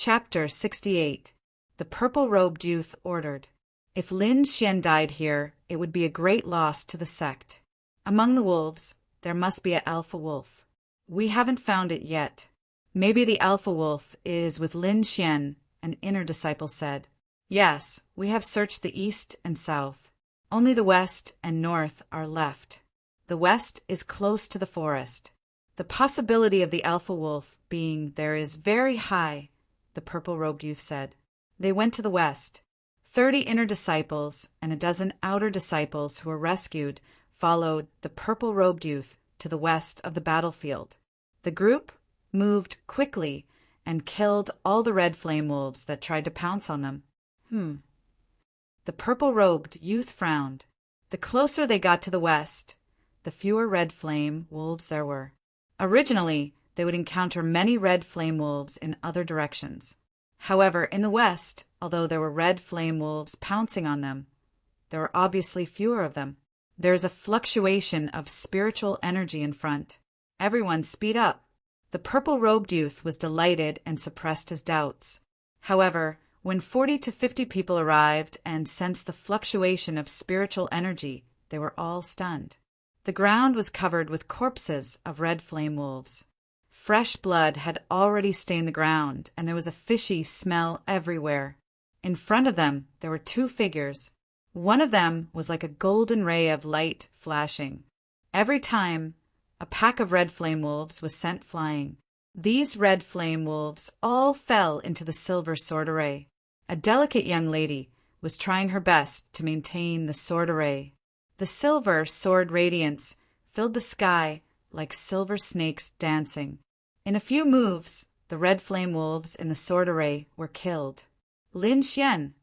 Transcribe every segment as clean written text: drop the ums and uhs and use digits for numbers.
Chapter 68. The Purple-Robed Youth Ordered. If Lin Xian died here, it would be a great loss to the sect. Among the wolves, there must be an alpha wolf. We haven't found it yet. Maybe the alpha wolf is with Lin Xian, an inner disciple said. Yes, we have searched the east and south. Only the west and north are left. The west is close to the forest. The possibility of the alpha wolf being there is very high, the purple-robed youth said. They went to the west. 30 inner disciples and a dozen outer disciples who were rescued followed the purple-robed youth to the west of the battlefield. The group moved quickly and killed all the red flame wolves that tried to pounce on them. The purple-robed youth frowned. The closer they got to the west, the fewer red flame wolves there were. Originally, they would encounter many red flame wolves in other directions. However, in the west, although there were red flame wolves pouncing on them, there were obviously fewer of them. There is a fluctuation of spiritual energy in front. Everyone speed up. The purple-robed youth was delighted and suppressed his doubts. However, when 40 to 50 people arrived and sensed the fluctuation of spiritual energy, they were all stunned. The ground was covered with corpses of red flame wolves. Fresh blood had already stained the ground, and there was a fishy smell everywhere. In front of them, there were 2 figures. One of them was like a golden ray of light flashing. Every time, a pack of red flame wolves was sent flying. These red flame wolves all fell into the silver sword array. A delicate young lady was trying her best to maintain the sword array. The silver sword radiance filled the sky like silver snakes dancing. In a few moves, the red flame wolves in the sword array were killed. Lin Xian!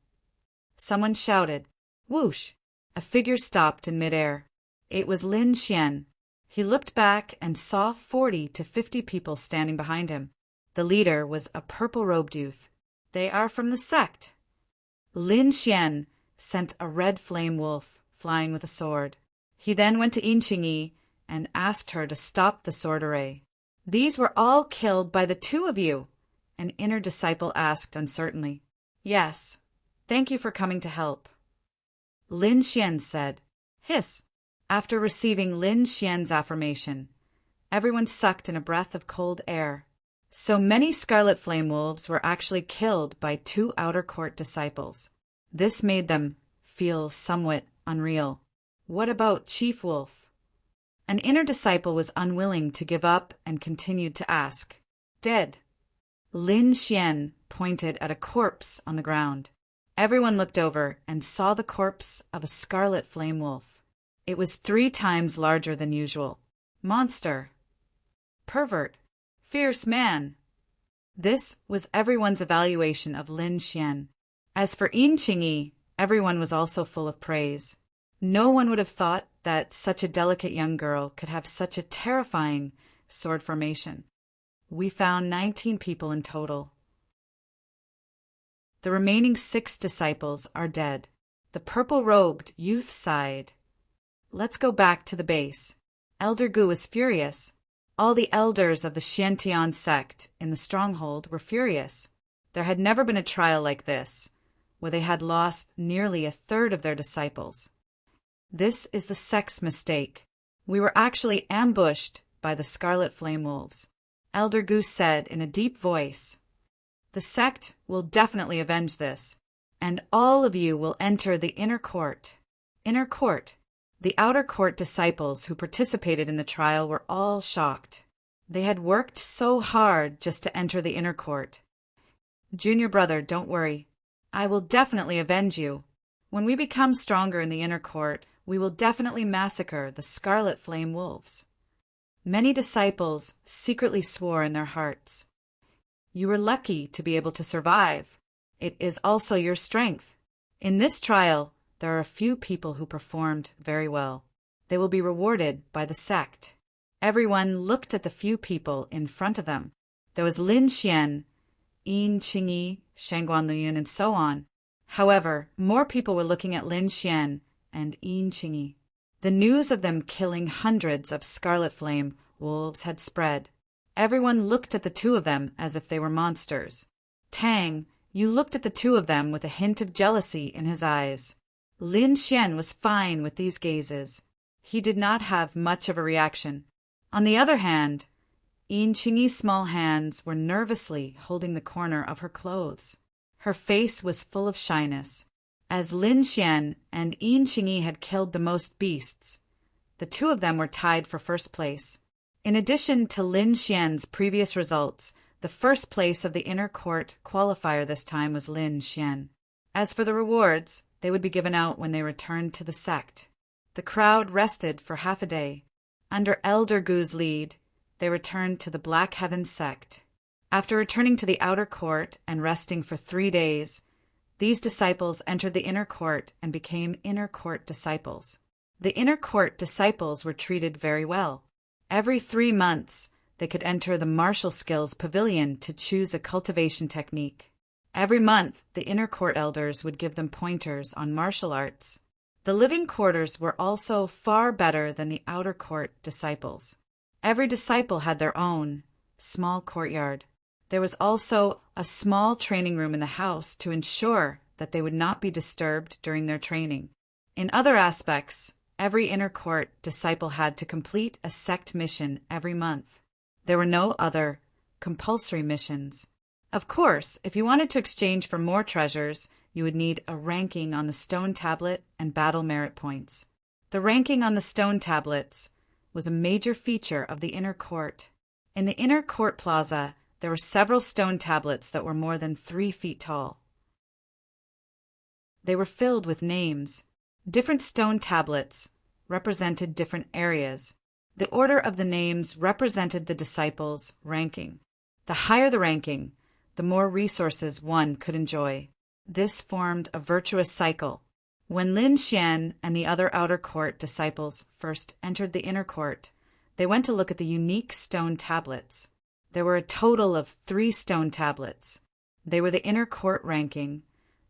Someone shouted. Whoosh! A figure stopped in midair. It was Lin Xian. He looked back and saw 40 to 50 people standing behind him. The leader was a purple-robed youth. They are from the sect. Lin Xian sent a red flame wolf flying with a sword. He then went to Yin Qingyi and asked her to stop the sword array. These were all killed by the 2 of you, an inner disciple asked uncertainly. Yes, thank you for coming to help. Lin Xian said. Hiss. After receiving Lin Xian's affirmation, everyone sucked in a breath of cold air. So many scarlet flame wolves were actually killed by 2 outer court disciples. This made them feel somewhat unreal. What about Chief Wolf? An inner disciple was unwilling to give up and continued to ask. Dead. Lin Xian pointed at a corpse on the ground. Everyone looked over and saw the corpse of a scarlet flame wolf. It was 3 times larger than usual. Monster. Pervert. Fierce man. This was everyone's evaluation of Lin Xian. As for Yin Qingyi, everyone was also full of praise. No one would have thought that such a delicate young girl could have such a terrifying sword formation. We found 19 people in total. The remaining 6 disciples are dead. The purple-robed youth sighed. Let's go back to the base. Elder Gu was furious. All the elders of the Xiantian sect in the stronghold were furious. There had never been a trial like this, where they had lost nearly a third of their disciples. This is the sect's mistake. We were actually ambushed by the scarlet flame wolves. Elder Gu said in a deep voice. The sect will definitely avenge this, and all of you will enter the inner court. Inner court. The outer court disciples who participated in the trial were all shocked. They had worked so hard just to enter the inner court. Junior brother, don't worry. I will definitely avenge you. When we become stronger in the inner court, we will definitely massacre the scarlet flame wolves. Many disciples secretly swore in their hearts. You were lucky to be able to survive. It is also your strength. In this trial, there are a few people who performed very well. They will be rewarded by the sect. Everyone looked at the few people in front of them. There was Lin Xian, Yin Qingyi, Shang Guanlun, and so on. However, more people were looking at Lin Xian and Yin Qingyi. The news of them killing hundreds of scarlet flame wolves had spread. Everyone looked at the 2 of them as if they were monsters. Tang, you looked at the two of them with a hint of jealousy in his eyes. Lin Xian was fine with these gazes. He did not have much of a reaction. On the other hand, Yin Qingyi's small hands were nervously holding the corner of her clothes. Her face was full of shyness. As Lin Xian and Yin Qingyi had killed the most beasts, the two of them were tied for first place. In addition to Lin Xian's previous results, the first place of the inner court qualifier this time was Lin Xian. As for the rewards, they would be given out when they returned to the sect. The crowd rested for half a day. Under Elder Gu's lead, they returned to the Black Heaven sect. After returning to the outer court and resting for 3 days, these disciples entered the inner court and became inner court disciples. The inner court disciples were treated very well. Every 3 months, they could enter the martial skills pavilion to choose a cultivation technique. Every month, the inner court elders would give them pointers on martial arts. The living quarters were also far better than the outer court disciples. Every disciple had their own small courtyard. There was also a small training room in the house to ensure that they would not be disturbed during their training. In other aspects, every inner court disciple had to complete a sect mission every month. There were no other compulsory missions. Of course, if you wanted to exchange for more treasures, you would need a ranking on the stone tablet and battle merit points. The ranking on the stone tablets was a major feature of the inner court. In the inner court plaza, there were several stone tablets that were more than 3 feet tall. They were filled with names. Different stone tablets represented different areas. The order of the names represented the disciples' ranking. The higher the ranking, the more resources one could enjoy. This formed a virtuous cycle. When Lin Xian and the other outer court disciples first entered the inner court, they went to look at the unique stone tablets. There were a total of 3 stone tablets. They were the inner court ranking,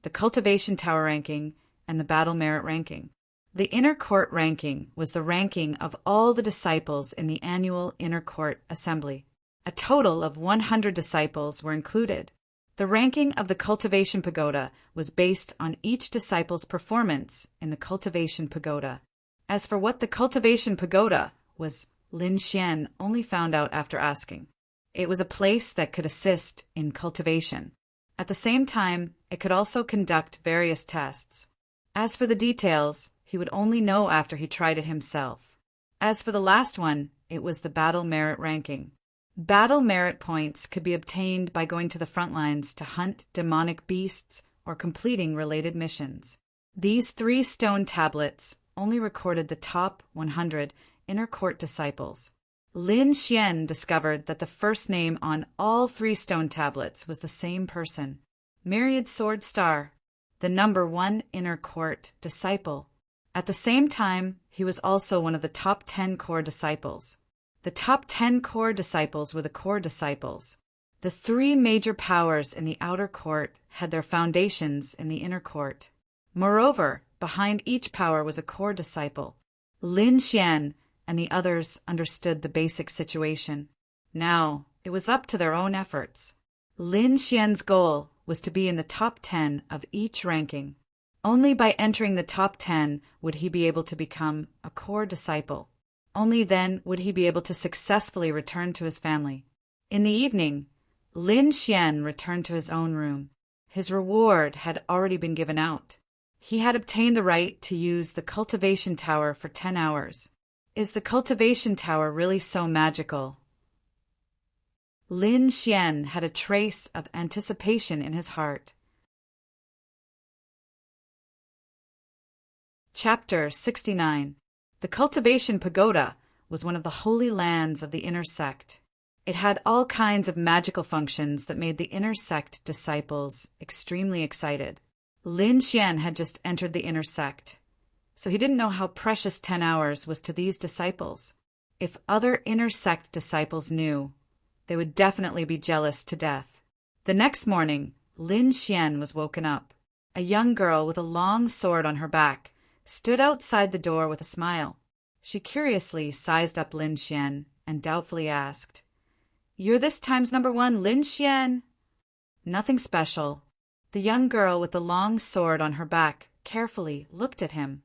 the cultivation tower ranking, and the battle merit ranking. The inner court ranking was the ranking of all the disciples in the annual inner court assembly. A total of 100 disciples were included. The ranking of the cultivation pagoda was based on each disciple's performance in the cultivation pagoda. As for what the cultivation pagoda was, Lin Xian only found out after asking. It was a place that could assist in cultivation. At the same time, it could also conduct various tests. As for the details, he would only know after he tried it himself. As for the last one, it was the battle merit ranking. Battle merit points could be obtained by going to the front lines to hunt demonic beasts or completing related missions. These 3 stone tablets only recorded the top 100 inner court disciples. Lin Xian discovered that the first name on all 3 stone tablets was the same person, Myriad Sword Star, the number 1 inner court disciple. At the same time, he was also one of the top 10 core disciples. The top 10 core disciples were the core disciples. The 3 major powers in the outer court had their foundations in the inner court. Moreover, behind each power was a core disciple. Lin Xian and the others understood the basic situation. Now, it was up to their own efforts. Lin Xian's goal was to be in the top 10 of each ranking. Only by entering the top 10 would he be able to become a core disciple. Only then would he be able to successfully return to his family. In the evening, Lin Xian returned to his own room. His reward had already been given out. He had obtained the right to use the cultivation tower for 10 hours. Is the cultivation tower really so magical? Lin Xian had a trace of anticipation in his heart. Chapter 69. The cultivation pagoda was one of the holy lands of the inner sect. It had all kinds of magical functions that made the inner sect disciples extremely excited. Lin Xian had just entered the inner sect, so he didn't know how precious 10 hours was to these disciples. If other inner sect disciples knew, they would definitely be jealous to death. The next morning, Lin Xian was woken up. A young girl with a long sword on her back stood outside the door with a smile. She curiously sized up Lin Xian and doubtfully asked, "You're this time's number 1 Lin Xian?" Nothing special. The young girl with the long sword on her back carefully looked at him.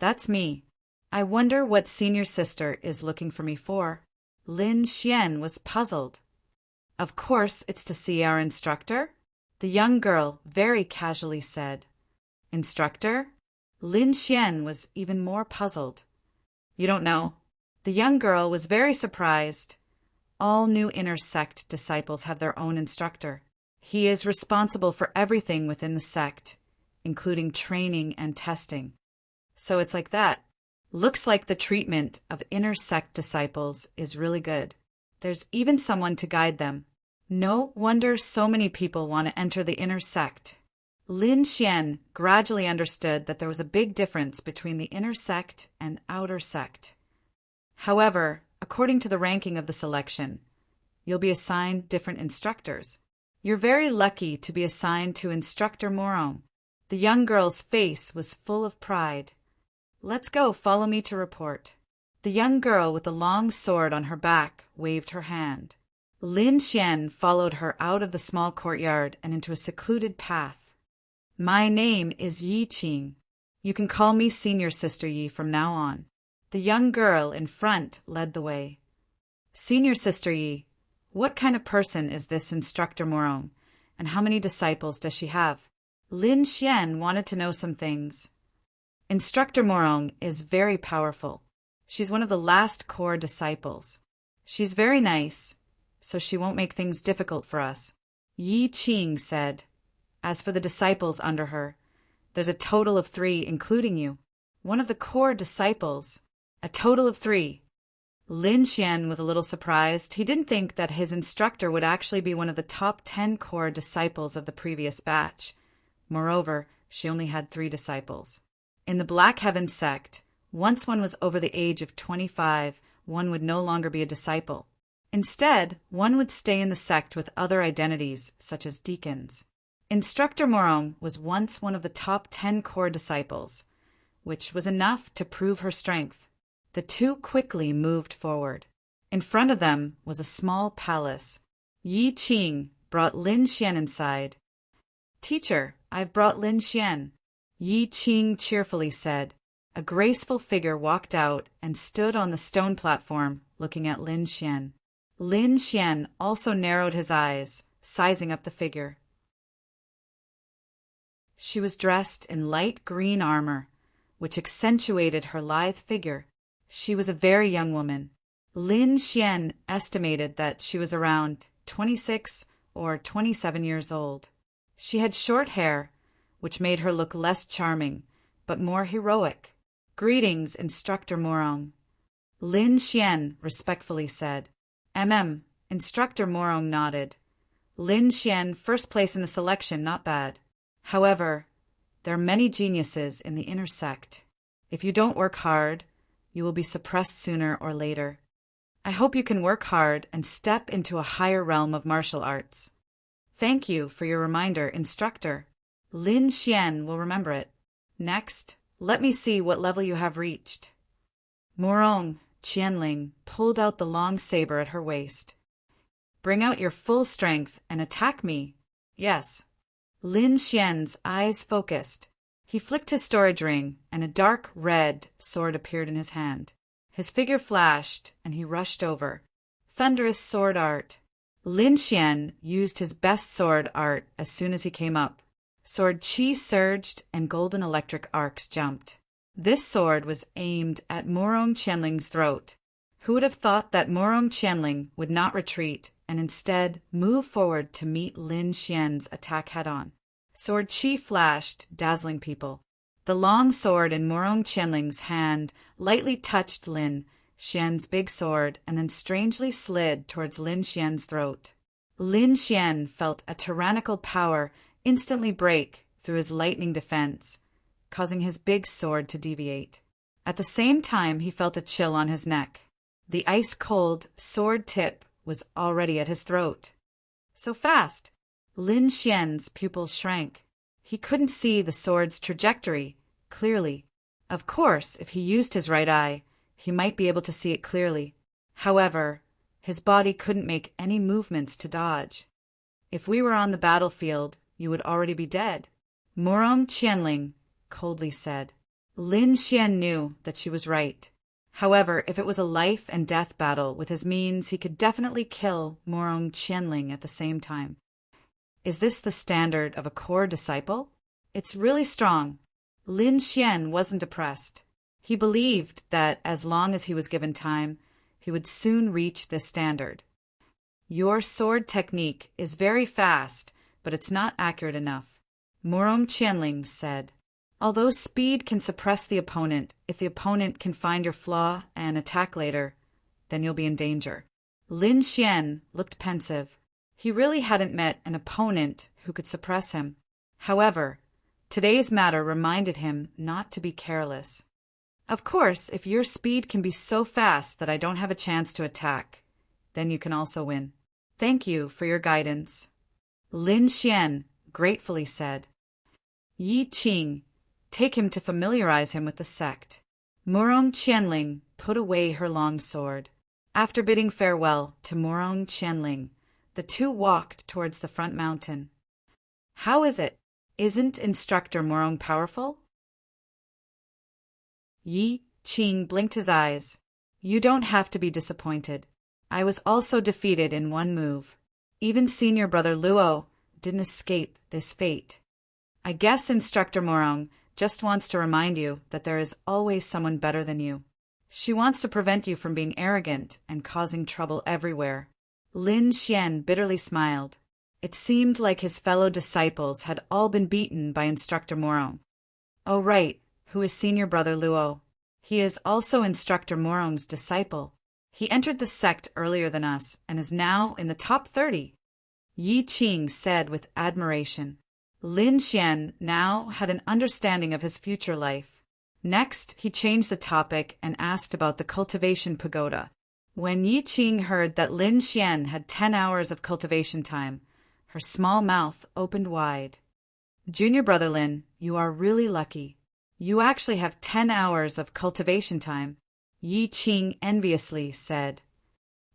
That's me. I wonder what senior sister is looking for me for. Lin Xian was puzzled. Of course it's to see our instructor, the young girl very casually said. Instructor? Lin Xian was even more puzzled. You don't know. The young girl was very surprised. All new inner sect disciples have their own instructor. He is responsible for everything within the sect, including training and testing. So it's like that. Looks like the treatment of inner sect disciples is really good. There's even someone to guide them. No wonder so many people want to enter the inner sect. Lin Xian gradually understood that there was a big difference between the inner sect and outer sect. However, according to the ranking of the selection, you'll be assigned different instructors. You're very lucky to be assigned to Instructor Morong. The young girl's face was full of pride. Let's go, follow me to report. The young girl with the long sword on her back waved her hand. Lin Xian followed her out of the small courtyard and into a secluded path. My name is Yi Qing. You can call me Senior Sister Yi from now on. The young girl in front led the way. Senior Sister Yi, what kind of person is this Instructor Morong, and how many disciples does she have? Lin Xian wanted to know some things. Instructor Morong is very powerful. She's one of the last core disciples. She's very nice, so she won't make things difficult for us. Yi Qing said. As for the disciples under her, there's a total of 3, including you. One of the core disciples. A total of 3. Lin Xian was a little surprised. He didn't think that his instructor would actually be one of the top 10 core disciples of the previous batch. Moreover, she only had 3 disciples. In the Black Heaven sect, once one was over the age of 25, one would no longer be a disciple. Instead, one would stay in the sect with other identities, such as deacons. Instructor Morong was once one of the top 10 core disciples, which was enough to prove her strength. The two quickly moved forward. In front of them was a small palace. Yi Qing brought Lin Xian inside. Teacher, I've brought Lin Xian, Yi Qing cheerfully said. A graceful figure walked out and stood on the stone platform, looking at Lin Xian. Lin Xian also narrowed his eyes, sizing up the figure. She was dressed in light green armor, which accentuated her lithe figure. She was a very young woman. Lin Xian estimated that she was around 26 or 27 years old. She had short hair, which made her look less charming, but more heroic. Greetings, Instructor Morong. Lin Xian respectfully said. Instructor Morong nodded. Lin Xian, first place in the selection, not bad. However, there are many geniuses in the inner sect. If you don't work hard, you will be suppressed sooner or later. I hope you can work hard and step into a higher realm of martial arts. Thank you for your reminder, Instructor. Lin Xian will remember it. Next, let me see what level you have reached. Morong, Qianling, pulled out the long saber at her waist. Bring out your full strength and attack me. Yes. Lin Xian's eyes focused. He flicked his storage ring, and a dark red sword appeared in his hand. His figure flashed, and he rushed over. Thunderous sword art. Lin Xian used his best sword art as soon as he came up. Sword chi surged, and golden electric arcs jumped. This sword was aimed at Morong Qianling's throat. Who would have thought that Morong Qianling would not retreat and instead move forward to meet Lin Xian's attack head-on? Sword chi flashed, dazzling people. The long sword in Morong Qianling's hand lightly touched Lin Xian's big sword and then strangely slid towards Lin Xian's throat. Lin Xian felt a tyrannical power instantly break through his lightning defense, causing his big sword to deviate. At the same time, he felt a chill on his neck. The ice-cold sword tip was already at his throat. So fast! Lin Xian's pupils shrank. He couldn't see the sword's trajectory clearly. Of course, if he used his right eye, he might be able to see it clearly. However, his body couldn't make any movements to dodge. If we were on the battlefield, you would already be dead, Murong Qianling coldly said. Lin Xian knew that she was right. However, if it was a life-and-death battle with his means, he could definitely kill Murong Qianling at the same time. Is this the standard of a core disciple? It's really strong. Lin Xian wasn't depressed. He believed that as long as he was given time, he would soon reach this standard. Your sword technique is very fast, but it's not accurate enough, Murong Qianling said. Although speed can suppress the opponent, if the opponent can find your flaw and attack later, then you'll be in danger. Lin Xian looked pensive. He really hadn't met an opponent who could suppress him. However, today's matter reminded him not to be careless. Of course, if your speed can be so fast that I don't have a chance to attack, then you can also win. Thank you for your guidance, Lin Xian gratefully said. Yi Qing, take him to familiarize him with the sect. Murong Qianling put away her long sword. After bidding farewell to Murong Qianling, the two walked towards the front mountain. How is it? Isn't Instructor Murong powerful? Yi Qing blinked his eyes. You don't have to be disappointed. I was also defeated in one move. Even senior brother Luo didn't escape this fate. I guess Instructor Murong just wants to remind you that there is always someone better than you. She wants to prevent you from being arrogant and causing trouble everywhere. Lin Xian bitterly smiled. It seemed like his fellow disciples had all been beaten by Instructor Murong. Oh right, who is senior brother Luo? He is also Instructor Murong's disciple. He entered the sect earlier than us and is now in the top 30. Yi Qing said with admiration. Lin Xian now had an understanding of his future life. Next, he changed the topic and asked about the cultivation pagoda. When Yi Qing heard that Lin Xian had 10 hours of cultivation time, her small mouth opened wide. Junior brother Lin, you are really lucky. You actually have 10 hours of cultivation time, Yi Qing enviously said.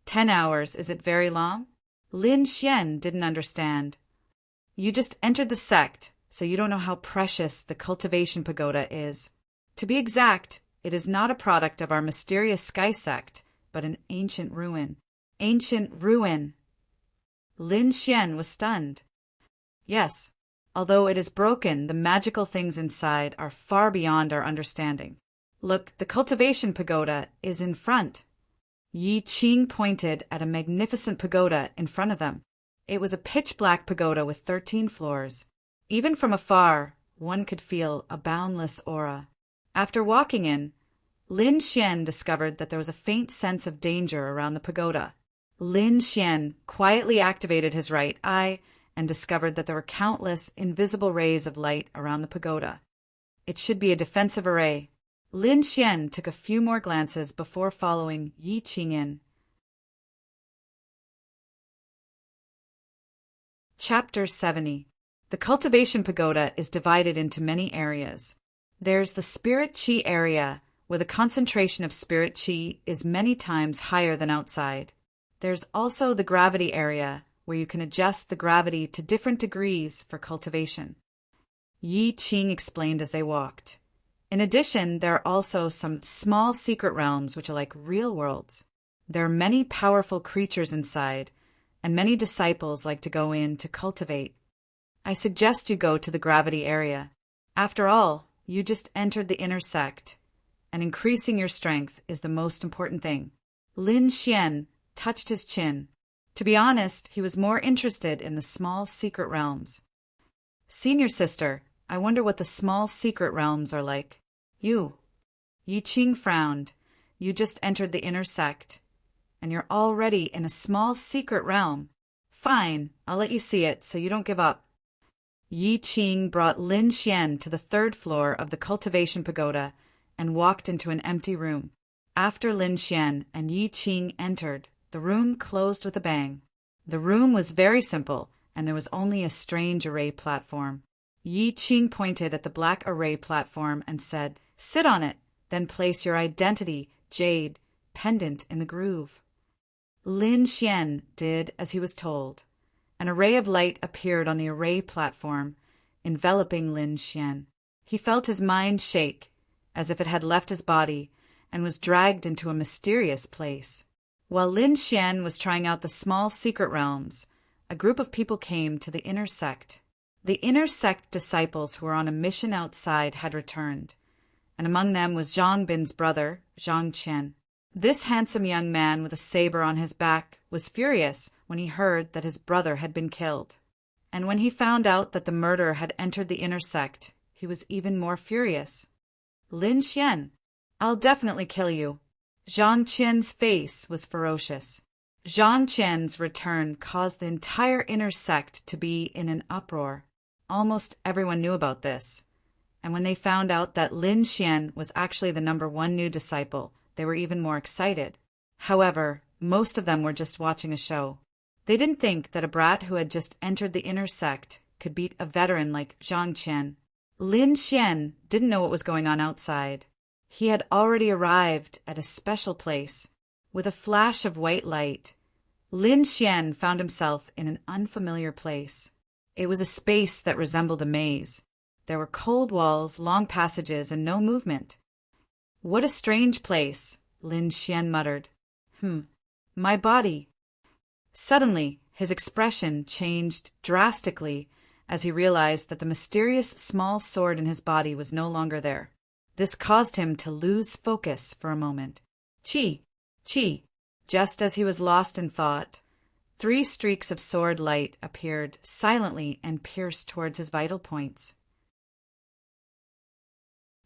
10 hours, is it very long? Lin Xian didn't understand. You just entered the sect, so you don't know how precious the cultivation pagoda is. To be exact, it is not a product of our mysterious sky sect, but an ancient ruin. Ancient ruin! Lin Xian was stunned. Yes, although it is broken, the magical things inside are far beyond our understanding. Look, the cultivation pagoda is in front. Yi Qing pointed at a magnificent pagoda in front of them. It was a pitch-black pagoda with 13 floors. Even from afar, one could feel a boundless aura. After walking in, Lin Xian discovered that there was a faint sense of danger around the pagoda. Lin Xian quietly activated his right eye and discovered that there were countless invisible rays of light around the pagoda. It should be a defensive array. Lin Xian took a few more glances before following Yi Qing in. Chapter 70. The cultivation pagoda is divided into many areas. There's the spirit qi area, where the concentration of spirit qi is many times higher than outside. There's also the gravity area, where you can adjust the gravity to different degrees for cultivation. Yi Qing explained as they walked. In addition, there are also some small secret realms which are like real worlds. There are many powerful creatures inside, and many disciples like to go in to cultivate. I suggest you go to the gravity area. After all, you just entered the inner sect, and increasing your strength is the most important thing. Lin Xian touched his chin. To be honest, he was more interested in the small secret realms. Senior sister, I wonder what the small secret realms are like. You. Yi Qing frowned. You just entered the inner sect, and you're already in a small secret realm. Fine, I'll let you see it so you don't give up. Yi Qing brought Lin Xian to the 3rd floor of the cultivation pagoda and walked into an empty room. After Lin Xian and Yi Qing entered, the room closed with a bang. The room was very simple, and there was only a strange array platform. Yi Qing pointed at the black array platform and said, "Sit on it, then place your identity, jade, pendant in the groove." Lin Xian did as he was told, An array of light appeared on the array platform, enveloping Lin Xian. He felt his mind shake, as if it had left his body, and was dragged into a mysterious place. While Lin Xian was trying out the small secret realms, a group of people came to the inner sect. The inner sect disciples who were on a mission outside had returned, and among them was Zhang Bin's brother, Zhang Qian. This handsome young man with a saber on his back was furious when he heard that his brother had been killed. And when he found out that the murderer had entered the inner sect, he was even more furious. "Lin Xian, I'll definitely kill you." Zhang Qian's face was ferocious. Zhang Qian's return caused the entire inner sect to be in an uproar. Almost everyone knew about this, and when they found out that Lin Xian was actually the #1 new disciple, they were even more excited. However, most of them were just watching a show. They didn't think that a brat who had just entered the inner sect could beat a veteran like Zhang Qian. Lin Xian didn't know what was going on outside. He had already arrived at a special place. With a flash of white light, Lin Xian found himself in an unfamiliar place. It was a space that resembled a maze. There were cold walls, long passages, and no movement. "What a strange place," Lin Xian muttered. My body." Suddenly, his expression changed drastically as he realized that the mysterious small sword in his body was no longer there. This caused him to lose focus for a moment. Chi! Chi! Just as he was lost in thought, 3 streaks of sword light appeared silently and pierced towards his vital points.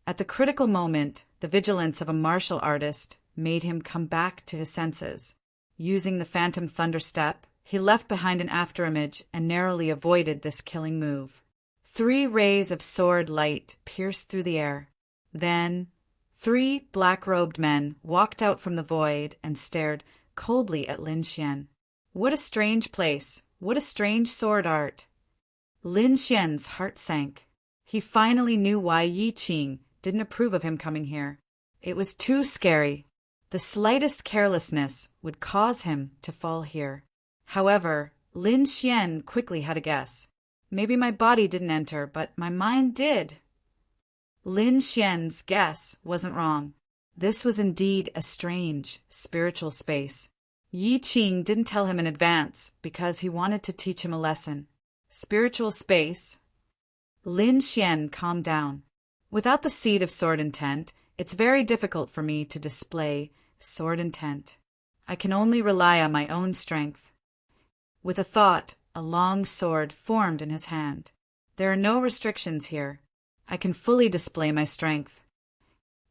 At the critical moment, the vigilance of a martial artist made him come back to his senses. Using the phantom thunder step, he left behind an afterimage and narrowly avoided this killing move. 3 rays of sword light pierced through the air. Then 3 black-robed men walked out from the void and stared coldly at Lin Xian. What a strange place! What a strange sword art! Lin Xian's heart sank. He finally knew why Yi Qing didn't approve of him coming here. It was too scary. The slightest carelessness would cause him to fall here. However, Lin Xian quickly had a guess. Maybe my body didn't enter, but my mind did. Lin Xian's guess wasn't wrong. This was indeed a strange, spiritual space. Yi Qing didn't tell him in advance because he wanted to teach him a lesson. Spiritual space. Lin Xian calmed down. Without the seed of sword intent, it's very difficult for me to display sword intent. I can only rely on my own strength. With a thought, a long sword formed in his hand. There are no restrictions here. I can fully display my strength.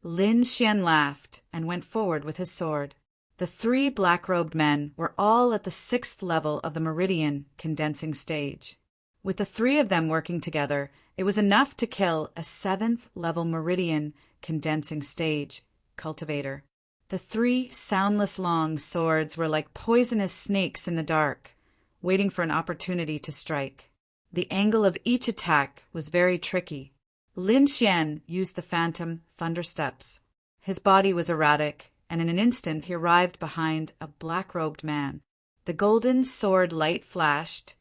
Lin Xian laughed and went forward with his sword. The 3 black-robed men were all at the 6th level of the meridian condensing stage. With the 3 of them working together, it was enough to kill a 7th level meridian condensing stage cultivator. The 3 soundless long swords were like poisonous snakes in the dark, waiting for an opportunity to strike. The angle of each attack was very tricky. Lin Xian used the phantom thunder steps. His body was erratic, and in an instant he arrived behind a black-robed man. The golden sword light flashed,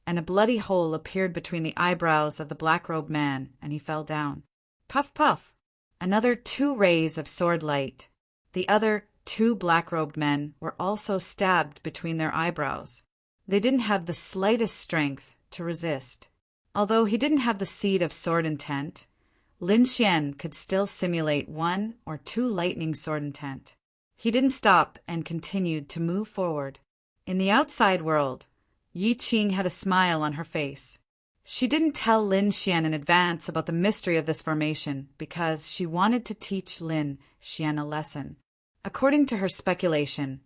and a bloody hole appeared between the eyebrows of the black-robed man, and he fell down. Puff, puff! Another 2 rays of sword light. The other 2 black-robed men were also stabbed between their eyebrows. They didn't have the slightest strength to resist. Although he didn't have the seed of sword intent, Lin Xian could still simulate 1 or 2 lightning sword intent. He didn't stop and continued to move forward. In the outside world, Yi Qing had a smile on her face. She didn't tell Lin Xian in advance about the mystery of this formation because she wanted to teach Lin Xian a lesson. According to her speculation,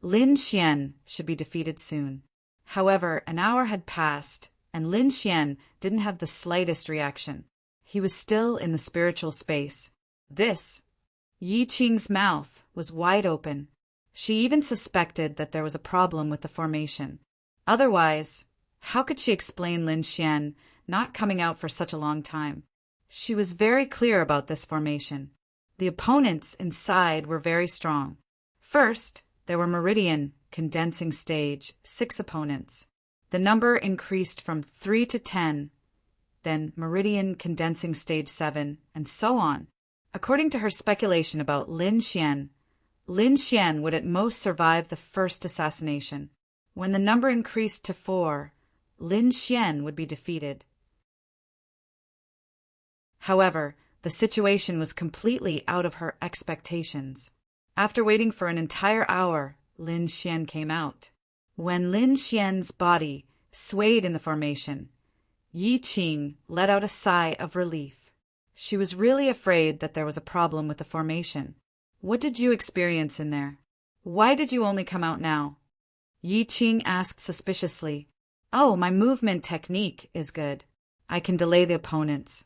Lin Xian should be defeated soon. However, an hour had passed, and Lin Xian didn't have the slightest reaction. He was still in the spiritual space. Yi Qing's mouth was wide open. She even suspected that there was a problem with the formation. Otherwise, how could she explain Lin Xian not coming out for such a long time? She was very clear about this formation. The opponents inside were very strong. First, there were Meridian, condensing stage, 6 opponents. The number increased from 3 to 10, then meridian condensing stage 7, and so on. According to her speculation about Lin Xian would at most survive the first assassination. When the number increased to 4, Lin Xian would be defeated. However, the situation was completely out of her expectations. After waiting for an entire hour, Lin Xian came out. When Lin Xian's body swayed in the formation, Yi Qing let out a sigh of relief. She was really afraid that there was a problem with the formation. What did you experience in there? Why did you only come out now? Yi Qing asked suspiciously. Oh, my movement technique is good. I can delay the opponents.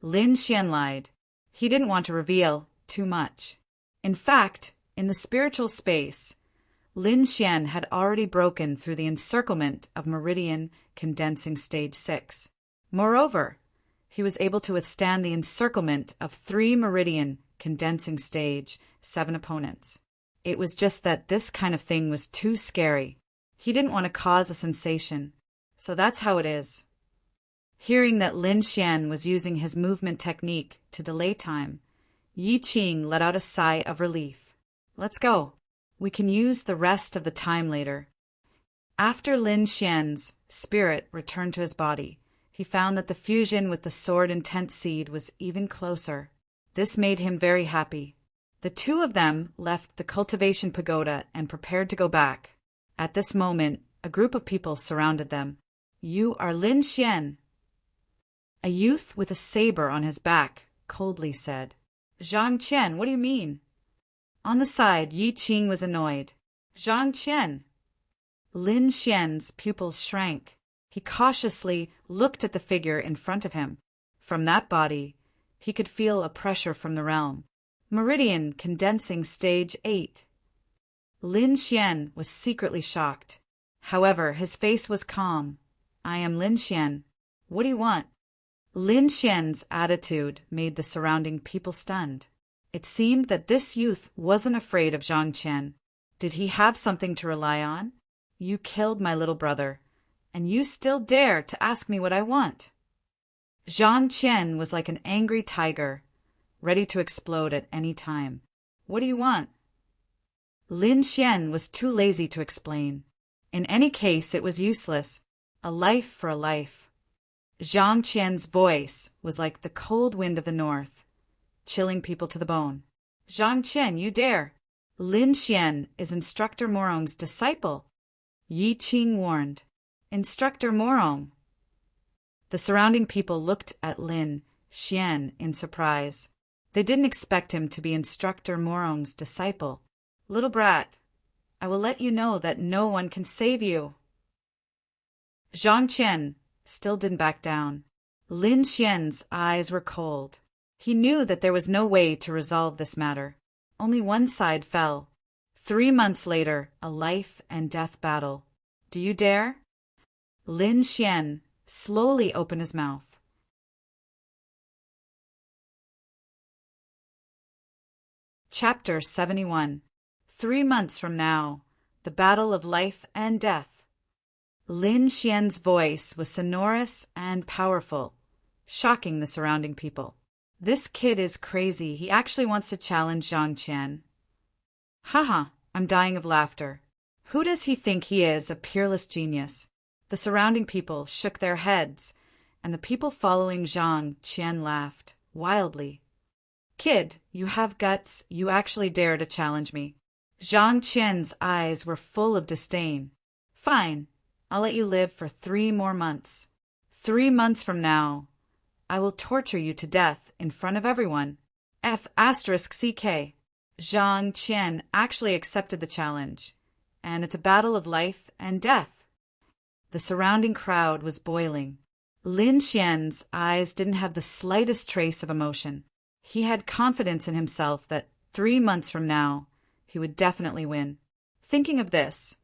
Lin Xian lied. He didn't want to reveal too much. In fact, in the spiritual space, Lin Xian had already broken through the encirclement of meridian condensing stage 6. Moreover, he was able to withstand the encirclement of 3 meridian condensing stage 7 opponents. It was just that this kind of thing was too scary. He didn't want to cause a sensation. So that's how it is. Hearing that Lin Xian was using his movement technique to delay time, Yi Qing let out a sigh of relief. Let's go. We can use the rest of the time later. After Lin Xian's spirit returned to his body, he found that the fusion with the sword intent seed was even closer. This made him very happy. The two of them left the cultivation pagoda and prepared to go back. At this moment, a group of people surrounded them. You are Lin Xian. A youth with a saber on his back coldly said. Zhang Qian, what do you mean? On the side, Yi Qing was annoyed. Zhang Qian. Lin Xian's pupils shrank. He cautiously looked at the figure in front of him. From that body, he could feel a pressure from the realm. Meridian condensing stage 8. Lin Xian was secretly shocked. However, his face was calm. I am Lin Xian. What do you want? Lin Xian's attitude made the surrounding people stunned. It seemed that this youth wasn't afraid of Zhang Qian. Did he have something to rely on? You killed my little brother, and you still dare to ask me what I want. Zhang Qian was like an angry tiger, ready to explode at any time. What do you want? Lin Xian was too lazy to explain. In any case, it was useless. A life for a life. Zhang Qian's voice was like the cold wind of the north, chilling people to the bone. Zhang Qian, you dare! Lin Xian is Instructor Morong's disciple. Yi Qing warned. Instructor Morong. The surrounding people looked at Lin Xian in surprise. They didn't expect him to be Instructor Morong's disciple. Little brat, I will let you know that no one can save you. Zhang Qian still didn't back down. Lin Xian's eyes were cold. He knew that there was no way to resolve this matter. Only one side fell. 3 months later, a life and death battle. Do you dare? Lin Xian slowly opened his mouth. Chapter 71. 3 months from now, the battle of life and death. Lin Xian's voice was sonorous and powerful, shocking the surrounding people. This kid is crazy. He actually wants to challenge Zhang Qian. Haha, I'm dying of laughter. Who does he think he is, a peerless genius? The surrounding people shook their heads, and the people following Zhang Qian laughed wildly. Kid, you have guts. You actually dare to challenge me. Zhang Qian's eyes were full of disdain. Fine, I'll let you live for 3 more months. 3 months from now, I will torture you to death in front of everyone. F***CK. Zhang Qian actually accepted the challenge, and it's a battle of life and death. The surrounding crowd was boiling. Lin Xian's eyes didn't have the slightest trace of emotion. He had confidence in himself that 3 months from now, he would definitely win. Thinking of this,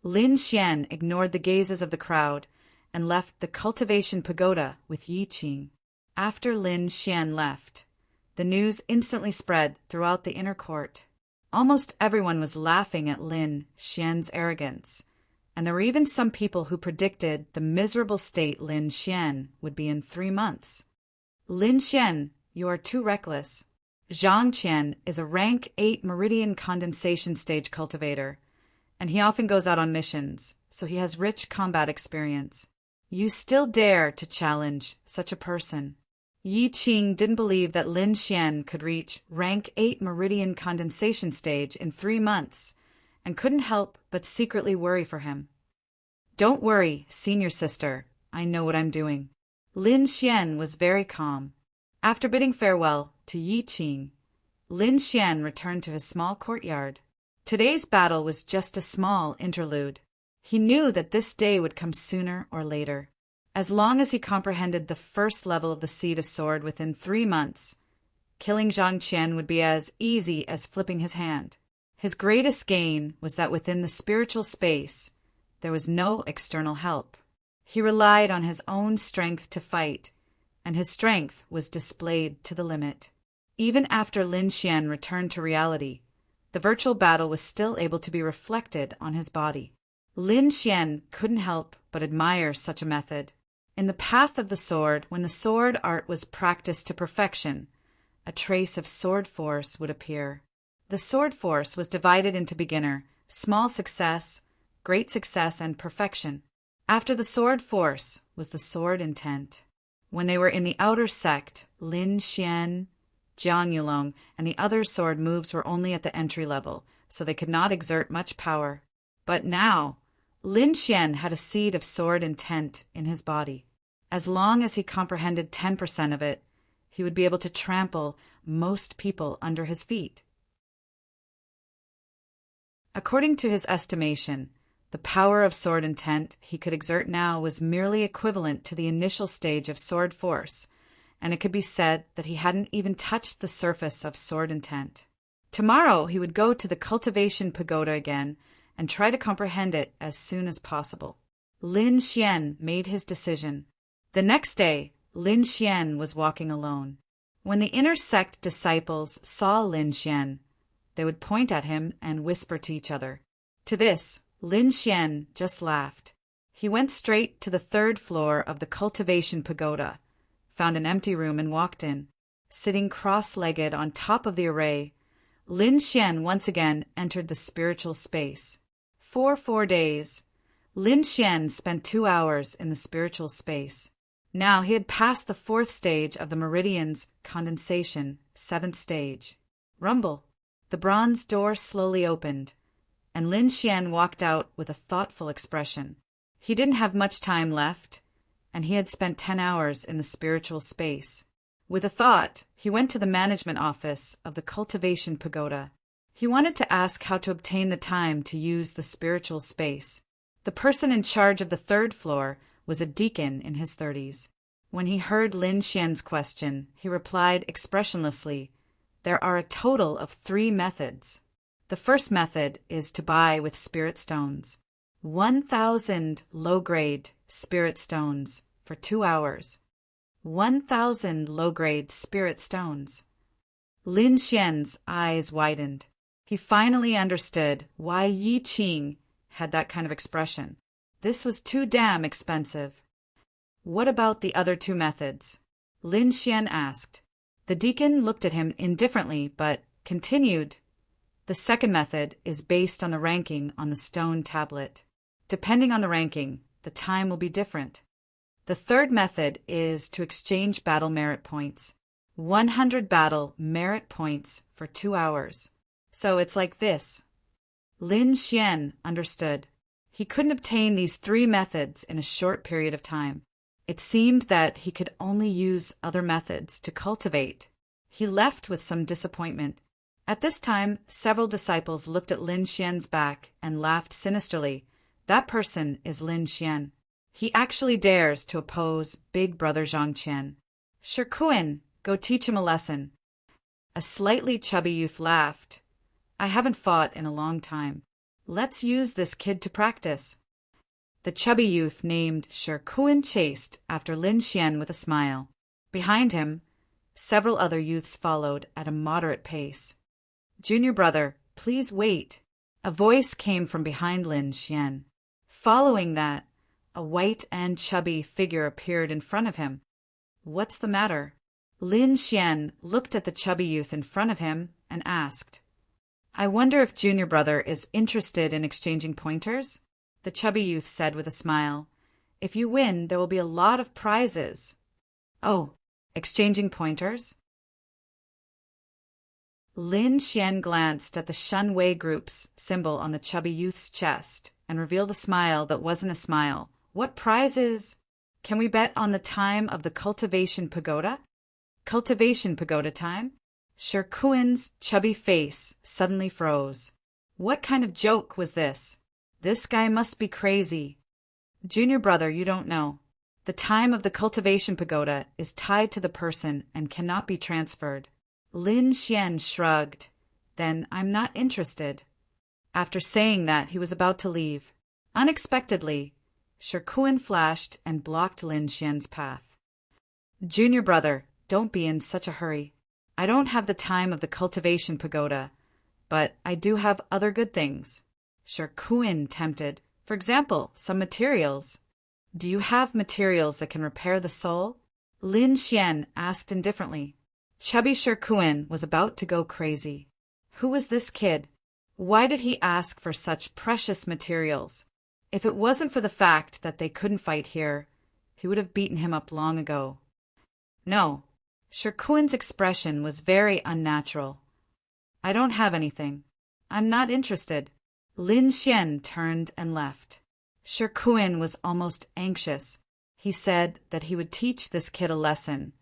Lin Xian ignored the gazes of the crowd and left the cultivation pagoda with Yi Qing. After Lin Xian left, the news instantly spread throughout the inner court. Almost everyone was laughing at Lin Xian's arrogance, and there were even some people who predicted the miserable state Lin Xian would be in 3 months. Lin Xian, you are too reckless. Zhang Qian is a rank 8 meridian condensation stage cultivator, and he often goes out on missions, so he has rich combat experience. You still dare to challenge such a person. Yi Qing didn't believe that Lin Xian could reach rank 8 meridian condensation stage in 3 months, and couldn't help but secretly worry for him. Don't worry, senior sister, I know what I'm doing. Lin Xian was very calm. After bidding farewell to Yi Qing, Lin Xian returned to his small courtyard. Today's battle was just a small interlude. He knew that this day would come sooner or later. As long as he comprehended the first level of the Seed of Sword within 3 months, killing Zhang Qian would be as easy as flipping his hand. His greatest gain was that within the spiritual space, there was no external help. He relied on his own strength to fight, and his strength was displayed to the limit. Even after Lin Xian returned to reality, the virtual battle was still able to be reflected on his body. Lin Xian couldn't help but admire such a method. In the path of the sword, when the sword art was practiced to perfection, a trace of sword force would appear. The sword force was divided into beginner, small success, great success, and perfection. After the sword force was the sword intent. When they were in the outer sect, Lin Xian, Jiang Yulong, and the other sword moves were only at the entry level, so they could not exert much power. But now, Lin Xian had a seed of sword intent in his body. As long as he comprehended 10% of it, he would be able to trample most people under his feet. According to his estimation, the power of sword intent he could exert now was merely equivalent to the initial stage of sword force, and it could be said that he hadn't even touched the surface of sword intent. Tomorrow he would go to the cultivation pagoda again and try to comprehend it as soon as possible. Lin Xian made his decision. The next day, Lin Xian was walking alone. When the inner sect disciples saw Lin Xian, they would point at him and whisper to each other. To this, Lin Xian just laughed. He went straight to the 3rd floor of the cultivation pagoda, found an empty room and walked in. Sitting cross-legged on top of the array, Lin Xian once again entered the spiritual space. For 4 days, Lin Xian spent 2 hours in the spiritual space. Now he had passed the 4th stage of the meridian's condensation, 7th stage. Rumble. The bronze door slowly opened, and Lin Xian walked out with a thoughtful expression. He didn't have much time left, and he had spent 10 hours in the spiritual space. With a thought, he went to the management office of the cultivation pagoda. He wanted to ask how to obtain the time to use the spiritual space. The person in charge of the 3rd floor was a deacon in his 30s. When he heard Lin Xian's question, he replied expressionlessly, "There are a total of 3 methods. The first method is to buy with spirit stones. 1,000 low-grade spirit stones for 2 hours. 1,000 low-grade spirit stones." Lin Xian's eyes widened. He finally understood why Yi Qing had that kind of expression. This was too damn expensive. What about the other 2 methods? Lin Xian asked. The deacon looked at him indifferently, but continued. The second method is based on the ranking on the stone tablet. Depending on the ranking, the time will be different. The third method is to exchange battle merit points. 100 battle merit points for 2 hours. So it's like this. Lin Xian understood. He couldn't obtain these 3 methods in a short period of time. It seemed that he could only use other methods to cultivate. He left with some disappointment. At this time, several disciples looked at Lin Xian's back and laughed sinisterly. That person is Lin Xian. He actually dares to oppose big brother Zhang Qian. Shikuan, go teach him a lesson. A slightly chubby youth laughed. I haven't fought in a long time. Let's use this kid to practice. The chubby youth named Shikuan chased after Lin Xian with a smile. Behind him, several other youths followed at a moderate pace. Junior brother, please wait. A voice came from behind Lin Xian. Following that, a white and chubby figure appeared in front of him. "What's the matter?" Lin Xian looked at the chubby youth in front of him and asked, "I wonder if Junior Brother is interested in exchanging pointers?" The chubby youth said with a smile, "If you win, there will be a lot of prizes." "Oh, exchanging pointers?" Lin Xian glanced at the Shun Wei Group's symbol on the chubby youth's chest and revealed a smile that wasn't a smile. "What prizes? Can we bet on the time of the cultivation pagoda?" "Cultivation pagoda time?" Shirkuin's chubby face suddenly froze. What kind of joke was this? This guy must be crazy. "Junior Brother, you don't know. The time of the cultivation pagoda is tied to the person and cannot be transferred." Lin Xian shrugged. "Then I'm not interested." After saying that, he was about to leave. Unexpectedly, Shirkuin flashed and blocked Lin Xian's path. "Junior Brother, don't be in such a hurry. I don't have the time of the cultivation pagoda, but I do have other good things." Shirkuin tempted. "For example, some materials." "Do you have materials that can repair the soul?" Lin Xian asked indifferently. Chubby Shirkuin was about to go crazy. Who was this kid? Why did he ask for such precious materials? If it wasn't for the fact that they couldn't fight here, he would have beaten him up long ago. "No." Shirkuin's expression was very unnatural. "I don't have anything. I'm not interested." Lin Xian turned and left. Shirkuin was almost anxious. He said that he would teach this kid a lesson,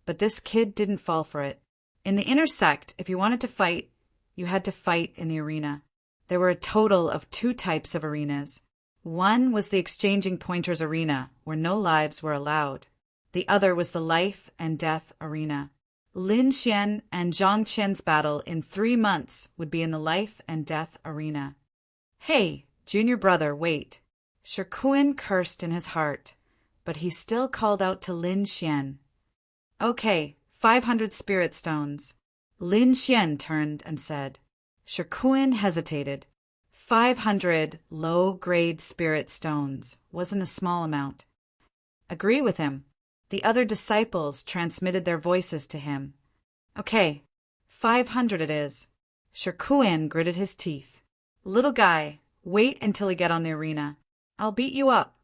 but this kid didn't fall for it. In the inner sect, if you wanted to fight, you had to fight in the arena. There were a total of 2 types of arenas. One was the exchanging pointers arena, where no lives were allowed. The other was the life and death arena. Lin Xian and Zhang Qian's battle in 3 months would be in the life and death arena. "Hey, Junior Brother, wait." Shirkuin cursed in his heart, but he still called out to Lin Xian. "Okay, 500 spirit stones." Lin Xian turned and said. Shirkuin hesitated. 500 low-grade spirit stones wasn't a small amount. "Agree with him." The other disciples transmitted their voices to him. "Okay, 500 it is." Shirkuin gritted his teeth. "Little guy, wait until we get on the arena. I'll beat you up."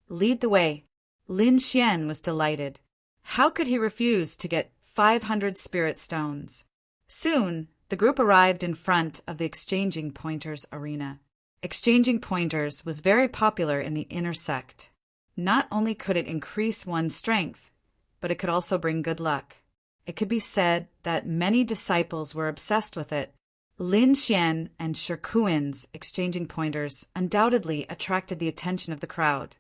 "Lead the way." Lin Xian was delighted. How could he refuse to get 500 spirit stones? Soon, the group arrived in front of the exchanging pointers arena. Exchanging pointers was very popular in the inner sect. Not only could it increase one's strength, but it could also bring good luck. It could be said that many disciples were obsessed with it. Lin Xian and Shirkuin's exchanging pointers undoubtedly attracted the attention of the crowd.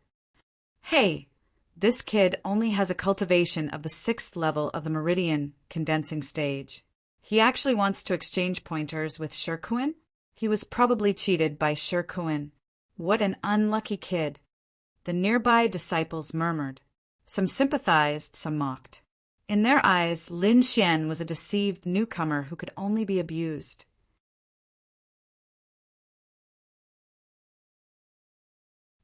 "Hey, this kid only has a cultivation of the 6th level of the meridian condensing stage. He actually wants to exchange pointers with Shirkuin? He was probably cheated by Shirkuin. What an unlucky kid." The nearby disciples murmured. Some sympathized, some mocked. In their eyes, Lin Xian was a deceived newcomer who could only be abused.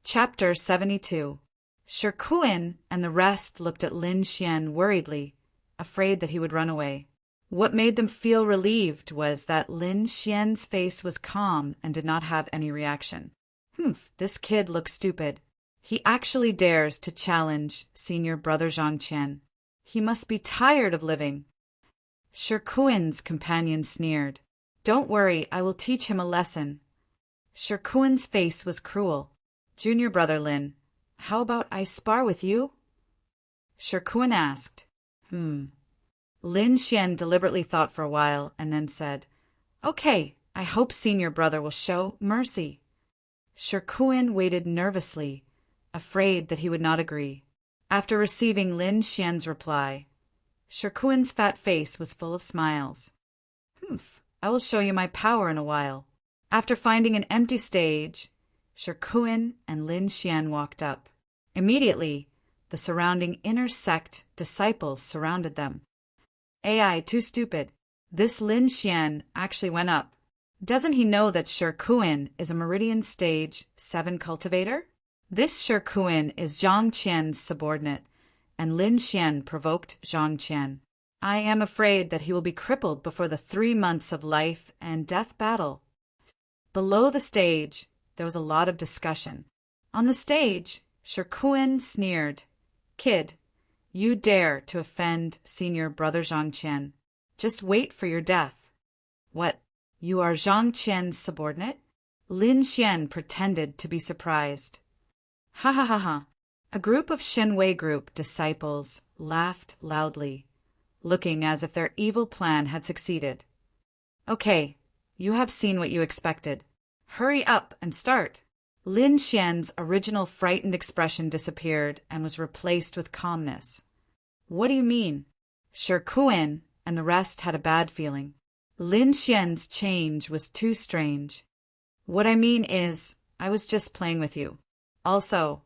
Chapter 72. Shirkuin and the rest looked at Lin Xian worriedly, afraid that he would run away. What made them feel relieved was that Lin Xian's face was calm and did not have any reaction. This kid looks stupid. He actually dares to challenge Senior Brother Zhang Qian. He must be tired of living. Shirkuin's companion sneered. "Don't worry, I will teach him a lesson." Shirkuin's face was cruel. "Junior Brother Lin, how about I spar with you?" Shirkuin asked. Lin Xian deliberately thought for a while and then said, "Okay, I hope Senior Brother will show mercy." Shirkuin waited nervously, afraid that he would not agree. After receiving Lin Xian's reply, Shirkuin's fat face was full of smiles. "I will show you my power in a while." After finding an empty stage, Shirkuin and Lin Xian walked up. Immediately, the surrounding inner sect disciples surrounded them. "AI, too stupid." This Lin Xian actually went up. Doesn't he know that Shirkuin is a Meridian Stage 7 cultivator? This Shirkuin is Zhang Qian's subordinate, and Lin Xian provoked Zhang Qian. I am afraid that he will be crippled before the 3 months of life and death battle. Below the stage, there was a lot of discussion. On the stage, Shirkuin sneered, "Kid, you dare to offend senior brother Zhang Qian. Just wait for your death." "What, you are Zhang Qian's subordinate?" Lin Xian pretended to be surprised. "Ha ha ha ha." A group of Shenwei Group disciples laughed loudly, looking as if their evil plan had succeeded. "Okay, you have seen what you expected. Hurry up and start." Lin Xian's original frightened expression disappeared and was replaced with calmness. "What do you mean?" Shirkuin and the rest had a bad feeling. Lin Xian's change was too strange. "What I mean is, I was just playing with you. Also,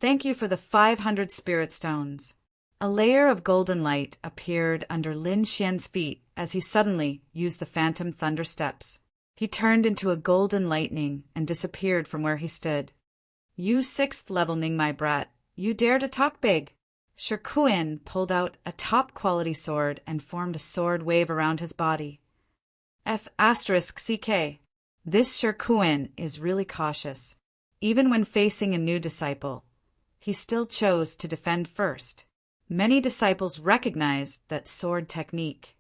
thank you for the 500 spirit stones." A layer of golden light appeared under Lin Xian's feet as he suddenly used the phantom thunder steps. He turned into a golden lightning and disappeared from where he stood. "You 6th level Ningmai brat, you dare to talk big." Shirkuin pulled out a top-quality sword and formed a sword wave around his body. F***CK. This Shirkuin is really cautious. Even when facing a new disciple, he still chose to defend first. Many disciples recognized that sword technique.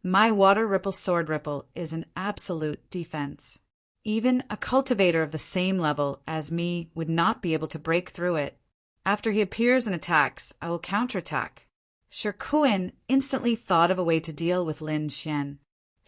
My water ripple sword ripple is an absolute defense. Even a cultivator of the same level as me would not be able to break through it. After he appears and attacks, I will counterattack. Shirkuin instantly thought of a way to deal with Lin Xian.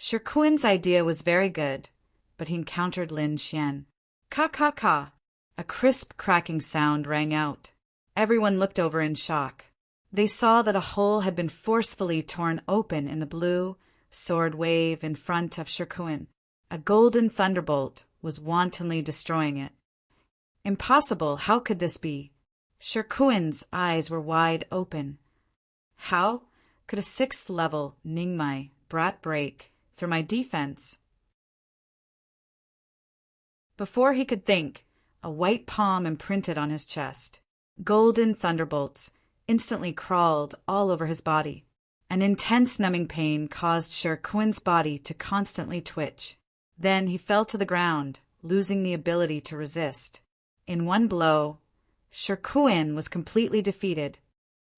Shirkuin's idea was very good, but he encountered Lin Xian. Ka. A crisp cracking sound rang out. Everyone looked over in shock. They saw that a hole had been forcefully torn open in the blue sword wave in front of Shirkuin. A golden thunderbolt was wantonly destroying it. Impossible, how could this be? Shirkuin's eyes were wide open. How could a 6th level Ningmai brat break through my defense? Before he could think, a white palm imprinted on his chest. Golden thunderbolts instantly crawled all over his body. An intense numbing pain caused Shirkuin's body to constantly twitch. Then he fell to the ground, losing the ability to resist. In one blow, Shirkuin was completely defeated.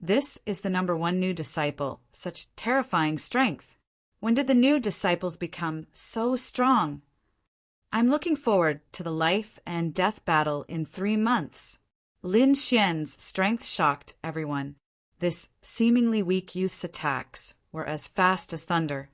This is the #1 new disciple, such terrifying strength. When did the new disciples become so strong? I'm looking forward to the life and death battle in 3 months. Lin Xian's strength shocked everyone. This seemingly weak youth's attacks were as fast as thunder.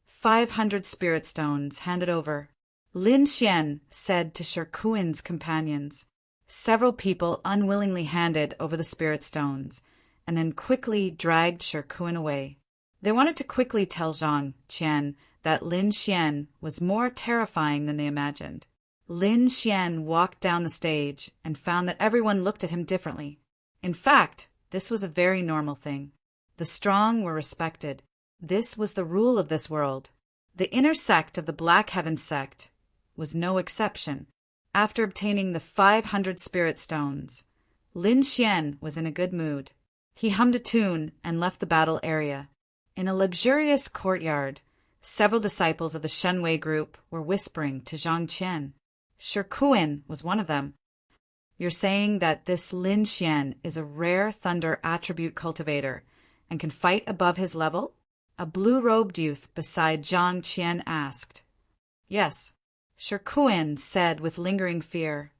500 spirit stones handed over. Lin Xian said to Shirkuin's companions. Several people unwillingly handed over the spirit stones, and then quickly dragged Shirkuin away. They wanted to quickly tell Zhang Qian that Lin Xian was more terrifying than they imagined. Lin Xian walked down the stage and found that everyone looked at him differently. In fact, this was a very normal thing. The strong were respected. This was the rule of this world. The inner sect of the Black Heaven sect was no exception. After obtaining the 500 spirit stones, Lin Xian was in a good mood. He hummed a tune and left the battle area. In a luxurious courtyard, several disciples of the Shenwei group were whispering to Zhang Qian. Shirkuin was one of them. You're saying that this Lin Xian is a rare thunder attribute cultivator and can fight above his level? A blue-robed youth beside Zhang Qian asked. Yes, Shirkuin said with lingering fear.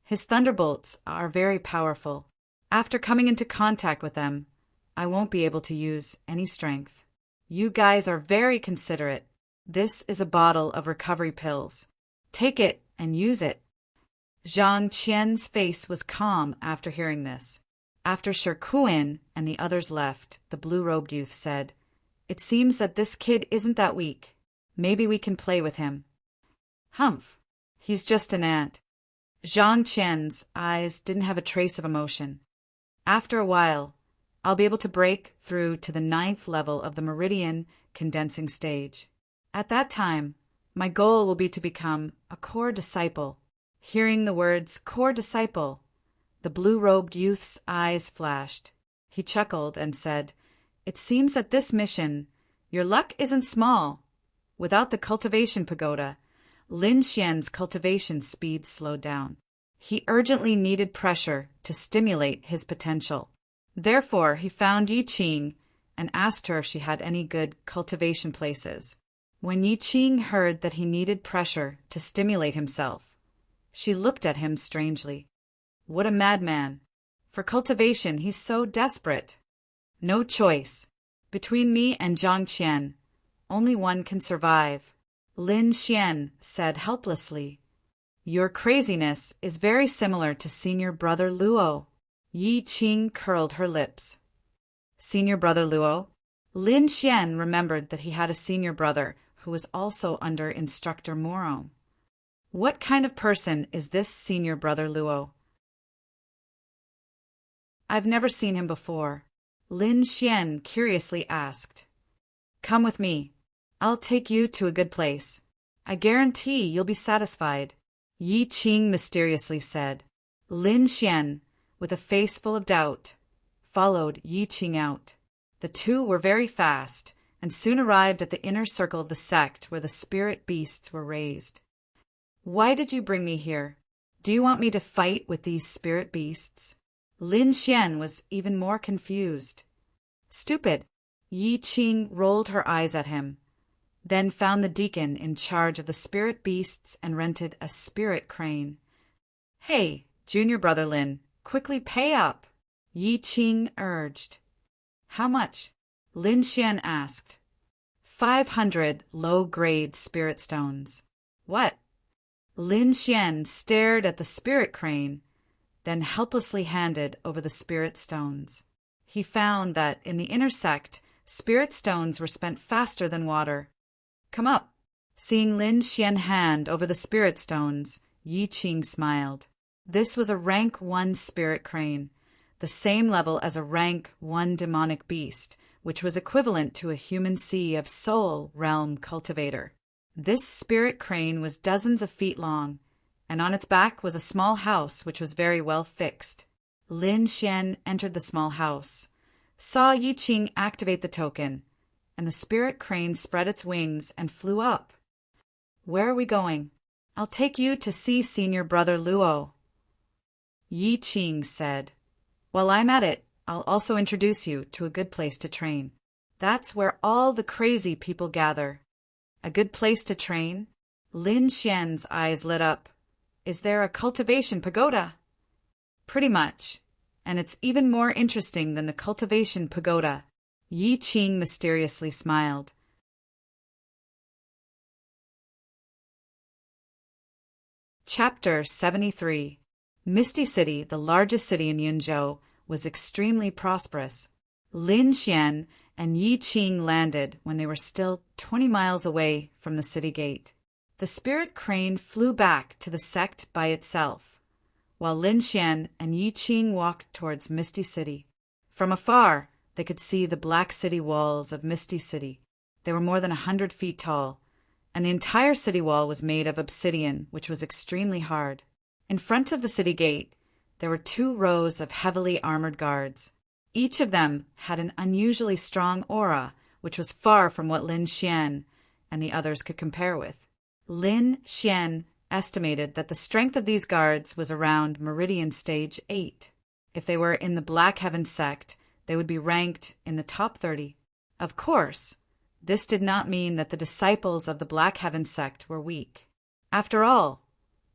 His thunderbolts are very powerful. After coming into contact with them, I won't be able to use any strength. You guys are very considerate. This is a bottle of recovery pills. Take it and use it. Zhang Qian's face was calm after hearing this. After Shirkuin and the others left, the blue-robed youth said, It seems that this kid isn't that weak. Maybe we can play with him. Humph, he's just an ant. Zhang Qian's eyes didn't have a trace of emotion. After a while, I'll be able to break through to the 9th level of the Meridian condensing stage. At that time, My goal will be to become a core disciple. Hearing the words core disciple, the blue-robed youth's eyes flashed. He chuckled and said, "It seems that this mission, your luck isn't small." Without the cultivation pagoda, Lin Xian's cultivation speed slowed down. He urgently needed pressure to stimulate his potential. Therefore, he found Yi Qing and asked her if she had any good cultivation places. When Yi Qing heard that he needed pressure to stimulate himself, she looked at him strangely. What a madman! For cultivation, he's so desperate. No choice. Between me and Zhang Qian, only one can survive. Lin Xian said helplessly. Your craziness is very similar to senior brother Luo. Yi Qing curled her lips. Senior brother Luo? Lin Xian remembered that he had a senior brother who was also under instructor Moro. What kind of person is this senior brother Luo? I've never seen him before. Lin Xian curiously asked. Come with me. I'll take you to a good place. I guarantee you'll be satisfied, Yi Qing mysteriously said. Lin Xian, with a face full of doubt, followed Yi Qing out. The two were very fast, and soon arrived at the inner circle of the sect where the spirit beasts were raised. Why did you bring me here? Do you want me to fight with these spirit beasts? Lin Xian was even more confused. Stupid! Yi Qing rolled her eyes at him, then found the deacon in charge of the spirit beasts and rented a spirit crane. Hey, junior brother Lin, quickly pay up, Yi Qing urged. How much? Lin Xian asked. 500 low-grade spirit stones. What? Lin Xian stared at the spirit crane, then helplessly handed over the spirit stones. He found that in the inner sect, spirit stones were spent faster than water. Come up. Seeing Lin Xian hand over the spirit stones, Yi Qing smiled. This was a rank 1 spirit crane, the same level as a rank 1 demonic beast, which was equivalent to a human sea of soul realm cultivator. This spirit crane was dozens of feet long, and on its back was a small house which was very well fixed. Lin Xian entered the small house, saw Yi Qing activate the token, and the spirit crane spread its wings and flew up. Where are we going? I'll take you to see senior brother Luo, Yi Qing said. While I'm at it, I'll also introduce you to a good place to train. That's where all the crazy people gather. A good place to train? Lin Xian's eyes lit up. Is there a cultivation pagoda? Pretty much. And it's even more interesting than the cultivation pagoda. Yi Qing mysteriously smiled. Chapter 73. Misty City, the largest city in Yunzhou, was extremely prosperous. Lin Xian and Yi Qing landed when they were still 20 miles away from the city gate. The spirit crane flew back to the sect by itself, while Lin Xian and Yi Qing walked towards Misty City. From afar, they could see the black city walls of Misty City. They were more than 100 feet tall, and the entire city wall was made of obsidian, which was extremely hard. In front of the city gate, there were 2 rows of heavily armored guards. Each of them had an unusually strong aura, which was far from what Lin Xian and the others could compare with. Lin Xian estimated that the strength of these guards was around Meridian Stage 8. If they were in the Black Heaven sect, they would be ranked in the top 30. Of course, this did not mean that the disciples of the Black Heaven sect were weak. After all,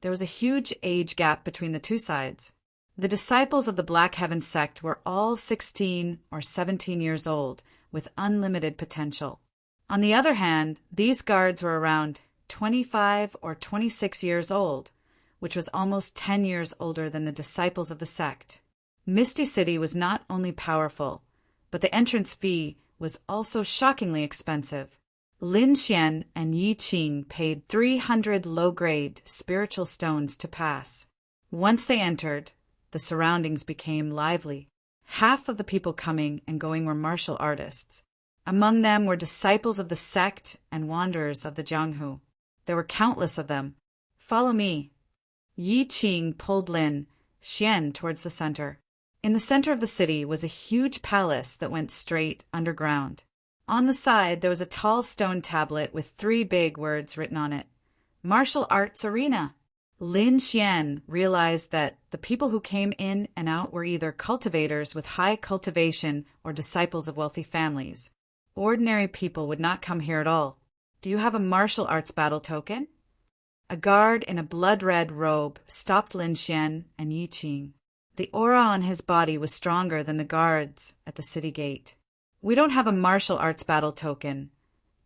there was a huge age gap between the two sides. The disciples of the Black Heaven sect were all 16 or 17 years old, with unlimited potential. On the other hand, these guards were around 25 or 26 years old, which was almost 10 years older than the disciples of the sect. Misty City was not only powerful, but the entrance fee was also shockingly expensive. Lin Xian and Yi Qing paid 300 low-grade spiritual stones to pass. Once they entered, the surroundings became lively. Half of the people coming and going were martial artists. Among them were disciples of the sect and wanderers of the Jianghu. There were countless of them. Follow me. Yi Qing pulled Lin Xian towards the center. In the center of the city was a huge palace that went straight underground. On the side, there was a tall stone tablet with 3 big words written on it. Martial Arts Arena. Lin Xian realized that the people who came in and out were either cultivators with high cultivation or disciples of wealthy families. Ordinary people would not come here at all. Do you have a martial arts battle token? A guard in a blood-red robe stopped Lin Xian and Yi Qing. The aura on his body was stronger than the guards at the city gate. We don't have a martial arts battle token,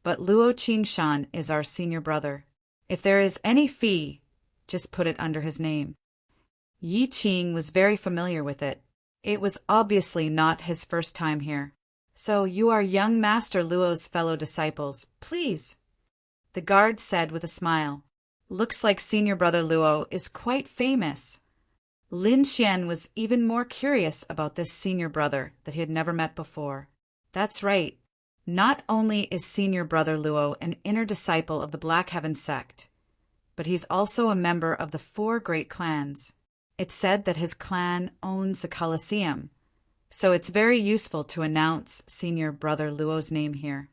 but Luo Qingshan is our senior brother. If there is any fee, just put it under his name. Yi Qing was very familiar with it. It was obviously not his first time here. So you are young Master Luo's fellow disciples, please, the guard said with a smile. Looks like senior brother Luo is quite famous. Lin Xian was even more curious about this senior brother that he had never met before. That's right. Not only is senior brother Luo an inner disciple of the Black Heaven sect, but he's also a member of the 4 great clans. It's said that his clan owns the Colosseum, so it's very useful to announce senior brother Luo's name here.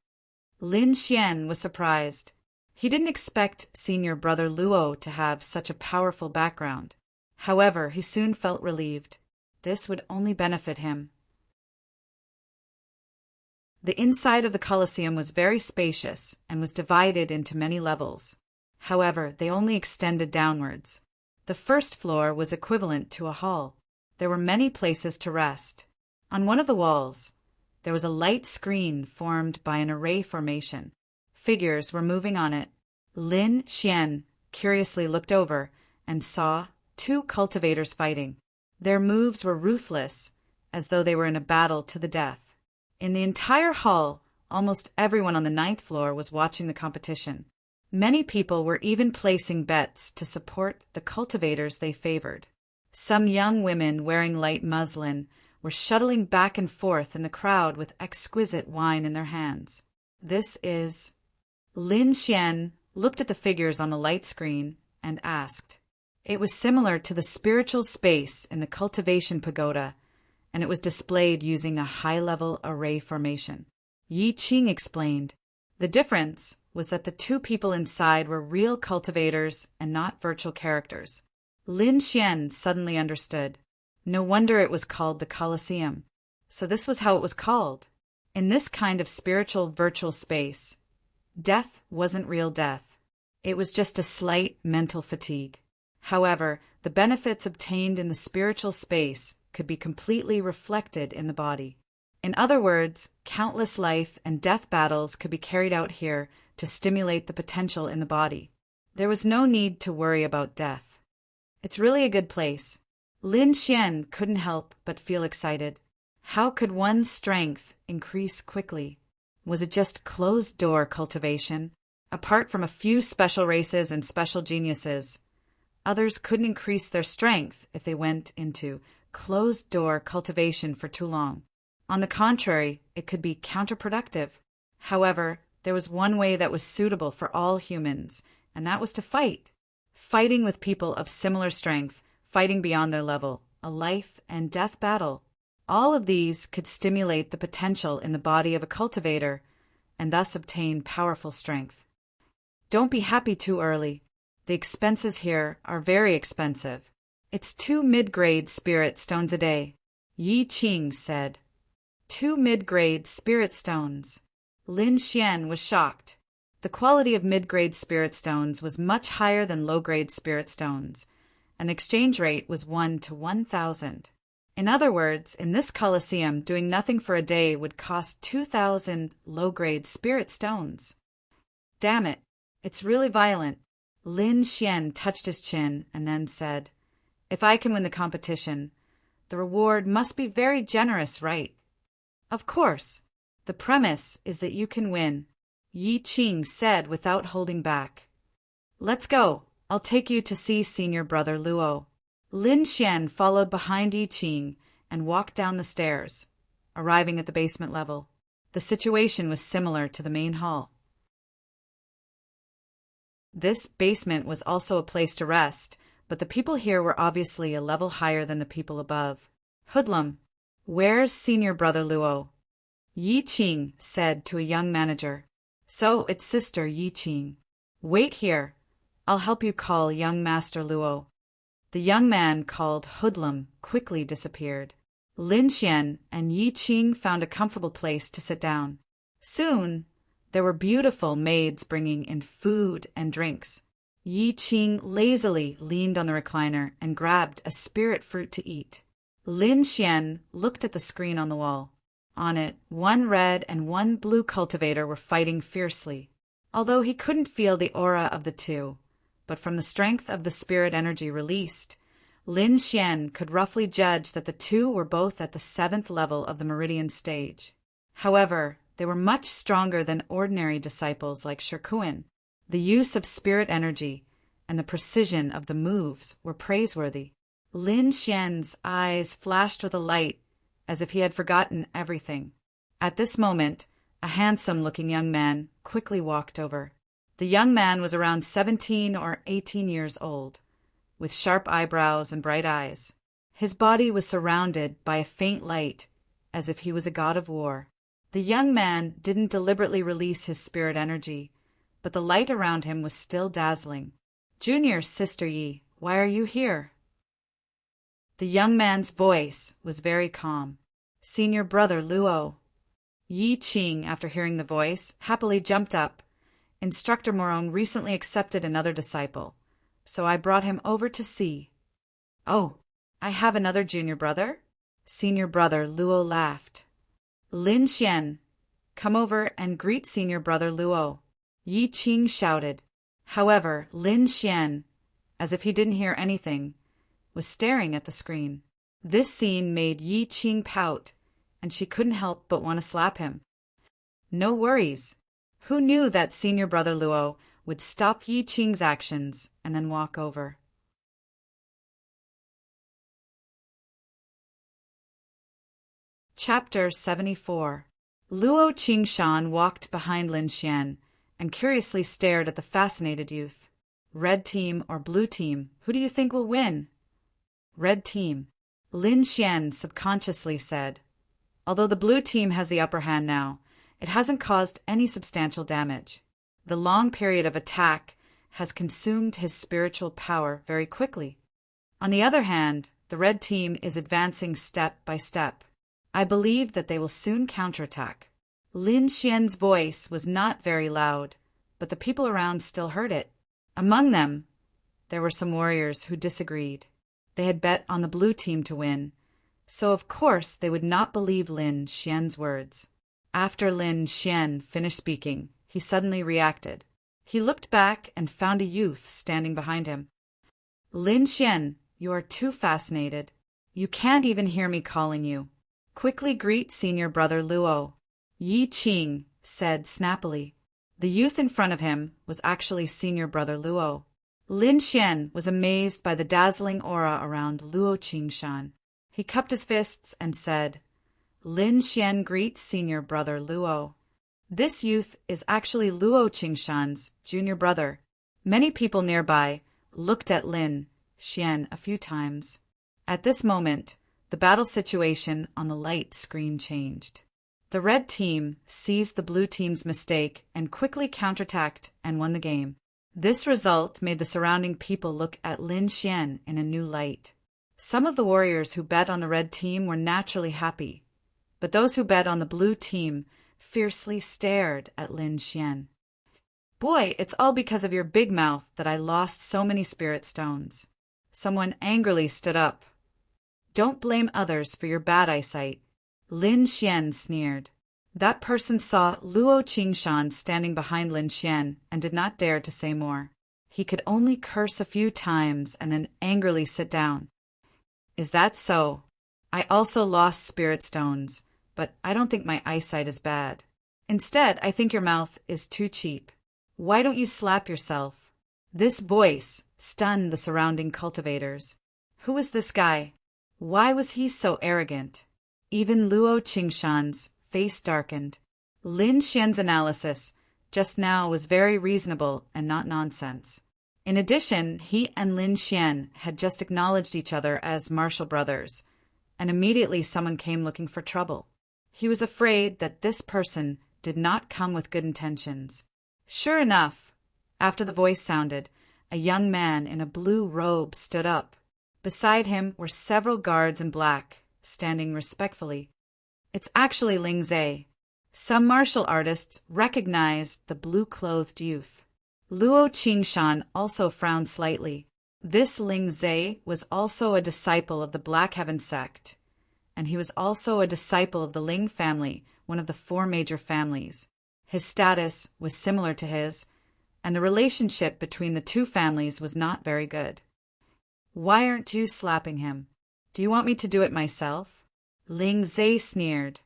Lin Xian was surprised. He didn't expect senior brother Luo to have such a powerful background. However, he soon felt relieved. This would only benefit him. The inside of the Colosseum was very spacious and was divided into many levels. However, they only extended downwards. The first floor was equivalent to a hall. There were many places to rest. On one of the walls, there was a light screen formed by an array formation. Figures were moving on it. Lin Xian curiously looked over and saw 2 cultivators fighting. Their moves were ruthless, as though they were in a battle to the death. In the entire hall, almost everyone on the 9th floor was watching the competition. Many people were even placing bets to support the cultivators they favored. Some young women wearing light muslin were shuttling back and forth in the crowd with exquisite wine in their hands. This is... Lin Xian looked at the figures on the light screen and asked. It was similar to the spiritual space in the cultivation pagoda, and it was displayed using a high-level array formation. Yi Qing explained. The difference was that the 2 people inside were real cultivators and not virtual characters. Lin Xian suddenly understood. No wonder it was called the Colosseum. So this was how it was called. In this kind of spiritual virtual space, death wasn't real death. It was just a slight mental fatigue. However, the benefits obtained in the spiritual space could be completely reflected in the body. In other words, countless life and death battles could be carried out here to stimulate the potential in the body. There was no need to worry about death. It's really a good place. Lin Xian couldn't help but feel excited. How could one's strength increase quickly? Was it just closed-door cultivation? Apart from a few special races and special geniuses, others couldn't increase their strength if they went into closed-door cultivation for too long. On the contrary, it could be counterproductive. However, there was one way that was suitable for all humans, and that was to fight. Fighting with people of similar strength, fighting beyond their level, a life and death battle. All of these could stimulate the potential in the body of a cultivator and thus obtain powerful strength. Don't be happy too early. The expenses here are very expensive. It's 2 mid-grade spirit stones a day, Yi Qing said. 2 mid-grade spirit stones. Lin Xian was shocked. The quality of mid-grade spirit stones was much higher than low-grade spirit stones. An exchange rate was 1 to 1,000. In other words, in this Colosseum, doing nothing for a day would cost 2,000 low-grade spirit stones. Damn it, it's really violent. Lin Xian touched his chin and then said, If I can win the competition, the reward must be very generous, right? Of course. The premise is that you can win, Yi Qing said without holding back. Let's go. I'll take you to see senior brother Luo. Lin Xian followed behind Yi Qing and walked down the stairs, arriving at the basement level. The situation was similar to the main hall. This basement was also a place to rest, but the people here were obviously a level higher than the people above. Hoodlum, where's senior brother Luo? Yi Qing said to a young manager. So it's sister Yi Qing. Wait here. I'll help you call young master Luo. The young man called Hoodlum quickly disappeared. Lin Xian and Yi Qing found a comfortable place to sit down. Soon, there were beautiful maids bringing in food and drinks. Yi Qing lazily leaned on the recliner and grabbed a spirit fruit to eat. Lin Xian looked at the screen on the wall. On it, one red and one blue cultivator were fighting fiercely, although he couldn't feel the aura of the two. But from the strength of the spirit energy released, Lin Xian could roughly judge that the two were both at the 7th level of the meridian stage. However, they were much stronger than ordinary disciples like Shirkuan. The use of spirit energy and the precision of the moves were praiseworthy. Lin Xian's eyes flashed with a light as if he had forgotten everything. At this moment, a handsome-looking young man quickly walked over. The young man was around 17 or 18 years old, with sharp eyebrows and bright eyes. His body was surrounded by a faint light, as if he was a god of war. The young man didn't deliberately release his spirit energy, but the light around him was still dazzling. Junior Sister Yi, why are you here? The young man's voice was very calm. Senior brother Luo. Yi Qing, after hearing the voice, happily jumped up. Instructor Morong recently accepted another disciple, so I brought him over to see. Oh, I have another junior brother? Senior brother Luo laughed. Lin Xian, come over and greet senior brother Luo. Yi Qing shouted. However, Lin Xian, as if he didn't hear anything, was staring at the screen. This scene made Yi Qing pout, and she couldn't help but want to slap him. No worries. Who knew that senior brother Luo would stop Yi Qing's actions and then walk over? Chapter 74. Luo Qingshan walked behind Lin Xian and curiously stared at the fascinated youth. Red team or blue team, who do you think will win? Red team. Lin Xian subconsciously said. Although the blue team has the upper hand now, it hasn't caused any substantial damage. The long period of attack has consumed his spiritual power very quickly. On the other hand, the red team is advancing step by step. I believe that they will soon counterattack. Lin Xian's voice was not very loud, but the people around still heard it. Among them, there were some warriors who disagreed. They had bet on the blue team to win, so of course they would not believe Lin Xian's words. After Lin Xian finished speaking, he suddenly reacted. He looked back and found a youth standing behind him. Lin Xian, you are too fascinated. You can't even hear me calling you. Quickly greet senior brother Luo. Yi Qing said snappily. The youth in front of him was actually senior brother Luo. Lin Xian was amazed by the dazzling aura around Luo Qingshan. He cupped his fists and said, Lin Xian greets senior brother Luo. This youth is actually Luo Qingshan's junior brother. Many people nearby looked at Lin Xian a few times. At this moment, the battle situation on the light screen changed. The red team seized the blue team's mistake and quickly counterattacked and won the game. This result made the surrounding people look at Lin Xian in a new light. Some of the warriors who bet on the red team were naturally happy, but those who bet on the blue team fiercely stared at Lin Xian. Boy, it's all because of your big mouth that I lost so many spirit stones. Someone angrily stood up. Don't blame others for your bad eyesight. Lin Xian sneered. That person saw Luo Qingshan standing behind Lin Xian and did not dare to say more. He could only curse a few times and then angrily sit down. Is that so? I also lost spirit stones, but I don't think my eyesight is bad. Instead, I think your mouth is too cheap. Why don't you slap yourself? This voice stunned the surrounding cultivators. Who was this guy? Why was he so arrogant? Even Luo Qingshan's face darkened. Lin Xian's analysis just now was very reasonable and not nonsense. In addition, he and Lin Xian had just acknowledged each other as martial brothers, and immediately someone came looking for trouble. He was afraid that this person did not come with good intentions. Sure enough, after the voice sounded, a young man in a blue robe stood up. Beside him were several guards in black, standing respectfully. It's actually Ling Zhe. Some martial artists recognized the blue-clothed youth. Luo Qingshan also frowned slightly. This Ling Zhe was also a disciple of the Black Heaven sect, and he was also a disciple of the Ling family, one of the 4 major families. His status was similar to his, and the relationship between the 2 families was not very good. Why aren't you slapping him? Do you want me to do it myself? Ling Zhe sneered.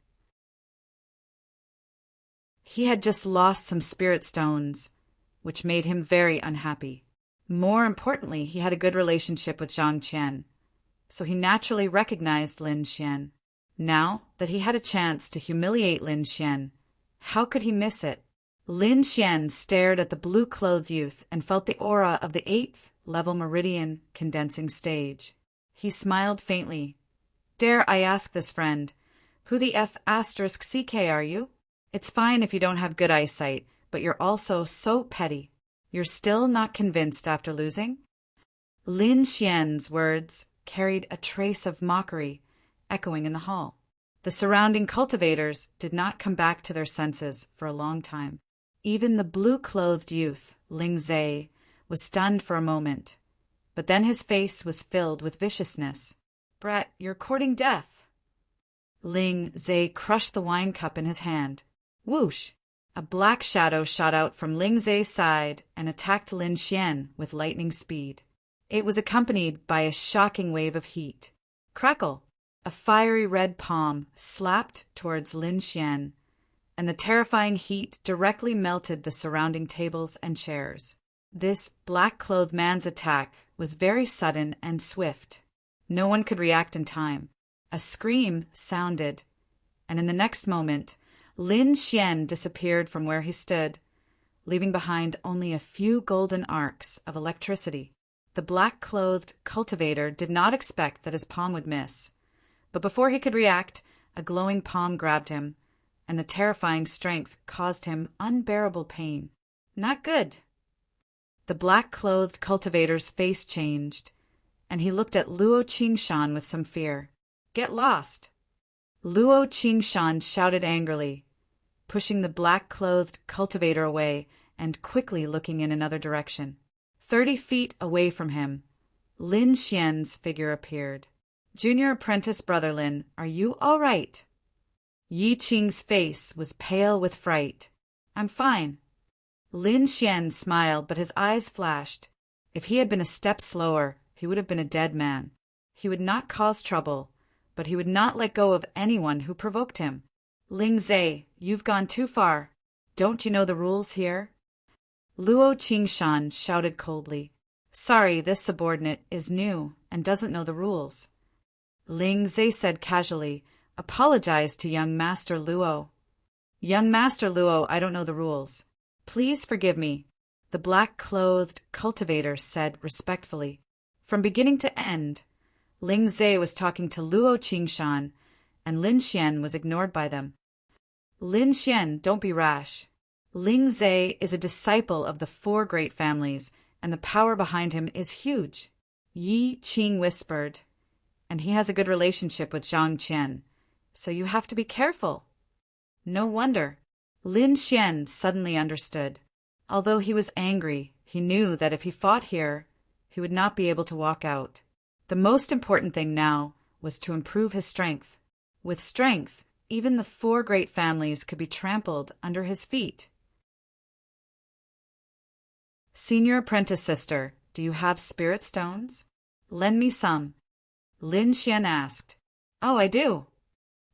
He had just lost some spirit stones, which made him very unhappy. More importantly, he had a good relationship with Zhang Qian, so he naturally recognized Lin Xian. Now that he had a chance to humiliate Lin Xian, how could he miss it? Lin Xian stared at the blue-clothed youth and felt the aura of the 8th level meridian condensing stage. He smiled faintly. Dare I ask this friend, who the F***CK are you? It's fine if you don't have good eyesight, but you're also so petty. You're still not convinced after losing? Lin Xian's words carried a trace of mockery, echoing in the hall. The surrounding cultivators did not come back to their senses for a long time. Even the blue-clothed youth, Ling Zhe, was stunned for a moment, but then his face was filled with viciousness. Brett, you're courting death. Ling Zhe crushed the wine cup in his hand. Whoosh! A black shadow shot out from Ling Zhe's side and attacked Lin Xian with lightning speed. It was accompanied by a shocking wave of heat. Crackle! A fiery red palm slapped towards Lin Xian, and the terrifying heat directly melted the surrounding tables and chairs. This black-clothed man's attack was very sudden and swift. No one could react in time. A scream sounded, and in the next moment, Lin Xian disappeared from where he stood, leaving behind only a few golden arcs of electricity. The black-clothed cultivator did not expect that his palm would miss, but before he could react, a glowing palm grabbed him, and the terrifying strength caused him unbearable pain. Not good. The black-clothed cultivator's face changed, and he looked at Luo Qingshan with some fear. Get lost! Luo Qingshan shouted angrily, pushing the black-clothed cultivator away and quickly looking in another direction. 30 feet away from him, Lin Xian's figure appeared. Junior apprentice brother Lin, are you all right? Yi Qing's face was pale with fright. I'm fine. Lin Xian smiled, but his eyes flashed. If he had been a step slower, he would have been a dead man. He would not cause trouble, but he would not let go of anyone who provoked him. Ling Zhe, you've gone too far. Don't you know the rules here? Luo Qingshan shouted coldly. Sorry, this subordinate is new and doesn't know the rules. Ling Zhe said casually, apologize to young Master Luo. Young Master Luo, I don't know the rules. Please forgive me, the black-clothed cultivator said respectfully. From beginning to end, Ling Zhe was talking to Luo Qingshan, and Lin Xian was ignored by them. Lin Xian, don't be rash. Ling Zhe is a disciple of the 4 great families, and the power behind him is huge. Yi Qing whispered, and he has a good relationship with Zhang Qian, so you have to be careful. No wonder. Lin Xian suddenly understood. Although he was angry, he knew that if he fought here, he would not be able to walk out. The most important thing now was to improve his strength. With strength, even the 4 great families could be trampled under his feet. Senior apprentice sister, do you have spirit stones? Lend me some. Lin Xian asked. Oh, I do.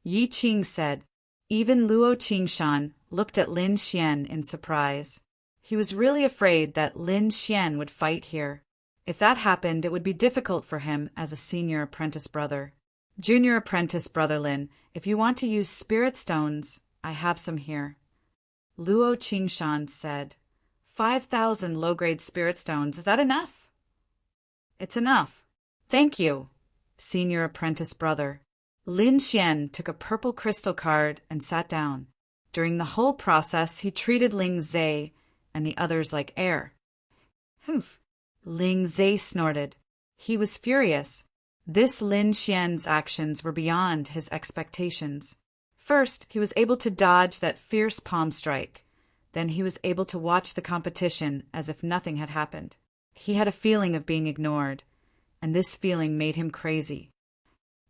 Yi Qing said. Even Luo Qingshan looked at Lin Xian in surprise. He was really afraid that Lin Xian would fight here. If that happened, it would be difficult for him as a senior apprentice brother. Junior apprentice brother Lin, if you want to use spirit stones, I have some here. Luo Qingshan said, 5,000 low-grade spirit stones, is that enough? It's enough. Thank you, senior apprentice brother. Lin Xian took a purple crystal card and sat down. During the whole process, he treated Ling Zhe and the others like air. Humph. Ling Zhe snorted. He was furious. This Lin Xian's actions were beyond his expectations. First, he was able to dodge that fierce palm strike. Then he was able to watch the competition as if nothing had happened. He had a feeling of being ignored, and this feeling made him crazy.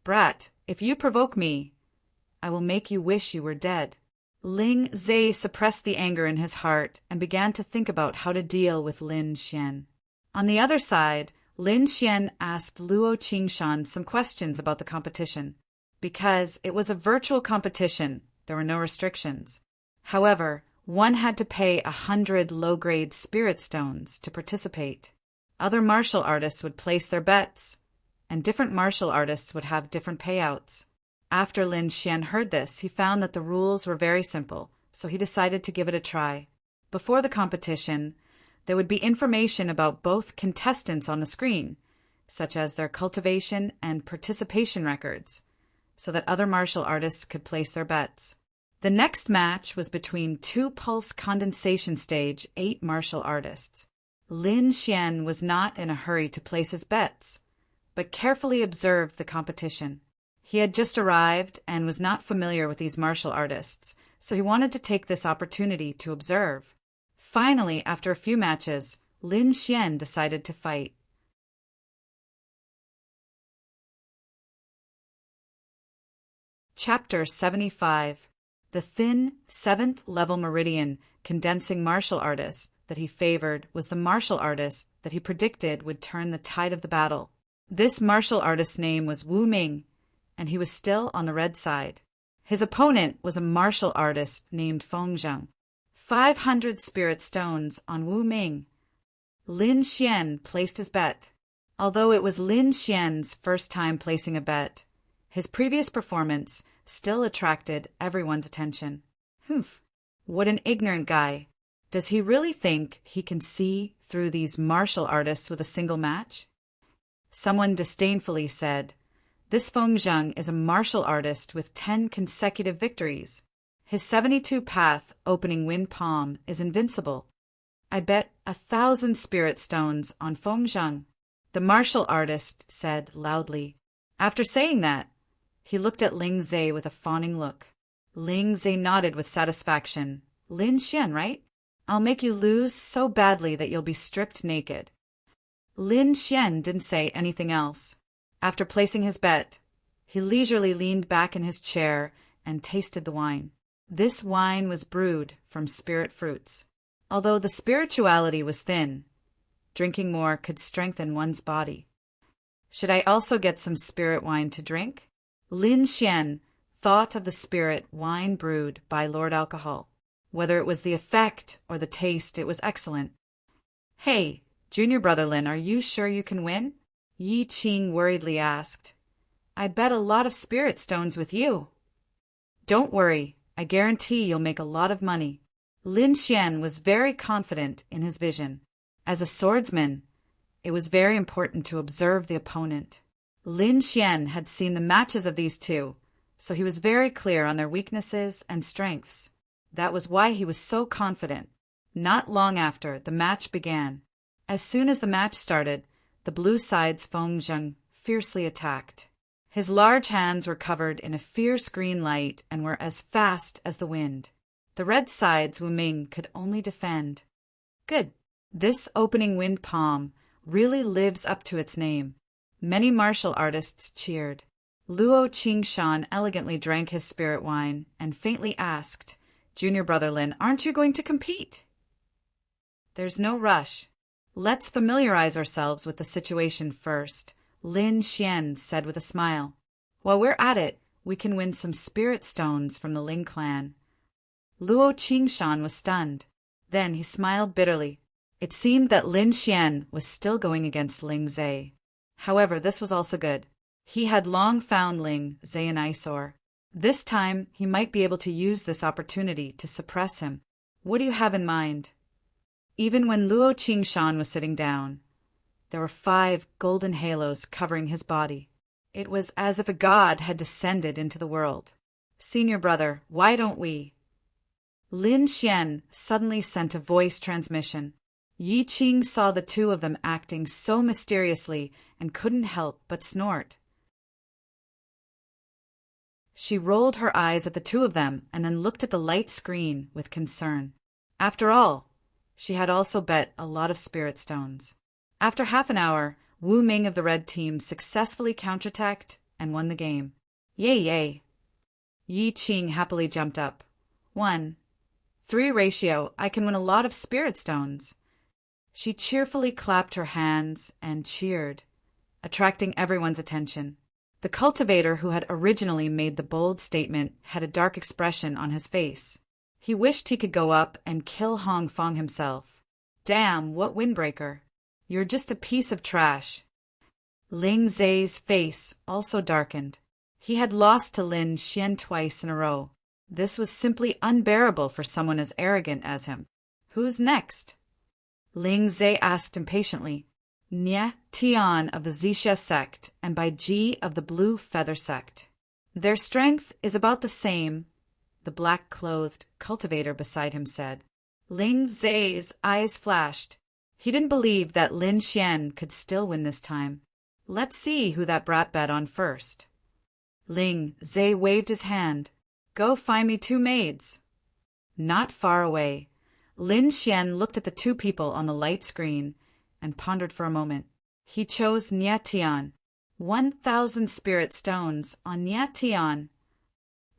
Brat, if you provoke me, I will make you wish you were dead. Ling Zhe suppressed the anger in his heart and began to think about how to deal with Lin Xian. On the other side, Lin Xian asked Luo Qingshan some questions about the competition. Because it was a virtual competition, there were no restrictions. However, one had to pay 100 low-grade spirit stones to participate. Other martial artists would place their bets, and different martial artists would have different payouts. After Lin Xian heard this, he found that the rules were very simple, so he decided to give it a try. Before the competition, there would be information about both contestants on the screen, such as their cultivation and participation records, so that other martial artists could place their bets. The next match was between two pulse condensation stage 8 martial artists. Lin Xian was not in a hurry to place his bets, but carefully observed the competition. He had just arrived and was not familiar with these martial artists, so he wanted to take this opportunity to observe. Finally, after a few matches, Lin Xian decided to fight. Chapter 75. The thin, 7th level meridian condensing martial artist that he favored was the martial artist that he predicted would turn the tide of the battle. This martial artist's name was Wu Ming, and he was still on the red side. His opponent was a martial artist named Feng Zheng. 500 spirit stones on Wu Ming. Lin Xian placed his bet. Although it was Lin Xian's first time placing a bet, his previous performance still attracted everyone's attention. Humph, what an ignorant guy. Does he really think he can see through these martial artists with a single match? Someone disdainfully said, this Feng Zheng is a martial artist with 10 consecutive victories. His 72 path opening wind palm is invincible. I bet 1,000 spirit stones on Feng Zheng, the martial artist said loudly. After saying that, he looked at Ling Zhe with a fawning look. Ling Zhe nodded with satisfaction. Lin Xian, right? I'll make you lose so badly that you'll be stripped naked. Lin Xian didn't say anything else. After placing his bet, he leisurely leaned back in his chair and tasted the wine. This wine was brewed from spirit fruits. Although the spirituality was thin, drinking more could strengthen one's body. Should I also get some spirit wine to drink? Lin Xian thought of the spirit wine brewed by Lord Alcohol. Whether it was the effect or the taste, it was excellent. Hey, junior brother Lin, are you sure you can win? Yi Qing worriedly asked. I bet a lot of spirit stones with you. Don't worry, I guarantee you'll make a lot of money. Lin Xian was very confident in his vision. As a swordsman, it was very important to observe the opponent. Lin Xian had seen the matches of these two, so he was very clear on their weaknesses and strengths. That was why he was so confident. Not long after, the match began. As soon as the match started, the blue side's Feng Zheng fiercely attacked. His large hands were covered in a fierce green light and were as fast as the wind. The red side's Wu Ming could only defend. Good. This opening wind palm really lives up to its name. Many martial artists cheered. Luo Qingshan elegantly drank his spirit wine and faintly asked, Junior brother Lin, aren't you going to compete? There's no rush. Let's familiarize ourselves with the situation first, Lin Xian said with a smile. While we're at it, we can win some spirit stones from the Ling clan. Luo Qingshan was stunned. Then he smiled bitterly. It seemed that Lin Xian was still going against Ling Zhe. However, this was also good. He had long found Ling Zhe an eyesore. This time, he might be able to use this opportunity to suppress him. What do you have in mind? Even when Luo Qingshan was sitting down, there were 5 golden halos covering his body. It was as if a god had descended into the world. Senior brother, why don't we? Lin Xian suddenly sent a voice transmission. Yi Qing saw the two of them acting so mysteriously and couldn't help but snort. She rolled her eyes at the two of them and then looked at the light screen with concern. After all, she had also bet a lot of spirit stones. After half an hour, Wu Ming of the red team successfully counterattacked and won the game. Yay, yay. Yi Qing happily jumped up. 1-3 ratio, I can win a lot of spirit stones. She cheerfully clapped her hands and cheered, attracting everyone's attention. The cultivator who had originally made the bold statement had a dark expression on his face. He wished he could go up and kill Hong Fong himself. Damn, what windbreaker. You're just a piece of trash. Ling Zai's face also darkened. He had lost to Lin Xian twice in a row. This was simply unbearable for someone as arrogant as him. Who's next? Ling Zai asked impatiently. Nye Tian of the Zixia sect and Bai Ji of the Blue Feather sect. Their strength is about the same, the black-clothed cultivator beside him said. Ling Zai's eyes flashed. He didn't believe that Lin Xian could still win this time. Let's see who that brat bet on first. Ling Zai waved his hand. Go find me 2 maids. Not far away, Lin Xian looked at the 2 people on the light screen and pondered for a moment. He chose Nye Tian. 1,000 spirit stones on Nye Tian.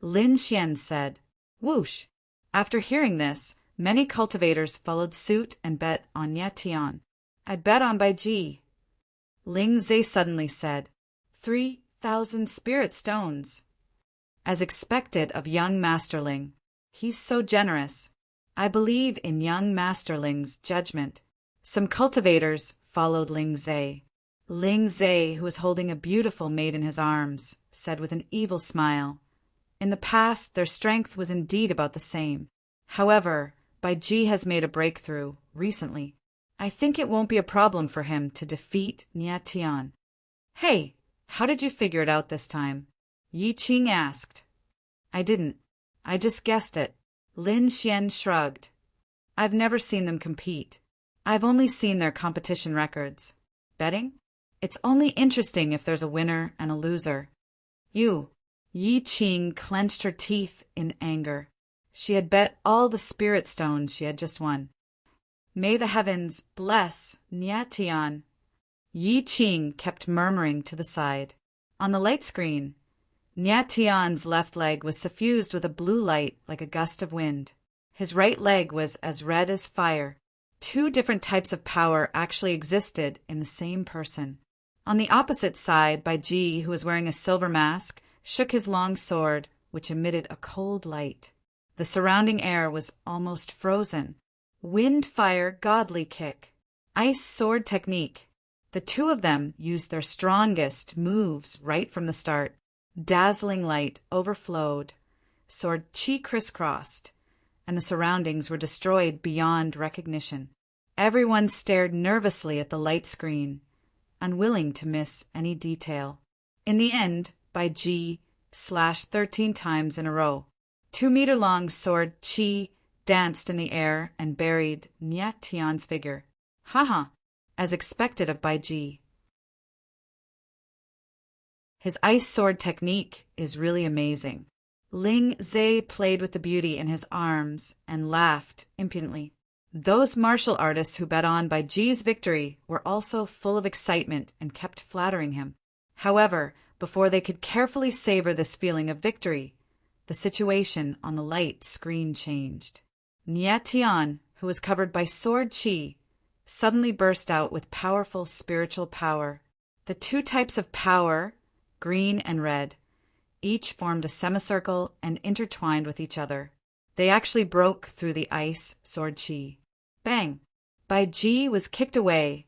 Lin Xian said. Whoosh! After hearing this, many cultivators followed suit and bet on Nye Tian. I bet on Bai Ji. Ling Zai suddenly said. 3,000 spirit stones. As expected of young Masterling. He's so generous. I believe in young Masterling's judgment. Some cultivators followed Ling Zai. Ling Zai, who was holding a beautiful maid in his arms, said with an evil smile. In the past, their strength was indeed about the same. However, Bai Ji has made a breakthrough recently. I think it won't be a problem for him to defeat Nye Tian. Hey, how did you figure it out this time? Yi Qing asked. I didn't. I just guessed it. Lin Xian shrugged. I've never seen them compete. I've only seen their competition records. Betting? It's only interesting if there's a winner and a loser. You. Yi Qing clenched her teeth in anger. She had bet all the spirit stones she had just won. May the heavens bless Nye Tian. Yi Qing kept murmuring to the side. On the light screen, Nye Tian's left leg was suffused with a blue light like a gust of wind. His right leg was as red as fire. 2 different types of power actually existed in the same person. On the opposite side, Bai Ji, who was wearing a silver mask, shook his long sword, which emitted a cold light. The surrounding air was almost frozen. Wind, fire, godly kick. Ice sword technique. The 2 of them used their strongest moves right from the start. Dazzling light overflowed, sword chi crisscrossed, and the surroundings were destroyed beyond recognition. Everyone stared nervously at the light screen, unwilling to miss any detail. In the end, Bai Ji slashed 13 times in a row. 2-meter-long sword chi danced in the air and buried Nye Tian's figure. Haha, as expected of Bai Ji. His ice sword technique is really amazing. Ling Zai played with the beauty in his arms and laughed impudently. Those martial artists who bet on Bai Ji's victory were also full of excitement and kept flattering him. However, before they could carefully savor this feeling of victory, the situation on the light screen changed. Nye Tian, who was covered by sword chi, suddenly burst out with powerful spiritual power. The 2 types of power, green and red, each formed a semicircle and intertwined with each other. They actually broke through the ice sword chi. Bang! Bai Ji was kicked away,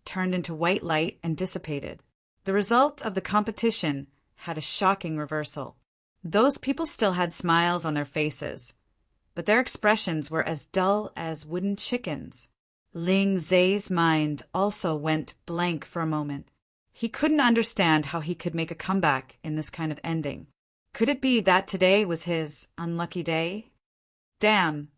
turned into white light, and dissipated. The result of the competition had a shocking reversal. Those people still had smiles on their faces, but their expressions were as dull as wooden chickens. Ling Zai's mind also went blank for a moment. He couldn't understand how he could make a comeback in this kind of ending. Could it be that today was his unlucky day? Damn,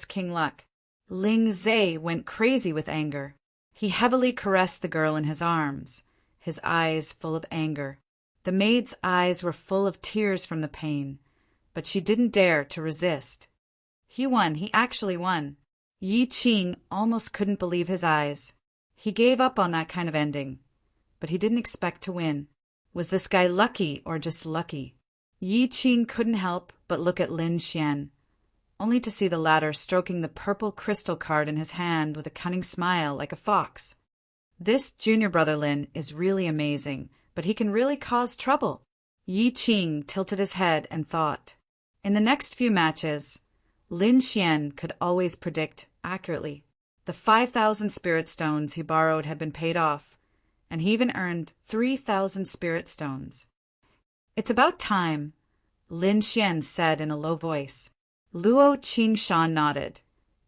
King luck. Ling Zai went crazy with anger. He heavily caressed the girl in his arms, his eyes full of anger. The maid's eyes were full of tears from the pain, but she didn't dare to resist. He won, he actually won. Yi Qing almost couldn't believe his eyes. He gave up on that kind of ending, but he didn't expect to win. Was this guy lucky or just lucky? Yi Qing couldn't help but look at Lin Xian, only to see the latter stroking the purple crystal card in his hand with a cunning smile like a fox. This junior brother Lin is really amazing, but he can really cause trouble. Yi Qing tilted his head and thought. In the next few matches, Lin Xian could always predict accurately. The 5,000 spirit stones he borrowed had been paid off, and he even earned 3,000 spirit stones. It's about time, Lin Xian said in a low voice. Luo Qingshan nodded,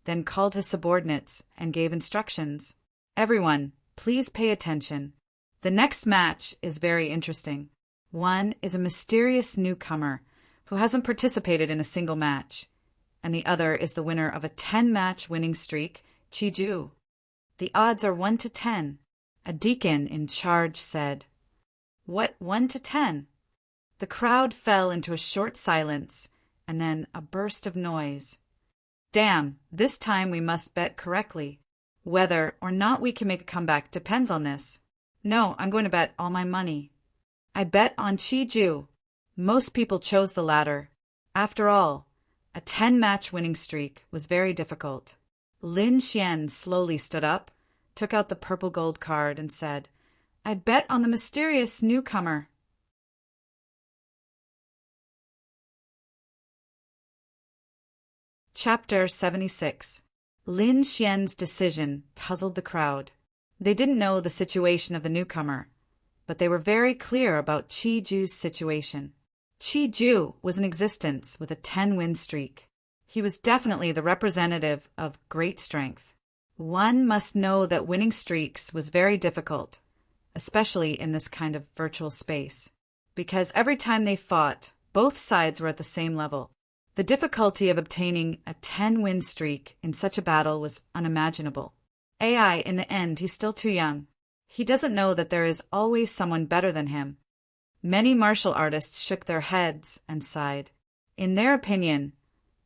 then called his subordinates and gave instructions. Everyone, please pay attention. The next match is very interesting. One is a mysterious newcomer who hasn't participated in a single match, and the other is the winner of a 10-match winning streak, Qiju. The odds are 1 to 10. A deacon in charge said. What, 1 to 10? The crowd fell into a short silence, and then a burst of noise. Damn, this time we must bet correctly. Whether or not we can make a comeback depends on this. No, I'm going to bet all my money. I bet on Qiju. Most people chose the latter. After all, a 10-match winning streak was very difficult. Lin Xian slowly stood up, took out the purple gold card, and said, I bet on the mysterious newcomer. Chapter 76. Lin Xian's decision puzzled the crowd. They didn't know the situation of the newcomer, but they were very clear about Qiju's situation. Qiju was in existence with a 10-win streak. He was definitely the representative of great strength. One must know that winning streaks was very difficult, especially in this kind of virtual space, because every time they fought, both sides were at the same level. The difficulty of obtaining a 10-win streak in such a battle was unimaginable. AI, in the end, he's still too young. He doesn't know that there is always someone better than him. Many martial artists shook their heads and sighed. In their opinion,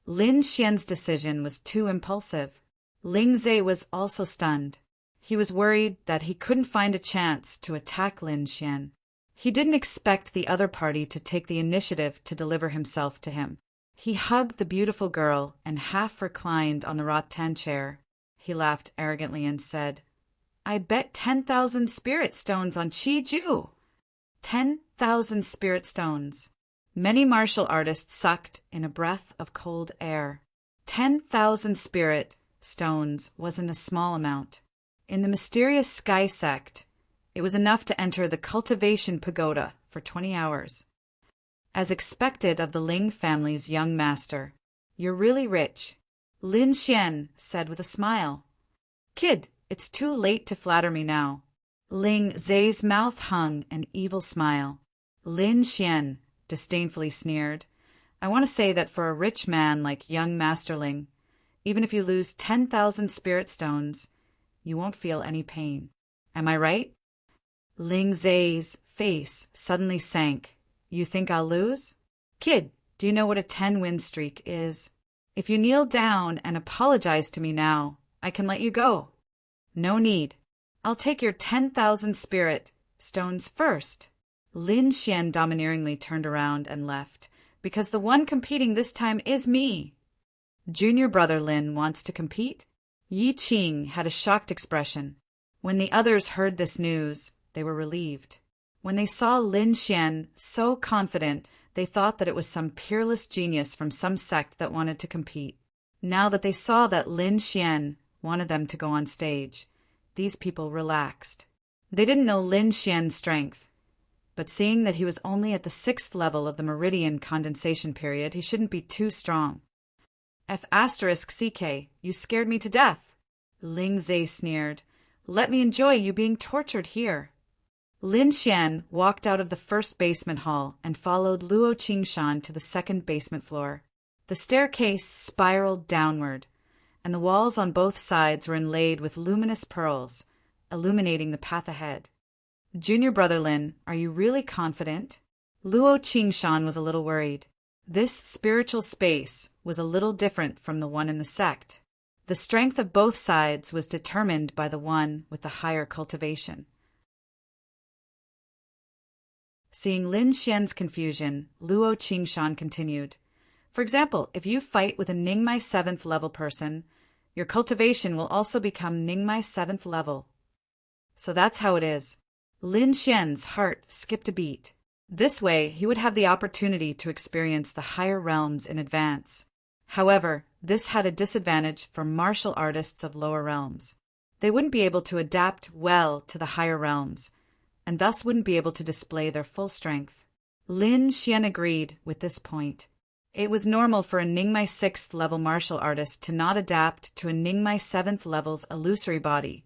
Lin Xian's decision was too impulsive. Ling Zai was also stunned. He was worried that he couldn't find a chance to attack Lin Xian. He didn't expect the other party to take the initiative to deliver himself to him. He hugged the beautiful girl and half reclined on the rattan chair. He laughed arrogantly and said, I bet 10,000 spirit stones on Qiju. 10,000 spirit stones. Many martial artists sucked in a breath of cold air. 10,000 spirit stones wasn't a small amount. In the mysterious sky sect, it was enough to enter the cultivation pagoda for 20 hours. As expected of the Ling family's young master, you're really rich, Lin Xian said with a smile. Kid, it's too late to flatter me now. Ling Zai's mouth hung an evil smile. Lin Xian disdainfully sneered. I want to say that for a rich man like young Master Ling, even if you lose 10,000 spirit stones, you won't feel any pain. Am I right? Ling Zai's face suddenly sank. You think I'll lose? Kid, do you know what a 10-win streak is? If you kneel down and apologize to me now, I can let you go. No need. I'll take your 10,000 spirit stones first. Lin Xian domineeringly turned around and left, because the one competing this time is me. Junior brother Lin wants to compete? Yi Qing had a shocked expression. When the others heard this news, they were relieved. When they saw Lin Xian so confident, they thought that it was some peerless genius from some sect that wanted to compete. Now that they saw that Lin Xian wanted them to go on stage, these people relaxed. They didn't know Lin Xian's strength, but seeing that he was only at the 6th level of the meridian condensation period, he shouldn't be too strong. F*CK, you scared me to death. Ling Zhe sneered. Let me enjoy you being tortured here. Lin Xian walked out of the first basement hall and followed Luo Qingshan to the second basement floor. The staircase spiraled downward, and the walls on both sides were inlaid with luminous pearls, illuminating the path ahead. Junior brother Lin, are you really confident? Luo Qingshan was a little worried. This spiritual space was a little different from the one in the sect. The strength of both sides was determined by the one with the higher cultivation. Seeing Lin Xian's confusion, Luo Qingshan continued. For example, if you fight with a Ningmai 7th level person, your cultivation will also become Ningmai 7th level. So that's how it is. Lin Xian's heart skipped a beat. This way, he would have the opportunity to experience the higher realms in advance. However, this had a disadvantage for martial artists of lower realms. They wouldn't be able to adapt well to the higher realms, and thus wouldn't be able to display their full strength. Lin Xian agreed with this point. It was normal for a Ningmai 6th level martial artist to not adapt to a Ningmai 7th level's illusory body,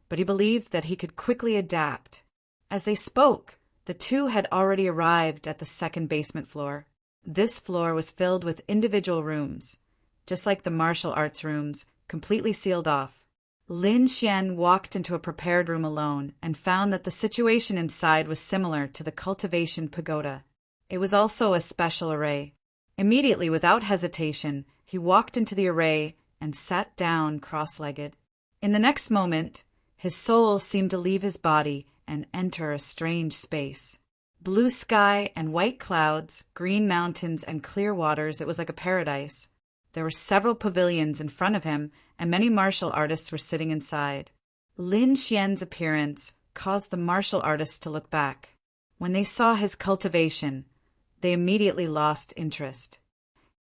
but he believed that he could quickly adapt. As they spoke, the two had already arrived at the second basement floor. This floor was filled with individual rooms, just like the martial arts rooms, completely sealed off. Lin Xian walked into a prepared room alone and found that the situation inside was similar to the cultivation pagoda. It was also a special array. Immediately, without hesitation, he walked into the array and sat down cross-legged. In the next moment, his soul seemed to leave his body and enter a strange space. Blue sky and white clouds, green mountains and clear waters, it was like a paradise. There were several pavilions in front of him, and many martial artists were sitting inside. Lin Xian's appearance caused the martial artists to look back. When they saw his cultivation, they immediately lost interest.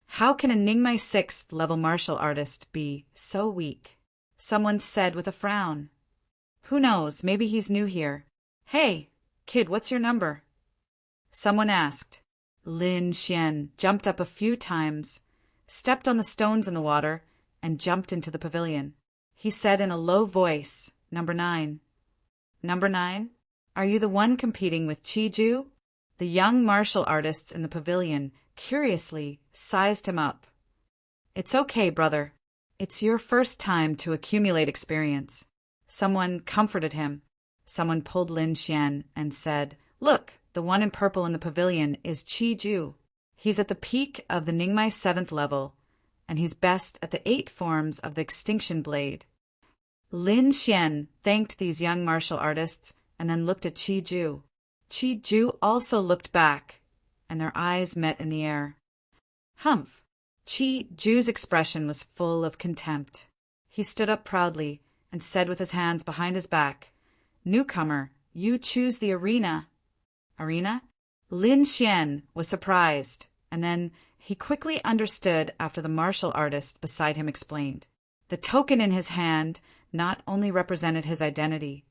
How can a Ningmai 6th level martial artist be so weak? Someone said with a frown. Who knows, maybe he's new here. Hey, kid, what's your number? Someone asked. Lin Xian jumped up a few times, stepped on the stones in the water, and jumped into the pavilion. He said in a low voice, Number 9. Number 9? Are you the one competing with Qi Ju? The young martial artists in the pavilion curiously sized him up. It's okay, brother. It's your first time to accumulate experience. Someone comforted him. Someone pulled Lin Xian and said, Look, the one in purple in the pavilion is Qi Ju. He's at the peak of the Ningmai 7th level, and he's best at the 8 forms of the Extinction Blade. Lin Xian thanked these young martial artists and then looked at Qi Ju. Qi Ju also looked back, and their eyes met in the air. Humph! Qi Ju's expression was full of contempt. He stood up proudly and said with his hands behind his back, Newcomer, you choose the arena. Arena? Lin Xian was surprised, and then he quickly understood after the martial artist beside him explained. The token in his hand not only represented his identity,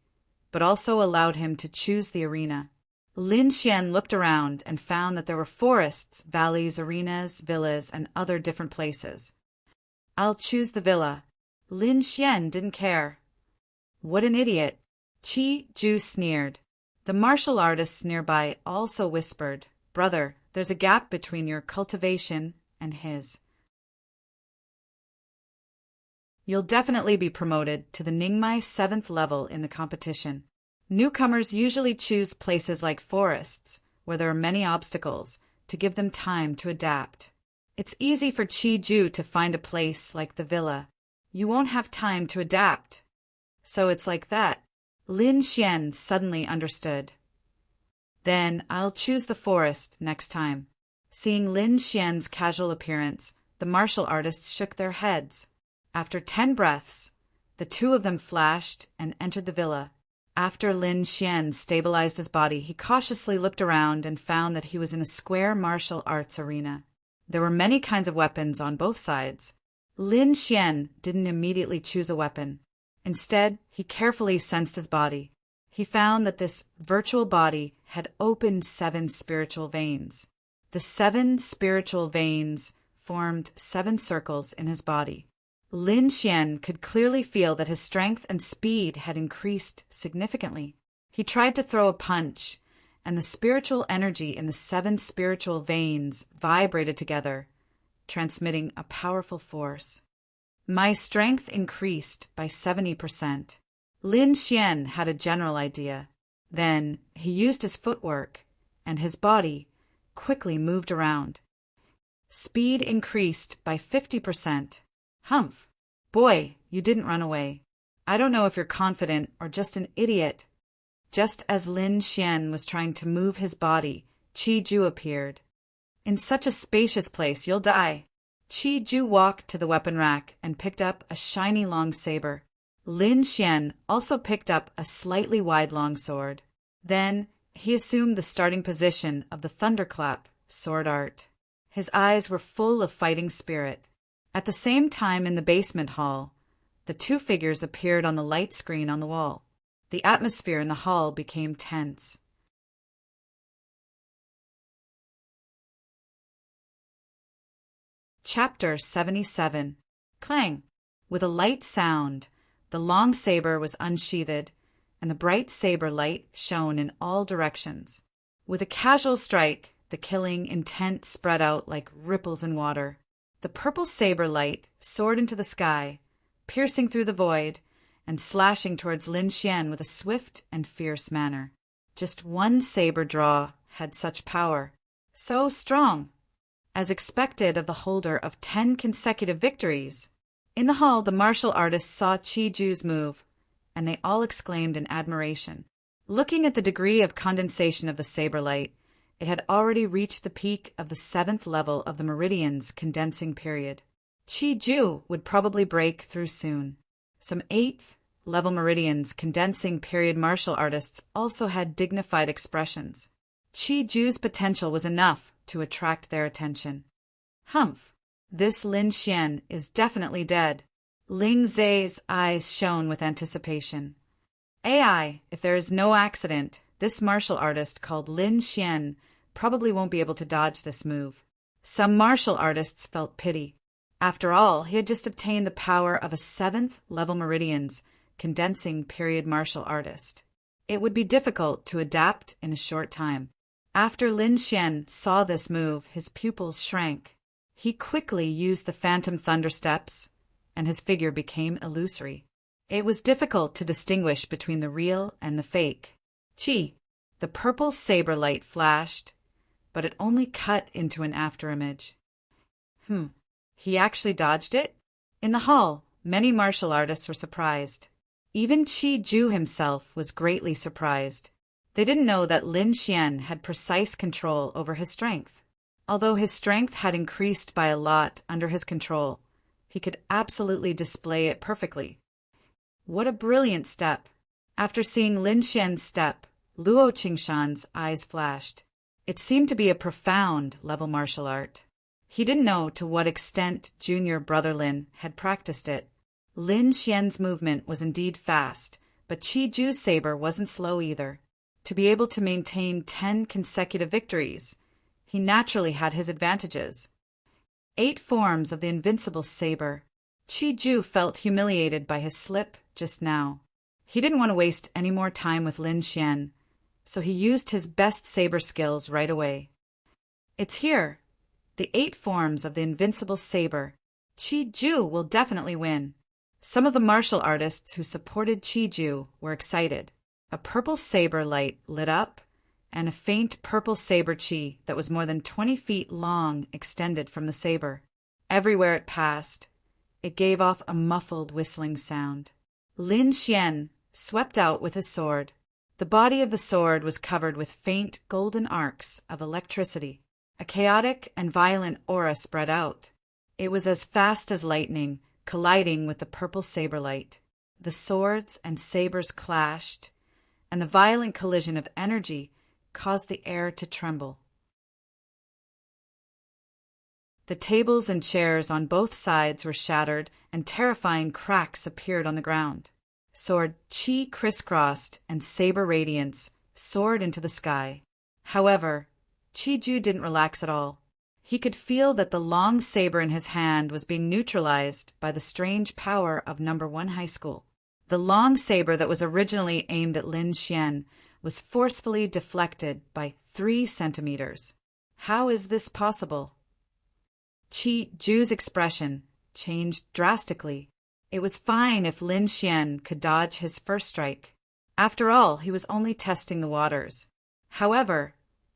but also allowed him to choose the arena. Lin Xian looked around and found that there were forests, valleys, arenas, villas, and other different places. I'll choose the villa. Lin Xian didn't care. What an idiot! Qi Ju sneered. The martial artists nearby also whispered, Brother, there's a gap between your cultivation and his. You'll definitely be promoted to the Ningmai 7th level in the competition. Newcomers usually choose places like forests, where there are many obstacles, to give them time to adapt. It's easy for Qi Ju to find a place like the villa. You won't have time to adapt. So it's like that. Lin Xian suddenly understood. Then I'll choose the forest next time. Seeing Lin Xian's casual appearance, the martial artists shook their heads. After 10 breaths, the two of them flashed and entered the villa. After Lin Xian stabilized his body, he cautiously looked around and found that he was in a square martial arts arena. There were many kinds of weapons on both sides. Lin Xian didn't immediately choose a weapon. Instead, he carefully sensed his body. He found that this virtual body had opened 7 spiritual veins. The 7 spiritual veins formed 7 circles in his body. Lin Xian could clearly feel that his strength and speed had increased significantly. He tried to throw a punch, and the spiritual energy in the 7 spiritual veins vibrated together, transmitting a powerful force. My strength increased by 70%. Lin Xian had a general idea. Then he used his footwork, and his body quickly moved around. Speed increased by 50%. Humph! Boy, you didn't run away. I don't know if you're confident or just an idiot. Just as Lin Xian was trying to move his body, Qi Ju appeared. In such a spacious place, you'll die. Qi Ju walked to the weapon rack and picked up a shiny long saber. Lin Xian also picked up a slightly wide long sword. Then he assumed the starting position of the thunderclap sword art. His eyes were full of fighting spirit. At the same time in the basement hall, the 2 figures appeared on the light screen on the wall. The atmosphere in the hall became tense. Chapter 77. Clang! With a light sound, the long saber was unsheathed, and the bright saber light shone in all directions. With a casual strike, the killing intent spread out like ripples in water. The purple saber light soared into the sky, piercing through the void, and slashing towards Lin Xian with a swift and fierce manner. Just one saber draw had such power. So strong! As expected of the holder of 10 consecutive victories. In the hall, the martial artists saw Qi Ju's move, and they all exclaimed in admiration. Looking at the degree of condensation of the saber light, it had already reached the peak of the 7th level of the meridian's condensing period. Qi Ju would probably break through soon. Some 8th level meridian's condensing period martial artists also had dignified expressions. Qi Ju's potential was enough to attract their attention. Humph! This Lin Xian is definitely dead. Ling Zhe's eyes shone with anticipation. AI, if there is no accident, this martial artist called Lin Xian probably won't be able to dodge this move. Some martial artists felt pity. After all, he had just obtained the power of a 7th level meridian's condensing period martial artist. It would be difficult to adapt in a short time. After Lin Xian saw this move, his pupils shrank. He quickly used the phantom thunder steps, and his figure became illusory. It was difficult to distinguish between the real and the fake. Qi! The purple saber light flashed, but it only cut into an afterimage. He actually dodged it? In the hall, many martial artists were surprised. Even Qi Ju himself was greatly surprised. They didn't know that Lin Xian had precise control over his strength. Although his strength had increased by a lot under his control, he could absolutely display it perfectly. What a brilliant step! After seeing Lin Xian's step, Luo Qingshan's eyes flashed. It seemed to be a profound level martial art. He didn't know to what extent junior brother Lin had practiced it. Lin Xian's movement was indeed fast, but Qi Ju's saber wasn't slow either. To be able to maintain 10 consecutive victories, he naturally had his advantages. 8 forms of the invincible saber. Qi Ju felt humiliated by his slip just now. He didn't want to waste any more time with Lin Xian, so he used his best saber skills right away. It's here. The 8 forms of the invincible saber. Qi Ju will definitely win. Some of the martial artists who supported Qi Ju were excited. A purple saber light lit up, and a faint purple saber qi that was more than 20 feet long extended from the saber. Everywhere it passed, it gave off a muffled whistling sound. Lin Xian swept out with his sword. The body of the sword was covered with faint golden arcs of electricity. A chaotic and violent aura spread out. It was as fast as lightning, colliding with the purple saber light. The swords and sabers clashed, and the violent collision of energy caused the air to tremble. The tables and chairs on both sides were shattered, and terrifying cracks appeared on the ground. Sword Qi crisscrossed, and saber radiance soared into the sky. However, Qi Ju didn't relax at all. He could feel that the long saber in his hand was being neutralized by the strange power of number 1 high school. The long saber that was originally aimed at Lin Xian was forcefully deflected by 3 centimeters. How is this possible? Qi Ju's expression changed drastically. It was fine if Lin Xian could dodge his first strike. After all, he was only testing the waters. However,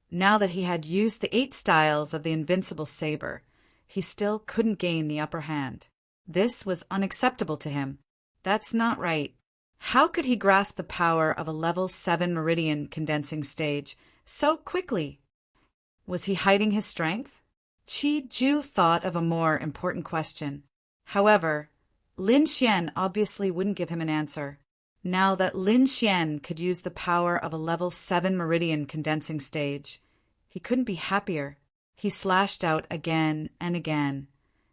now that he had used the 8 styles of the invincible saber, he still couldn't gain the upper hand. This was unacceptable to him. That's not right. How could he grasp the power of a level 7 meridian condensing stage so quickly? Was he hiding his strength? Qi Ju thought of a more important question. However, Lin Xian obviously wouldn't give him an answer. Now that Lin Xian could use the power of a level 7 meridian condensing stage, he couldn't be happier. He slashed out again and again,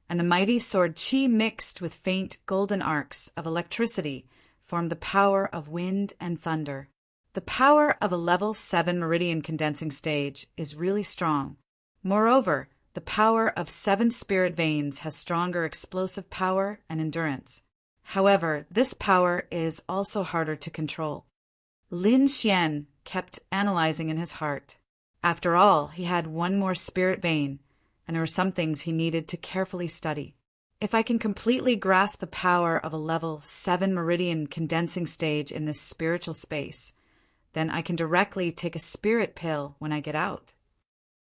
and the mighty sword Qi mixed with faint golden arcs of electricity formed the power of wind and thunder. The power of a level 7 meridian condensing stage is really strong. Moreover, the power of 7 spirit veins has stronger explosive power and endurance. However, this power is also harder to control. Lin Xian kept analyzing in his heart. After all, he had 1 more spirit vein, and there were some things he needed to carefully study. If I can completely grasp the power of a level 7 meridian condensing stage in this spiritual space, then I can directly take a spirit pill when I get out.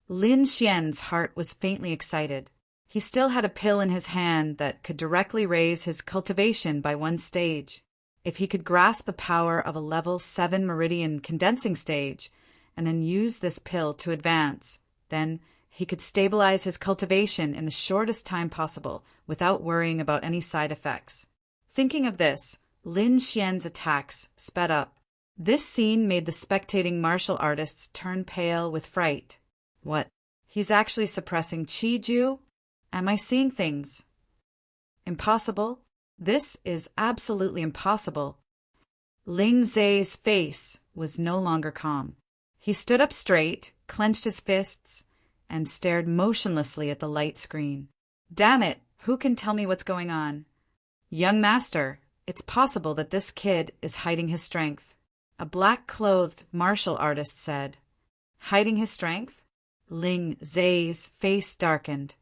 Lin Xian's heart was faintly excited. He still had a pill in his hand that could directly raise his cultivation by 1 stage. If he could grasp the power of a level 7 meridian condensing stage and then use this pill to advance, then he could stabilize his cultivation in the shortest time possible without worrying about any side effects. Thinking of this, Lin Xian's attacks sped up. This scene made the spectating martial artists turn pale with fright. What? He's actually suppressing Qi Ju? Am I seeing things? Impossible? This is absolutely impossible. Ling Zai's face was no longer calm. He stood up straight, clenched his fists, and stared motionlessly at the light screen. Damn it, who can tell me what's going on? Young master, it's possible that this kid is hiding his strength, a black-clothed martial artist said. Hiding his strength? Ling Zai's face darkened.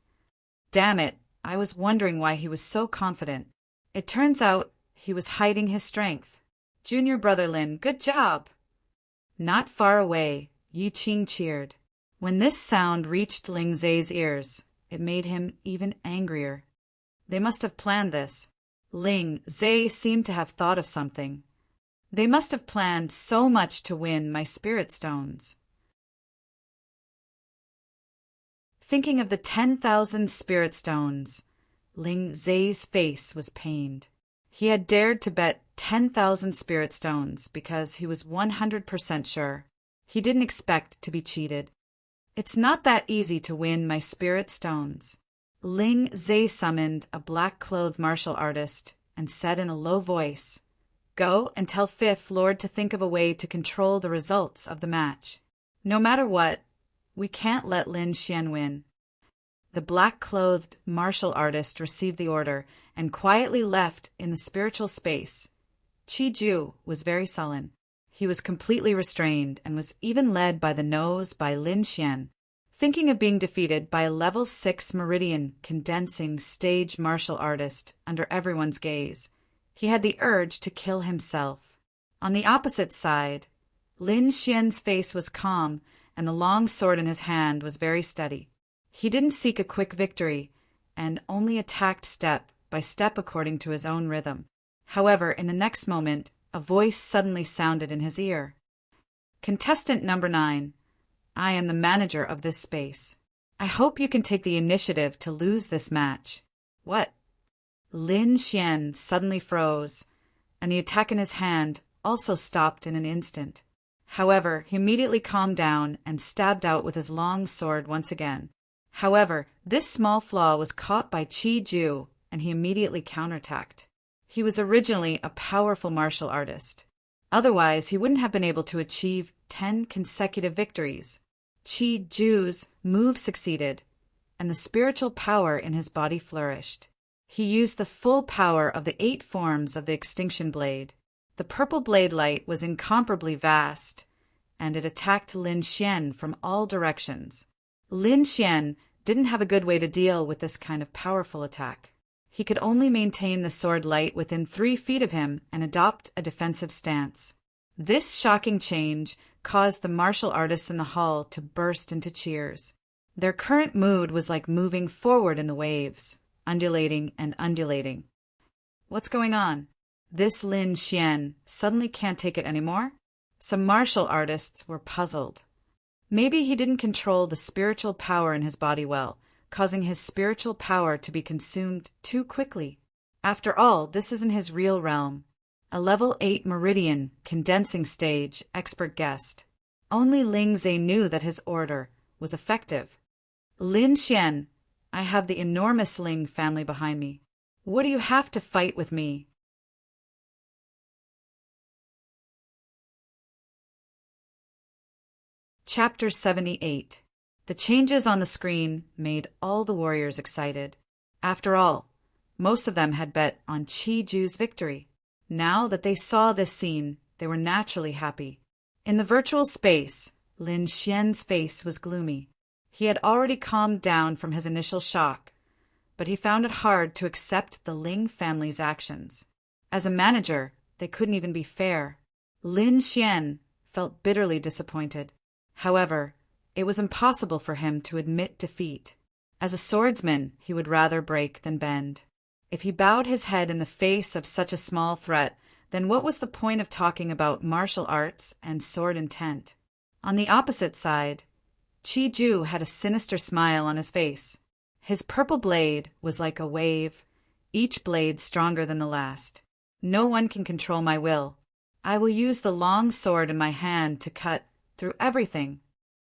Damn it, I was wondering why he was so confident. It turns out he was hiding his strength. Junior brother Lin, good job! Not far away, Yi Qing cheered. When this sound reached Ling Zai's ears, it made him even angrier. They must have planned this. Ling Zai seemed to have thought of something. They must have planned so much to win my spirit stones. Thinking of the 10,000 spirit stones, Ling Zai's face was pained. He had dared to bet 10,000 spirit stones because he was 100% sure. He didn't expect to be cheated. It's not that easy to win my spirit stones. Ling Zai summoned a black-clothed martial artist and said in a low voice, Go and tell Fifth Lord to think of a way to control the results of the match. No matter what, we can't let Lin Xian win. The black-clothed martial artist received the order and quietly left in the spiritual space. Qi Ju was very sullen. He was completely restrained and was even led by the nose by Lin Xian. Thinking of being defeated by a level 6 meridian condensing stage martial artist under everyone's gaze, he had the urge to kill himself. On the opposite side, Lin Xian's face was calm and the long sword in his hand was very steady. He didn't seek a quick victory and only attacked step by step according to his own rhythm. However, in the next moment, a voice suddenly sounded in his ear. Contestant number 9, I am the manager of this space. I hope you can take the initiative to lose this match. What? Lin Xian suddenly froze, and the attack in his hand also stopped in an instant. However, he immediately calmed down and stabbed out with his long sword once again. However, this small flaw was caught by Qi Ju, and he immediately counterattacked. He was originally a powerful martial artist. Otherwise, he wouldn't have been able to achieve 10 consecutive victories. Qi Ju's move succeeded, and the spiritual power in his body flourished. He used the full power of the 8 forms of the extinction blade. The purple blade light was incomparably vast, and it attacked Lin Xian from all directions. Lin Xian didn't have a good way to deal with this kind of powerful attack. He could only maintain the sword light within 3 feet of him and adopt a defensive stance. This shocking change caused the martial artists in the hall to burst into cheers. Their current mood was like moving forward in the waves, undulating and undulating. What's going on? This Lin Xian suddenly can't take it anymore? Some martial artists were puzzled. Maybe he didn't control the spiritual power in his body well, causing his spiritual power to be consumed too quickly. After all, this isn't his real realm. A level 8 meridian condensing stage expert guest. Only Ling Zhe knew that his order was effective. Lin Xian, I have the enormous Ling family behind me. What do you have to fight with me? Chapter 78. The changes on the screen made all the warriors excited. After all, most of them had bet on Qi Ju's victory. Now that they saw this scene, they were naturally happy. In the virtual space, Lin Xian's face was gloomy. He had already calmed down from his initial shock, but he found it hard to accept the Ling family's actions. As a manager, they couldn't even be fair. Lin Xian felt bitterly disappointed. However, it was impossible for him to admit defeat. As a swordsman, he would rather break than bend. If he bowed his head in the face of such a small threat, then what was the point of talking about martial arts and sword intent? On the opposite side, Qi Ju had a sinister smile on his face. His purple blade was like a wave, each blade stronger than the last. No one can control my will. I will use the long sword in my hand to cut through everything.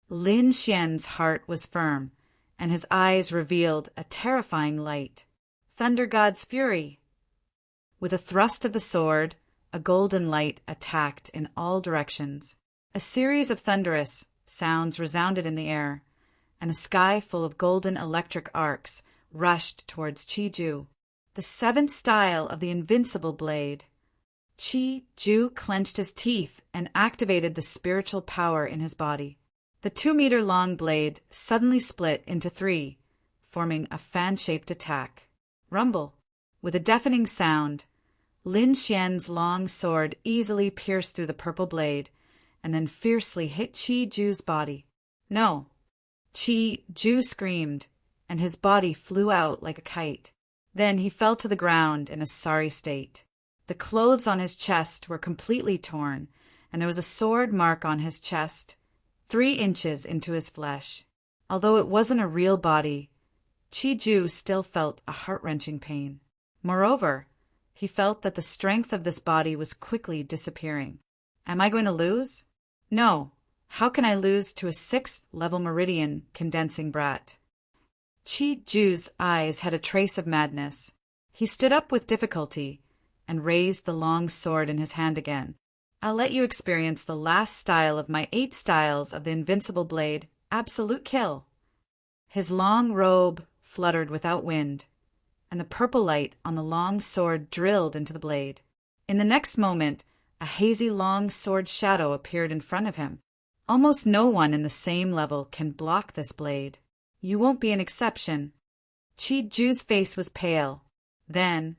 Lin Xian's heart was firm, and his eyes revealed a terrifying light. Thunder God's fury! With a thrust of the sword, a golden light attacked in all directions. A series of thunderous sounds resounded in the air, and a sky full of golden electric arcs rushed towards Qi Ju. The 7th style of the invincible blade. Qi Ju clenched his teeth and activated the spiritual power in his body. The 2-meter-long blade suddenly split into 3, forming a fan-shaped attack. Rumble. With a deafening sound, Lin Xian's long sword easily pierced through the purple blade and then fiercely hit Qi Ju's body. No. Qi Ju screamed, and his body flew out like a kite. Then he fell to the ground in a sorry state. The clothes on his chest were completely torn, and there was a sword mark on his chest, 3 inches into his flesh. Although it wasn't a real body, Qi Ju still felt a heart-wrenching pain. Moreover, he felt that the strength of this body was quickly disappearing. Am I going to lose? No. How can I lose to a 6th-level meridian condensing brat? Qi Ju's eyes had a trace of madness. He stood up with difficulty and raised the long sword in his hand again. I'll let you experience the last style of my 8 styles of the invincible blade, absolute kill. His long robe fluttered without wind, and the purple light on the long sword drilled into the blade. In the next moment, a hazy long sword shadow appeared in front of him. Almost no one in the same level can block this blade. You won't be an exception. Qi Ju's face was pale. Then,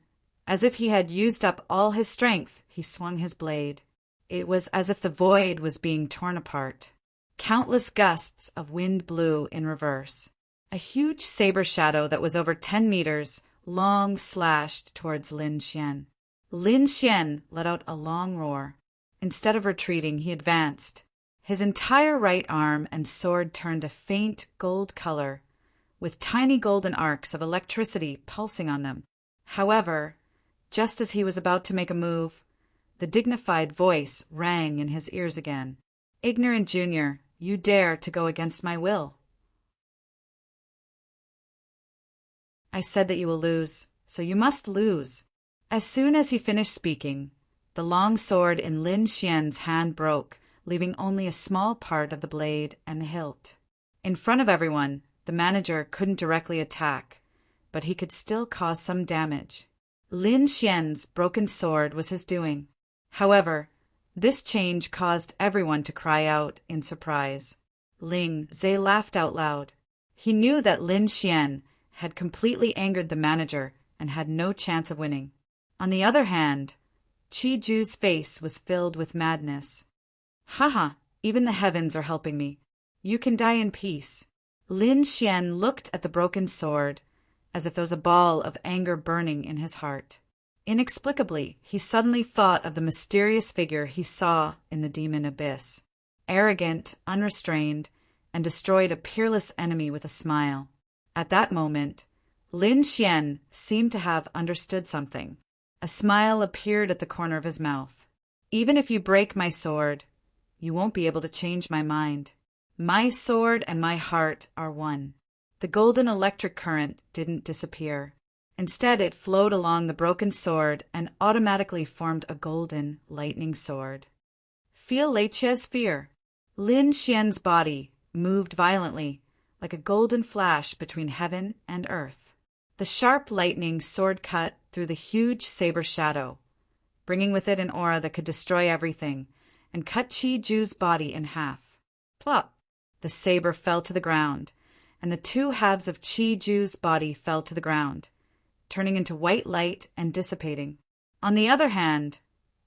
as if he had used up all his strength, he swung his blade. It was as if the void was being torn apart. Countless gusts of wind blew in reverse. A huge saber shadow that was over 10 meters long slashed towards Lin Xian. Lin Xian let out a long roar. Instead of retreating, he advanced. His entire right arm and sword turned a faint gold color, with tiny golden arcs of electricity pulsing on them. However, just as he was about to make a move, the dignified voice rang in his ears again. Ignorant junior, you dare to go against my will. I said that you will lose, so you must lose. As soon as he finished speaking, the long sword in Lin Xian's hand broke, leaving only a small part of the blade and the hilt. In front of everyone, The manager couldn't directly attack, but he could still cause some damage. Lin Xian's broken sword was his doing. However, this change caused everyone to cry out in surprise. Ling Zhe laughed out loud. He knew that Lin Xian had completely angered the manager and had no chance of winning. On the other hand, Qi Ju's face was filled with madness. Haha, even the heavens are helping me. You can die in peace. Lin Xian looked at the broken sword as if there was a ball of anger burning in his heart. Inexplicably, he suddenly thought of the mysterious figure he saw in the demon abyss. Arrogant, unrestrained, and destroyed a peerless enemy with a smile. At that moment, Lin Xian seemed to have understood something. A smile appeared at the corner of his mouth. Even if you break my sword, you won't be able to change my mind. My sword and my heart are one. The golden electric current didn't disappear. Instead, it flowed along the broken sword and automatically formed a golden lightning sword. Feel Lei Che's fear. Lin Xian's body moved violently, like a golden flash between heaven and earth. The sharp lightning sword cut through the huge saber shadow, bringing with it an aura that could destroy everything, and cut Qi Ju's body in half. Plop! The saber fell to the ground, and the two halves of Qi Ju's body fell to the ground, turning into white light and dissipating. On the other hand,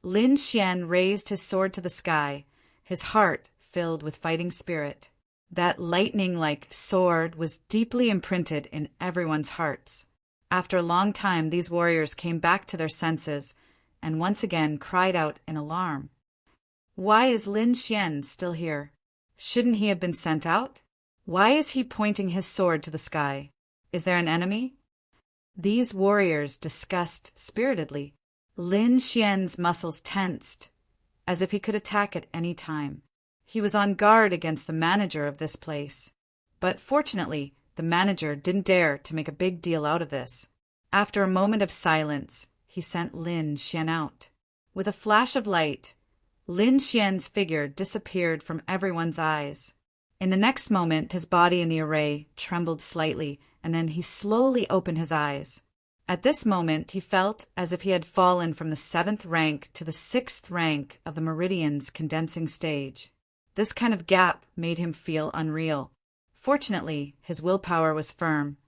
Lin Xian raised his sword to the sky, his heart filled with fighting spirit. That lightning-like sword was deeply imprinted in everyone's hearts. After a long time, these warriors came back to their senses and once again cried out in alarm. Why is Lin Xian still here? Shouldn't he have been sent out? Why is he pointing his sword to the sky? Is there an enemy? These warriors discussed spiritedly. Lin Xian's muscles tensed, as if he could attack at any time. He was on guard against the manager of this place. But fortunately, the manager didn't dare to make a big deal out of this. After a moment of silence, he sent Lin Xian out. With a flash of light, Lin Xian's figure disappeared from everyone's eyes. In the next moment, his body in the array trembled slightly, and then he slowly opened his eyes. At this moment, he felt as if he had fallen from the 7th rank to the 6th rank of the Meridian's condensing stage. This kind of gap made him feel unreal. Fortunately, his willpower was firm,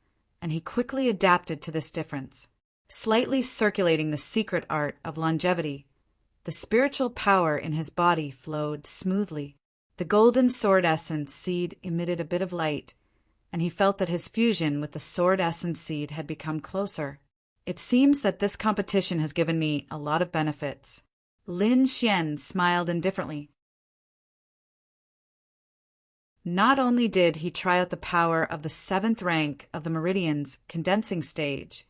and he quickly adapted to this difference. Slightly circulating the secret art of longevity, the spiritual power in his body flowed smoothly. The golden sword essence seed emitted a bit of light, and he felt that his fusion with the sword essence seed had become closer. It seems that this competition has given me a lot of benefits. Lin Xian smiled indifferently. Not only did he try out the power of the 7th rank of the Meridian's condensing stage,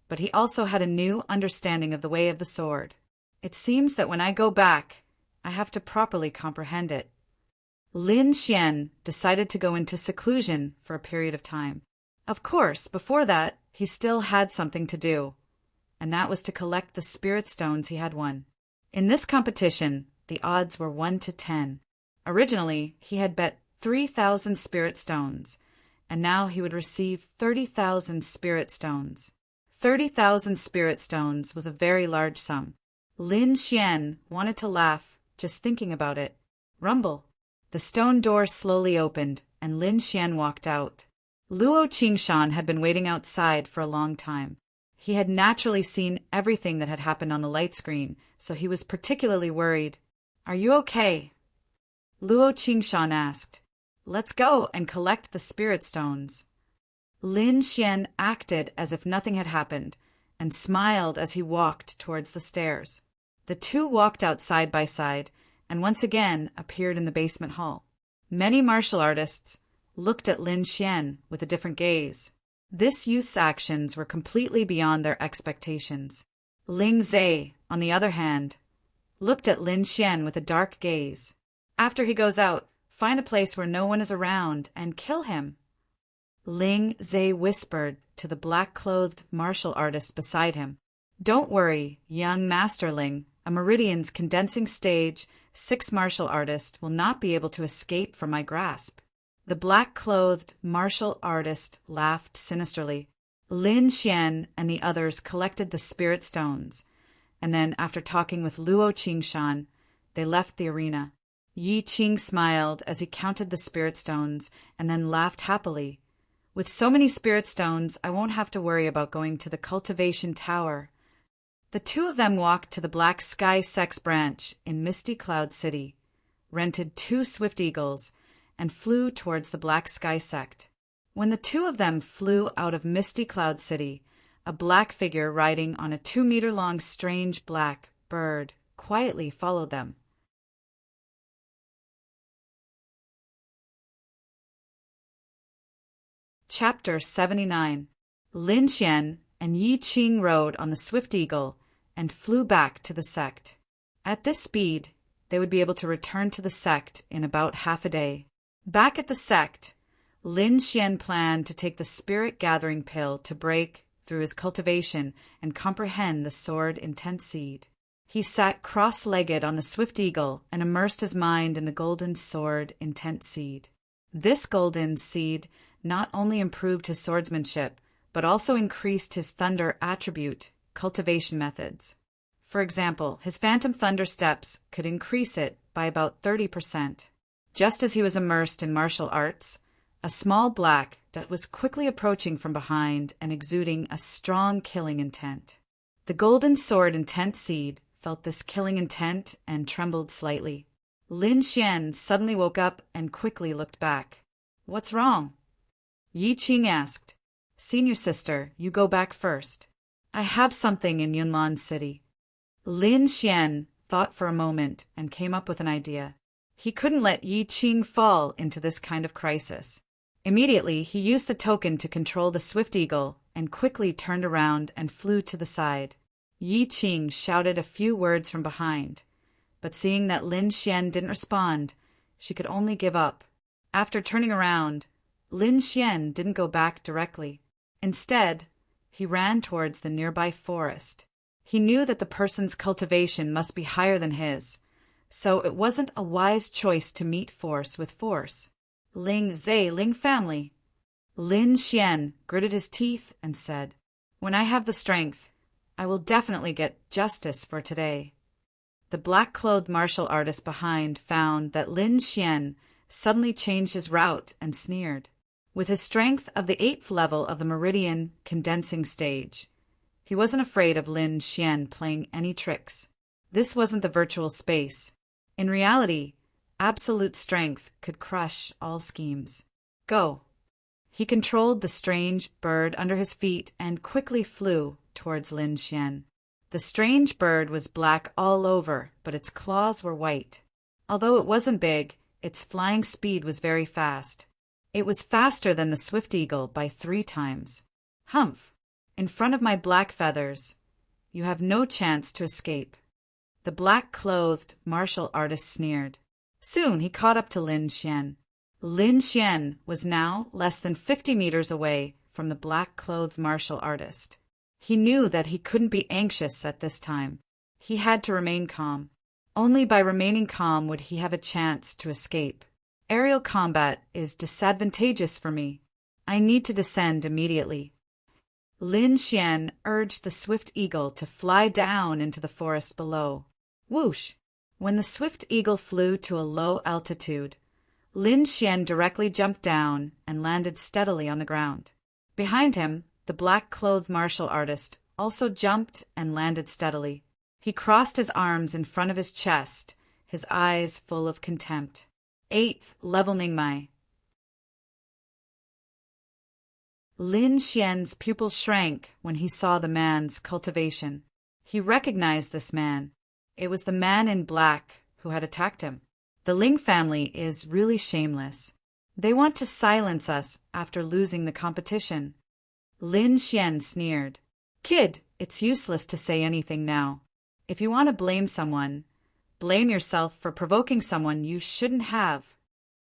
but he also had a new understanding of the way of the sword. It seems that when I go back, I have to properly comprehend it. Lin Xian decided to go into seclusion for a period of time. Of course, before that, he still had something to do, and that was to collect the spirit stones he had won. In this competition, the odds were 1 to 10. Originally, he had bet 3,000 spirit stones, and now he would receive 30,000 spirit stones. 30,000 spirit stones was a very large sum. Lin Xian wanted to laugh just thinking about it. Rumble. The stone door slowly opened, and Lin Xian walked out. Luo Qingshan had been waiting outside for a long time. He had naturally seen everything that had happened on the light screen, so he was particularly worried. "Are you okay?" Luo Qingshan asked. "Let's go and collect the spirit stones." Lin Xian acted as if nothing had happened and smiled as he walked towards the stairs. The two walked out side by side and once again appeared in the basement hall. Many martial artists looked at Lin Xian with a different gaze. This youth's actions were completely beyond their expectations. Ling Zhe, on the other hand, looked at Lin Xian with a dark gaze. "After he goes out, find a place where no one is around and kill him." Ling Zhe whispered to the black-clothed martial artist beside him. "Don't worry, young Masterling. A Meridian's condensing stage 6 martial artist will not be able to escape from my grasp." The black-clothed martial artist laughed sinisterly. Lin Xian and the others collected the spirit stones, and then, after talking with Luo Qingshan, they left the arena. Yi Qing smiled as he counted the spirit stones and then laughed happily. With so many spirit stones, I won't have to worry about going to the cultivation tower. The two of them walked to the Black Sky Sex branch in Misty Cloud City, rented 2 swift eagles, and flew towards the Black Sky Sect. When the two of them flew out of Misty Cloud City, a black figure riding on a 2-meter-long strange black bird quietly followed them. Chapter 79. Lin Xian and Yi Qing rode on the Swift Eagle and flew back to the sect. At this speed, they would be able to return to the sect in about half a day. Back at the sect, Lin Xian planned to take the spirit-gathering pill to break through his cultivation and comprehend the sword intent seed. He sat cross-legged on the Swift Eagle and immersed his mind in the golden sword intent seed. This golden seed not only improved his swordsmanship, but also increased his thunder attribute cultivation methods. For example, his phantom thunder steps could increase it by about 30%. Just as he was immersed in martial arts, a small black that was quickly approaching from behind and exuding a strong killing intent. The golden sword intent seed felt this killing intent and trembled slightly. Lin Xian suddenly woke up and quickly looked back. "What's wrong?" Yi Qing asked. "Senior sister, you go back first. I have something in Yunlan City." Lin Xian thought for a moment and came up with an idea. He couldn't let Yi Qing fall into this kind of crisis. Immediately, he used the token to control the Swift Eagle and quickly turned around and flew to the side. Yi Qing shouted a few words from behind, but seeing that Lin Xian didn't respond, she could only give up. After turning around, Lin Xian didn't go back directly. Instead, he ran towards the nearby forest. He knew that the person's cultivation must be higher than his, so it wasn't a wise choice to meet force with force. "Ling family." Lin Xian gritted his teeth and said, "When I have the strength, I will definitely get justice for today." The black-clothed martial artist behind found that Lin Xian suddenly changed his route and sneered. With his strength of the 8th level of the Meridian condensing stage, he wasn't afraid of Lin Xian playing any tricks. This wasn't the virtual space. In reality, absolute strength could crush all schemes. "Go." He controlled the strange bird under his feet and quickly flew towards Lin Xian. The strange bird was black all over, but its claws were white. Although it wasn't big, its flying speed was very fast. It was faster than the Swift Eagle by 3 times. "Humph! In front of my black feathers, you have no chance to escape." The black-clothed martial artist sneered. Soon he caught up to Lin Xian. Lin Xian was now less than 50 meters away from the black-clothed martial artist. He knew that he couldn't be anxious at this time. He had to remain calm. Only by remaining calm would he have a chance to escape. Aerial combat is disadvantageous for me. I need to descend immediately. Lin Xian urged the Swift Eagle to fly down into the forest below. Whoosh! When the Swift Eagle flew to a low altitude, Lin Xian directly jumped down and landed steadily on the ground. Behind him, the black-clothed martial artist also jumped and landed steadily. He crossed his arms in front of his chest, his eyes full of contempt. 8th level Ningmai. Lin Xian's pupil shrank when he saw the man's cultivation. He recognized this man. It was the man in black who had attacked him. The Ling family is really shameless. They want to silence us after losing the competition. Lin Xian sneered. "Kid, it's useless to say anything now. If you want to blame someone, blame yourself for provoking someone you shouldn't have."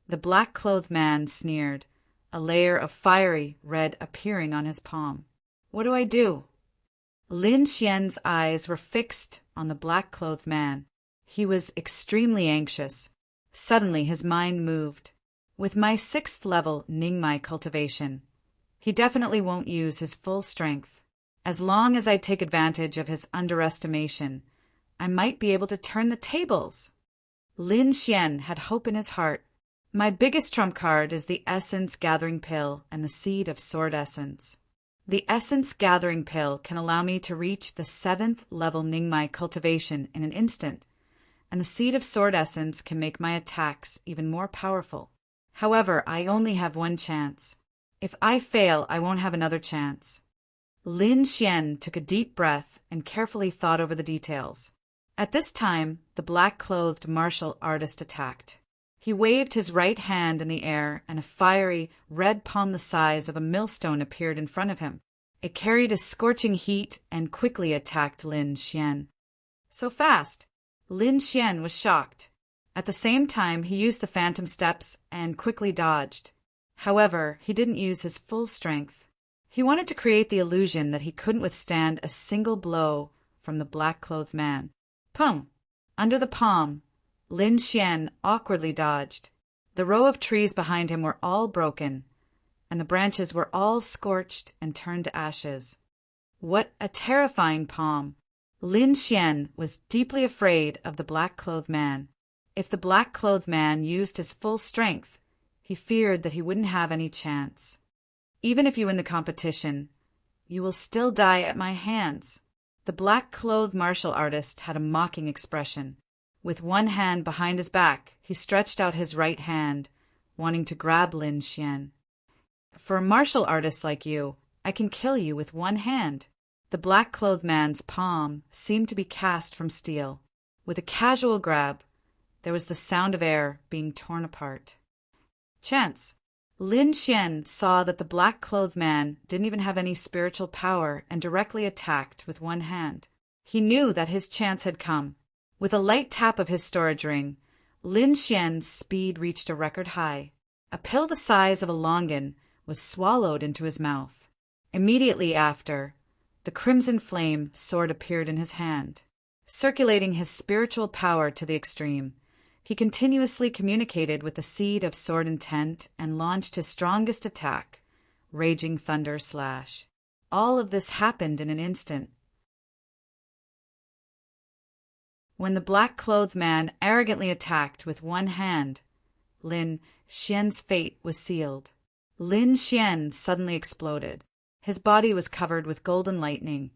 The black-clothed man sneered, a layer of fiery red appearing on his palm. "What do I do?" Lin Xian's eyes were fixed on the black-clothed man. He was extremely anxious. Suddenly his mind moved. With my 6th level Ningmai cultivation, he definitely won't use his full strength. As long as I take advantage of his underestimation, I might be able to turn the tables. Lin Xian had hope in his heart. My biggest trump card is the Essence Gathering Pill and the Seed of Sword Essence. The Essence Gathering Pill can allow me to reach the 7th level Ningmai cultivation in an instant, and the Seed of Sword Essence can make my attacks even more powerful. However, I only have one chance. If I fail, I won't have another chance. Lin Xian took a deep breath and carefully thought over the details. At this time, the black-clothed martial artist attacked. He waved his right hand in the air, and a fiery, red palm the size of a millstone appeared in front of him. It carried a scorching heat and quickly attacked Lin Xian. So fast! Lin Xian was shocked. At the same time, he used the phantom steps and quickly dodged. However, he didn't use his full strength. He wanted to create the illusion that he couldn't withstand a single blow from the black-clothed man. Pung! Under the palm, Lin Xian awkwardly dodged. The row of trees behind him were all broken, and the branches were all scorched and turned to ashes. What a terrifying palm! Lin Xian was deeply afraid of the black-clothed man. If the black-clothed man used his full strength, he feared that he wouldn't have any chance. Even if you win the competition, you will still die at my hands. The black-clothed martial artist had a mocking expression. With one hand behind his back, he stretched out his right hand, wanting to grab Lin Xian. For a martial artist like you, I can kill you with one hand. The black-clothed man's palm seemed to be cast from steel. With a casual grab, there was the sound of air being torn apart. Chance! Lin Xian saw that the black-clothed man didn't even have any spiritual power and directly attacked with one hand. He knew that his chance had come. With a light tap of his storage ring, Lin Xian's speed reached a record high. A pill the size of a longan was swallowed into his mouth. Immediately after, the crimson flame sword appeared in his hand. Circulating his spiritual power to the extreme, he continuously communicated with the Seed of Sword Intent and launched his strongest attack, Raging Thunder Slash. All of this happened in an instant. When the black-clothed man arrogantly attacked with one hand, Lin Xian's fate was sealed. Lin Xian suddenly exploded. His body was covered with golden lightning,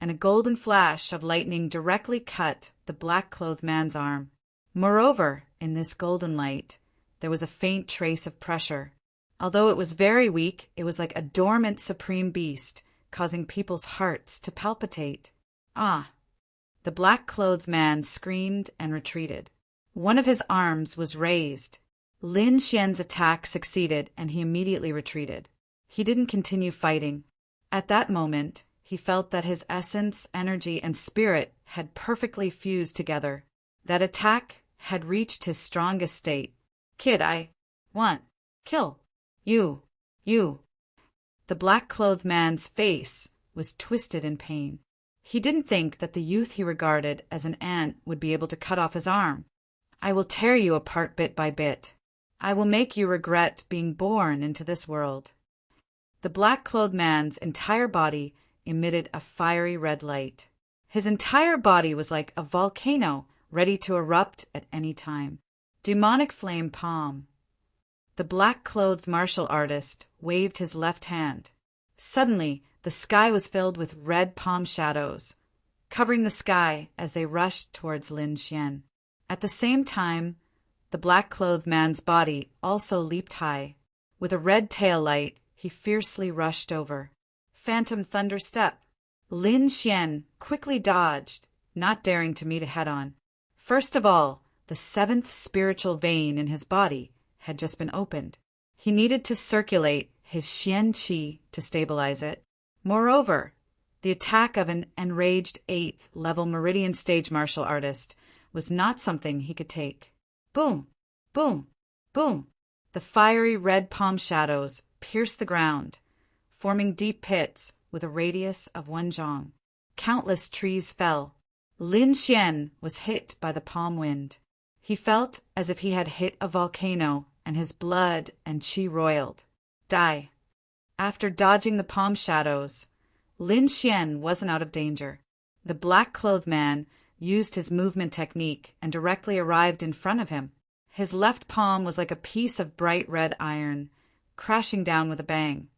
and a golden flash of lightning directly cut the black-clothed man's arm. Moreover, in this golden light, there was a faint trace of pressure. Although it was very weak, it was like a dormant supreme beast, causing people's hearts to palpitate. Ah! The black-clothed man screamed and retreated. One of his arms was raised. Lin Xian's attack succeeded, and he immediately retreated. He didn't continue fighting. At that moment, he felt that his essence, energy, and spirit had perfectly fused together. That attack had reached his strongest state. Kid, I want kill you. The black-clothed man's face was twisted in pain. He didn't think that the youth he regarded as an ant would be able to cut off his arm. I will tear you apart bit by bit. I will make you regret being born into this world. The black-clothed man's entire body emitted a fiery red light. His entire body was like a volcano ready to erupt at any time. Demonic flame palm. The black-clothed martial artist waved his left hand. Suddenly, the sky was filled with red palm shadows, covering the sky as they rushed towards Lin Xian. At the same time, the black-clothed man's body also leaped high. With a red tail light, he fiercely rushed over. Phantom thunder step. Lin Xian quickly dodged, not daring to meet it head-on. First of all, the 7th spiritual vein in his body had just been opened. He needed to circulate his Xian Qi to stabilize it. Moreover, the attack of an enraged 8th level Meridian stage martial artist was not something he could take. Boom! Boom! Boom! The fiery red palm shadows pierced the ground, forming deep pits with a radius of 1 zhang. Countless trees fell. Lin Xian was hit by the palm wind. He felt as if he had hit a volcano and his blood and chi roiled. Die. After dodging the palm shadows, Lin Xian wasn't out of danger. The black-clothed man used his movement technique and directly arrived in front of him. His left palm was like a piece of bright red iron, crashing down with a bang.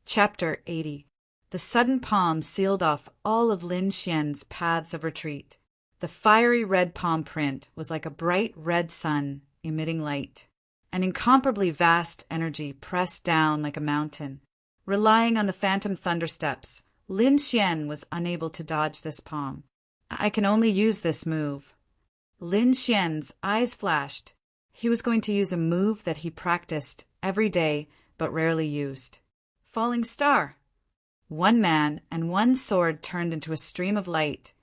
Chapter 80. The sudden palm sealed off all of Lin Xian's paths of retreat. The fiery red palm print was like a bright red sun emitting light. An incomparably vast energy pressed down like a mountain. Relying on the phantom thunder steps, Lin Xian was unable to dodge this palm. I can only use this move. Lin Xian's eyes flashed. He was going to use a move that he practiced every day but rarely used. Falling star. One man and one sword turned into a stream of light,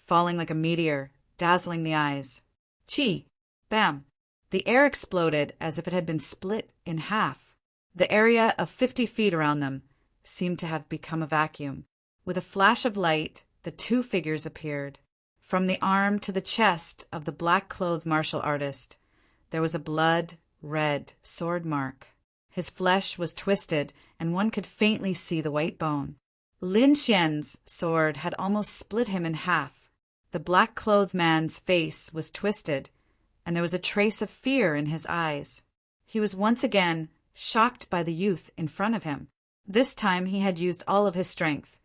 falling like a meteor, dazzling the eyes. Chi! Bam! The air exploded as if it had been split in half. The area of 50 feet around them seemed to have become a vacuum. With a flash of light, the two figures appeared. From the arm to the chest of the black-clothed martial artist, there was a blood-red sword mark. His flesh was twisted, and one could faintly see the white bone. Lin Xian's sword had almost split him in half. The black-clothed man's face was twisted, and there was a trace of fear in his eyes. He was once again shocked by the youth in front of him. This time he had used all of his strength,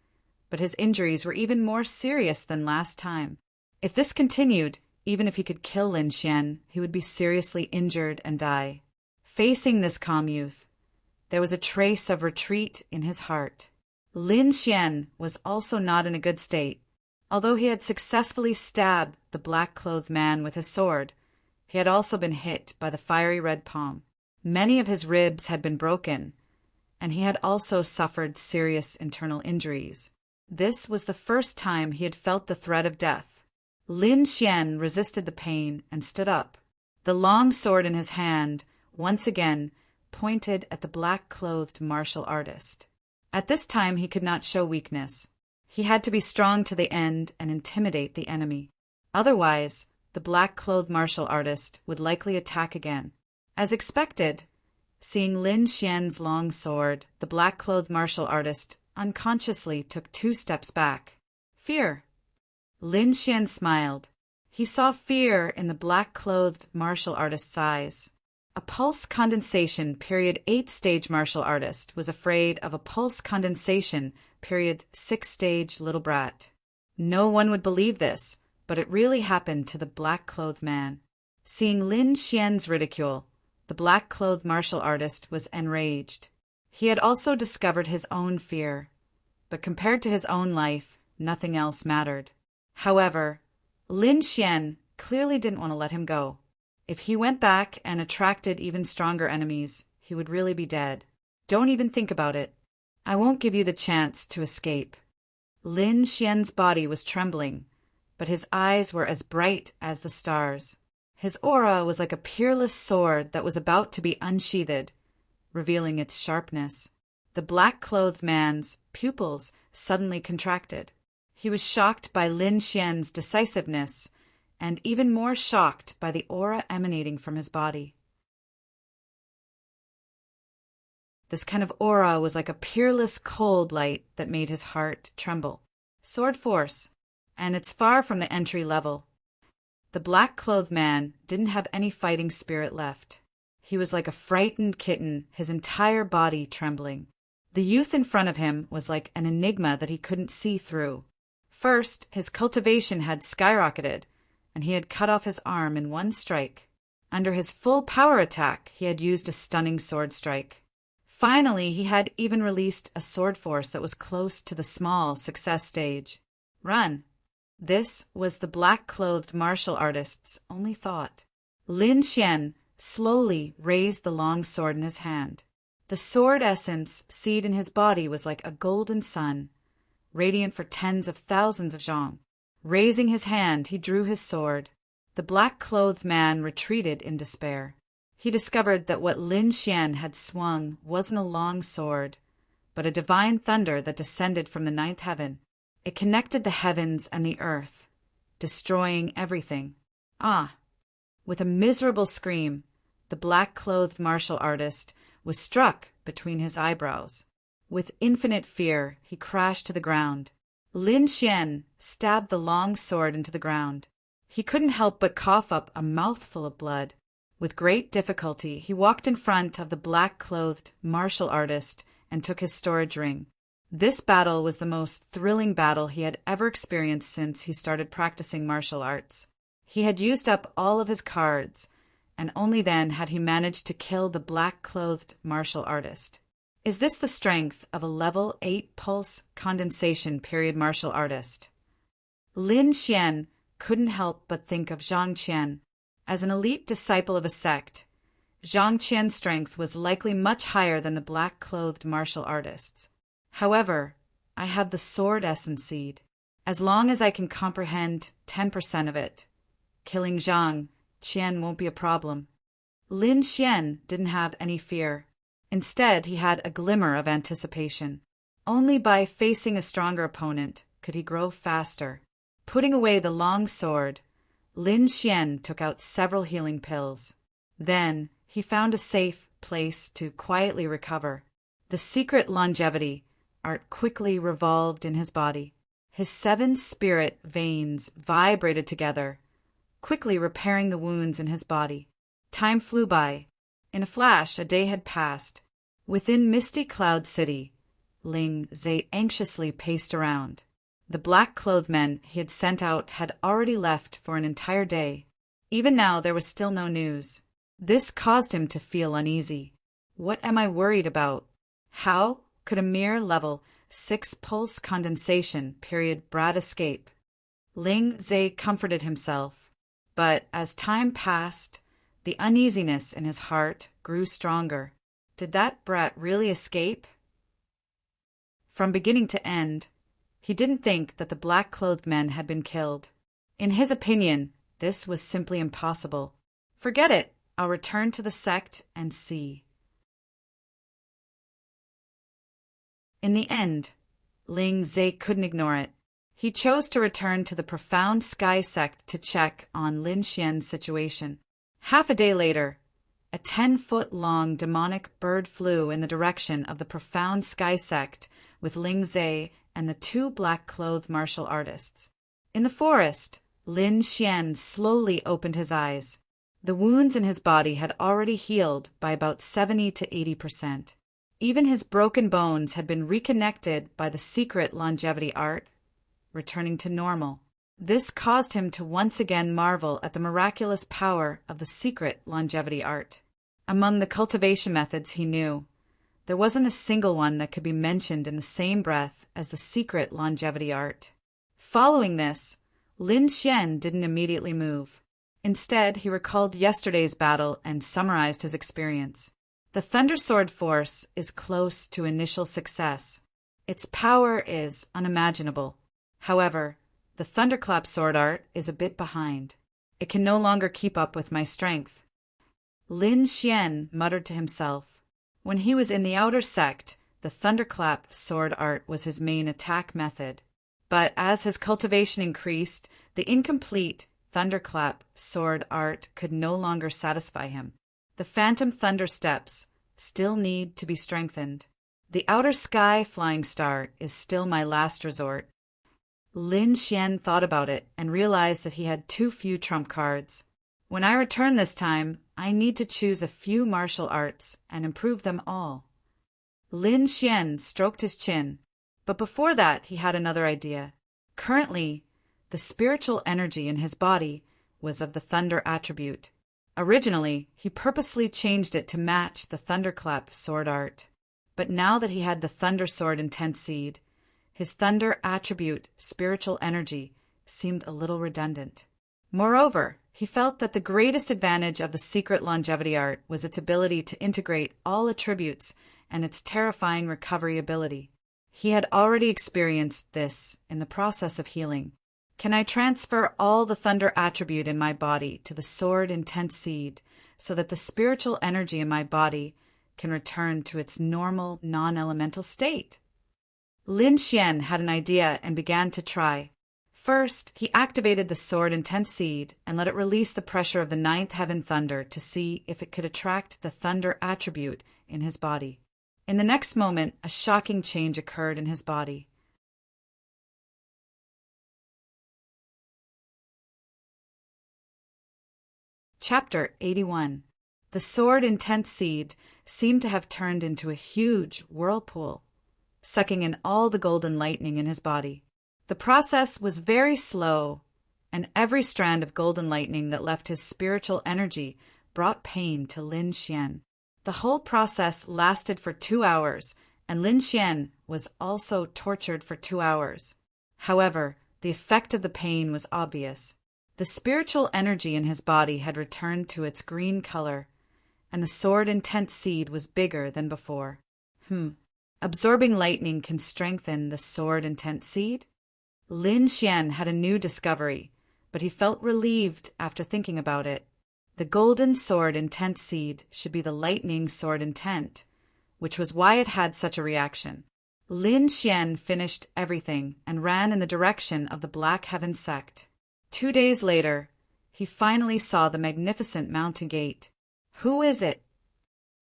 but his injuries were even more serious than last time. If this continued, even if he could kill Lin Xian, he would be seriously injured and die. Facing this calm youth, there was a trace of retreat in his heart. Lin Xian was also not in a good state. Although he had successfully stabbed the black-clothed man with his sword, he had also been hit by the fiery red palm. Many of his ribs had been broken, and he had also suffered serious internal injuries. This was the first time he had felt the threat of death. Lin Xian resisted the pain and stood up. The long sword in his hand once again pointed at the black-clothed martial artist. At this time he could not show weakness. He had to be strong to the end and intimidate the enemy. Otherwise, the black-clothed martial artist would likely attack again. As expected, seeing Lin Xian's long sword, the black-clothed martial artist unconsciously took 2 steps back. Fear. Lin Xian smiled. He saw fear in the black-clothed martial artist's eyes. A pulse condensation period 8th stage martial artist was afraid of a pulse condensation period 6th stage little brat. No one would believe this, but it really happened to the black-clothed man. Seeing Lin Xian's ridicule, the black-clothed martial artist was enraged. He had also discovered his own fear, but compared to his own life, nothing else mattered. However, Lin Xian clearly didn't want to let him go. If he went back and attracted even stronger enemies, he would really be dead. Don't even think about it. I won't give you the chance to escape. Lin Xian's body was trembling, but his eyes were as bright as the stars. His aura was like a peerless sword that was about to be unsheathed, revealing its sharpness. The black-clothed man's pupils suddenly contracted. He was shocked by Lin Xian's decisiveness, and even more shocked by the aura emanating from his body. This kind of aura was like a peerless cold light that made his heart tremble. Sword force, and it's far from the entry level. The black-clothed man didn't have any fighting spirit left. He was like a frightened kitten, his entire body trembling. The youth in front of him was like an enigma that he couldn't see through. First, his cultivation had skyrocketed, and he had cut off his arm in one strike. Under his full power attack, he had used a stunning sword strike. Finally, he had even released a sword force that was close to the small success stage. Run! This was the black-clothed martial artist's only thought. Lin Xian slowly raised the long sword in his hand. The sword essence seed in his body was like a golden sun, radiant for tens of thousands of zhong. Raising his hand, he drew his sword. The black-clothed man retreated in despair. He discovered that what Lin Xian had swung wasn't a long sword, but a divine thunder that descended from the 9th heaven. It connected the heavens and the earth, destroying everything. Ah! With a miserable scream, the black-clothed martial artist was struck between his eyebrows. With infinite fear, he crashed to the ground. Lin Xian stabbed the long sword into the ground. He couldn't help but cough up a mouthful of blood. With great difficulty, he walked in front of the black-clothed martial artist and took his storage ring. This battle was the most thrilling battle he had ever experienced since he started practicing martial arts. He had used up all of his cards, and only then had he managed to kill the black-clothed martial artist. Is this the strength of a level 8 pulse condensation period martial artist? Lin Xian couldn't help but think of Zhang Qian. As an elite disciple of a sect, Zhang Qian's strength was likely much higher than the black-clothed martial artist's. However, I have the sword essence seed. As long as I can comprehend 10% of it, killing Zhang Qian won't be a problem. Lin Xian didn't have any fear. Instead, he had a glimmer of anticipation. Only by facing a stronger opponent could he grow faster. Putting away the long sword, Lin Xian took out several healing pills. Then he found a safe place to quietly recover. The secret longevity art quickly revolved in his body. His 7 spirit veins vibrated together, quickly repairing the wounds in his body. Time flew by. In a flash, a day had passed. Within Misty Cloud City, Ling Zhe anxiously paced around. The black-clothed men he had sent out had already left for an entire day. Even now, there was still no news. This caused him to feel uneasy. What am I worried about? How could a mere level 6 pulse condensation period brat escape? Ling Zhe comforted himself, but as time passed, the uneasiness in his heart grew stronger. Did that brat really escape? From beginning to end, he didn't think that the black-clothed men had been killed. In his opinion, this was simply impossible. Forget it. I'll return to the sect and see. In the end, Ling Zhe couldn't ignore it. He chose to return to the Profound Sky sect to check on Lin Xian's situation. Half a day later, a 10-foot-long demonic bird flew in the direction of the Profound Sky sect with Ling Zhe and the 2 black-clothed martial artists. In the forest, Lin Xian slowly opened his eyes. The wounds in his body had already healed by about 70 to 80%. Even his broken bones had been reconnected by the secret longevity art, returning to normal. This caused him to once again marvel at the miraculous power of the secret longevity art. Among the cultivation methods he knew, there wasn't a single one that could be mentioned in the same breath as the secret longevity art. Following this, Lin Xian didn't immediately move. Instead, he recalled yesterday's battle and summarized his experience. The Thunder Sword force is close to initial success. Its power is unimaginable. However, the Thunderclap sword art is a bit behind. It can no longer keep up with my strength. Lin Xian muttered to himself. When he was in the outer sect, the Thunderclap sword art was his main attack method. But as his cultivation increased, the incomplete Thunderclap sword art could no longer satisfy him. The Phantom Thunder steps still need to be strengthened. The Outer Sky Flying Star is still my last resort. Lin Xian thought about it and realized that he had too few trump cards. When I return this time, I need to choose a few martial arts and improve them all. Lin Xian stroked his chin, but before that he had another idea. Currently, the spiritual energy in his body was of the thunder attribute. Originally, he purposely changed it to match the Thunderclap sword art. But now that he had the Thunder Sword Intense Seed, his thunder attribute spiritual energy seemed a little redundant. Moreover, he felt that the greatest advantage of the secret longevity art was its ability to integrate all attributes and its terrifying recovery ability. He had already experienced this in the process of healing. Can I transfer all the thunder attribute in my body to the sword intense seed so that the spiritual energy in my body can return to its normal non-elemental state? Lin Xian had an idea and began to try. First, he activated the sword intent seed and let it release the pressure of the ninth heaven thunder to see if it could attract the thunder attribute in his body. In the next moment, a shocking change occurred in his body. Chapter 81. The sword intent seed seemed to have turned into a huge whirlpool, sucking in all the golden lightning in his body. The process was very slow, and every strand of golden lightning that left his spiritual energy brought pain to Lin Xian. The whole process lasted for 2 hours, and Lin Xian was also tortured for 2 hours. However, the effect of the pain was obvious. The spiritual energy in his body had returned to its green color, and the sword intent seed was bigger than before. Absorbing lightning can strengthen the sword intent seed? Lin Xian had a new discovery, but he felt relieved after thinking about it. The golden sword intent seed should be the lightning sword intent, which was why it had such a reaction. Lin Xian finished everything and ran in the direction of the Black Heaven sect. 2 days later, he finally saw the magnificent mountain gate. "Who is it?"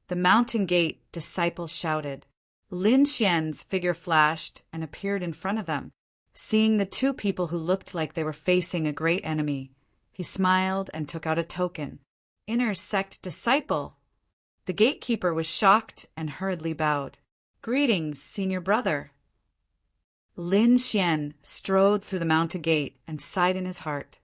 The mountain gate disciple shouted. Lin Xian's figure flashed and appeared in front of them. Seeing the 2 people who looked like they were facing a great enemy, he smiled and took out a token. "Inner sect disciple." The gatekeeper was shocked and hurriedly bowed. "Greetings, senior brother." Lin Xian strode through the mountain gate and sighed in his heart.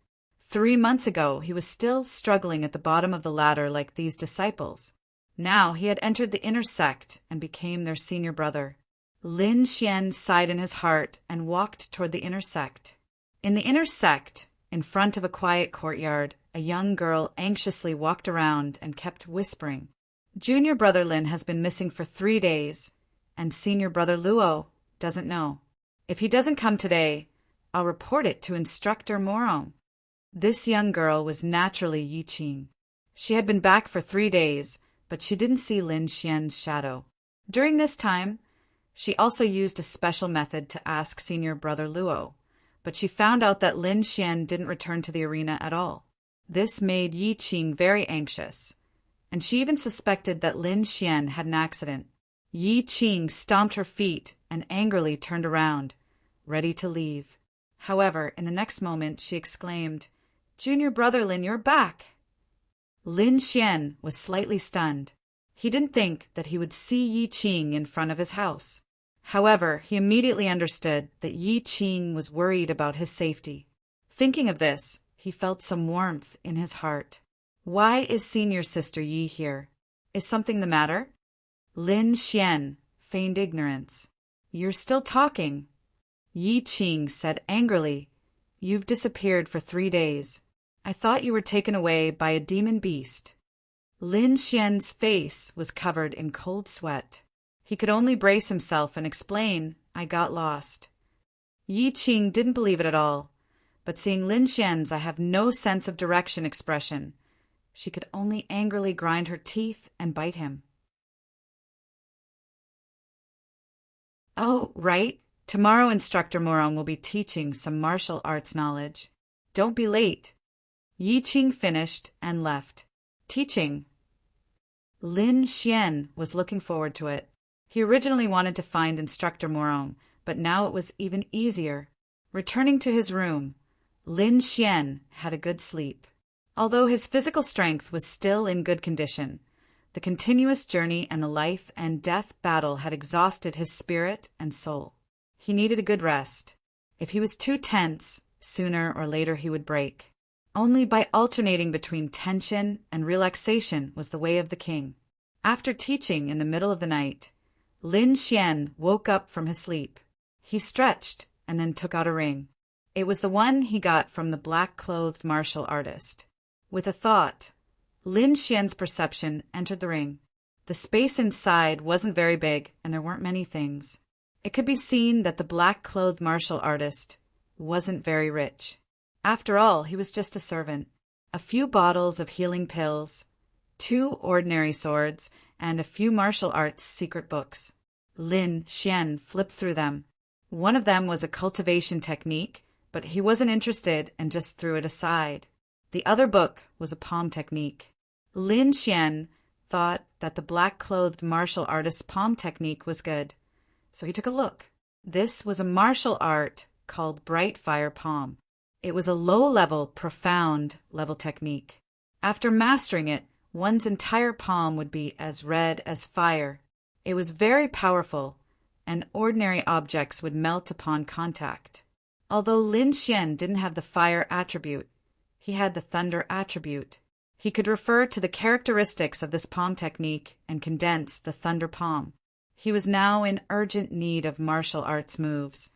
3 months ago, he was still struggling at the bottom of the ladder like these disciples. Now he had entered the inner sect and became their senior brother. Lin Xian sighed in his heart and walked toward the inner sect. In the inner sect, in front of a quiet courtyard, a young girl anxiously walked around and kept whispering. "Junior brother Lin has been missing for 3 days, and senior brother Luo doesn't know. If he doesn't come today, I'll report it to Instructor Morong." This young girl was naturally Yi Qing. She had been back for 3 days, but she didn't see Lin Xian's shadow. During this time, she also used a special method to ask senior brother Luo, but she found out that Lin Xian didn't return to the arena at all. This made Yi Qing very anxious, and she even suspected that Lin Xian had an accident. Yi Qing stomped her feet and angrily turned around, ready to leave. However, in the next moment, she exclaimed, "Junior brother Lin, you're back!" Lin Xian was slightly stunned. He didn't think that he would see Yi Qing in front of his house. However, he immediately understood that Yi Qing was worried about his safety. Thinking of this, he felt some warmth in his heart. "Why is senior sister Yi here? Is something the matter?" Lin Xian feigned ignorance. "You're still talking," Yi Qing said angrily. "You've disappeared for 3 days. I thought you were taken away by a demon beast." Lin Xian's face was covered in cold sweat. He could only brace himself and explain, "I got lost." Yi Qing didn't believe it at all, but seeing Lin Xian's "I have no sense of direction" expression, she could only angrily grind her teeth and bite him. "Oh, right. Tomorrow Instructor Morong will be teaching some martial arts knowledge. Don't be late." Yi Qing finished and left. Teaching. Lin Xian was looking forward to it. He originally wanted to find Instructor Morong, but now it was even easier. Returning to his room, Lin Xian had a good sleep. Although his physical strength was still in good condition, the continuous journey and the life and death battle had exhausted his spirit and soul. He needed a good rest. If he was too tense, sooner or later he would break. Only by alternating between tension and relaxation was the way of the king. After teaching in the middle of the night, Lin Xian woke up from his sleep. He stretched and then took out a ring. It was the one he got from the black-clothed martial artist. With a thought, Lin Xian's perception entered the ring. The space inside wasn't very big and there weren't many things. It could be seen that the black-clothed martial artist wasn't very rich. After all, he was just a servant. A few bottles of healing pills, 2 ordinary swords, and a few martial arts secret books. Lin Xian flipped through them. One of them was a cultivation technique but he wasn't interested and just threw it aside. The other book was a palm technique. Lin Xian thought that the black-clothed martial artist's palm technique was good, so he took a look. This was a martial art called Bright Fire Palm. It was a low-level, profound-level technique. After mastering it, one's entire palm would be as red as fire. It was very powerful, and ordinary objects would melt upon contact. Although Lin Xian didn't have the fire attribute, he had the thunder attribute. He could refer to the characteristics of this palm technique and condense the thunder palm. He was now in urgent need of martial arts moves,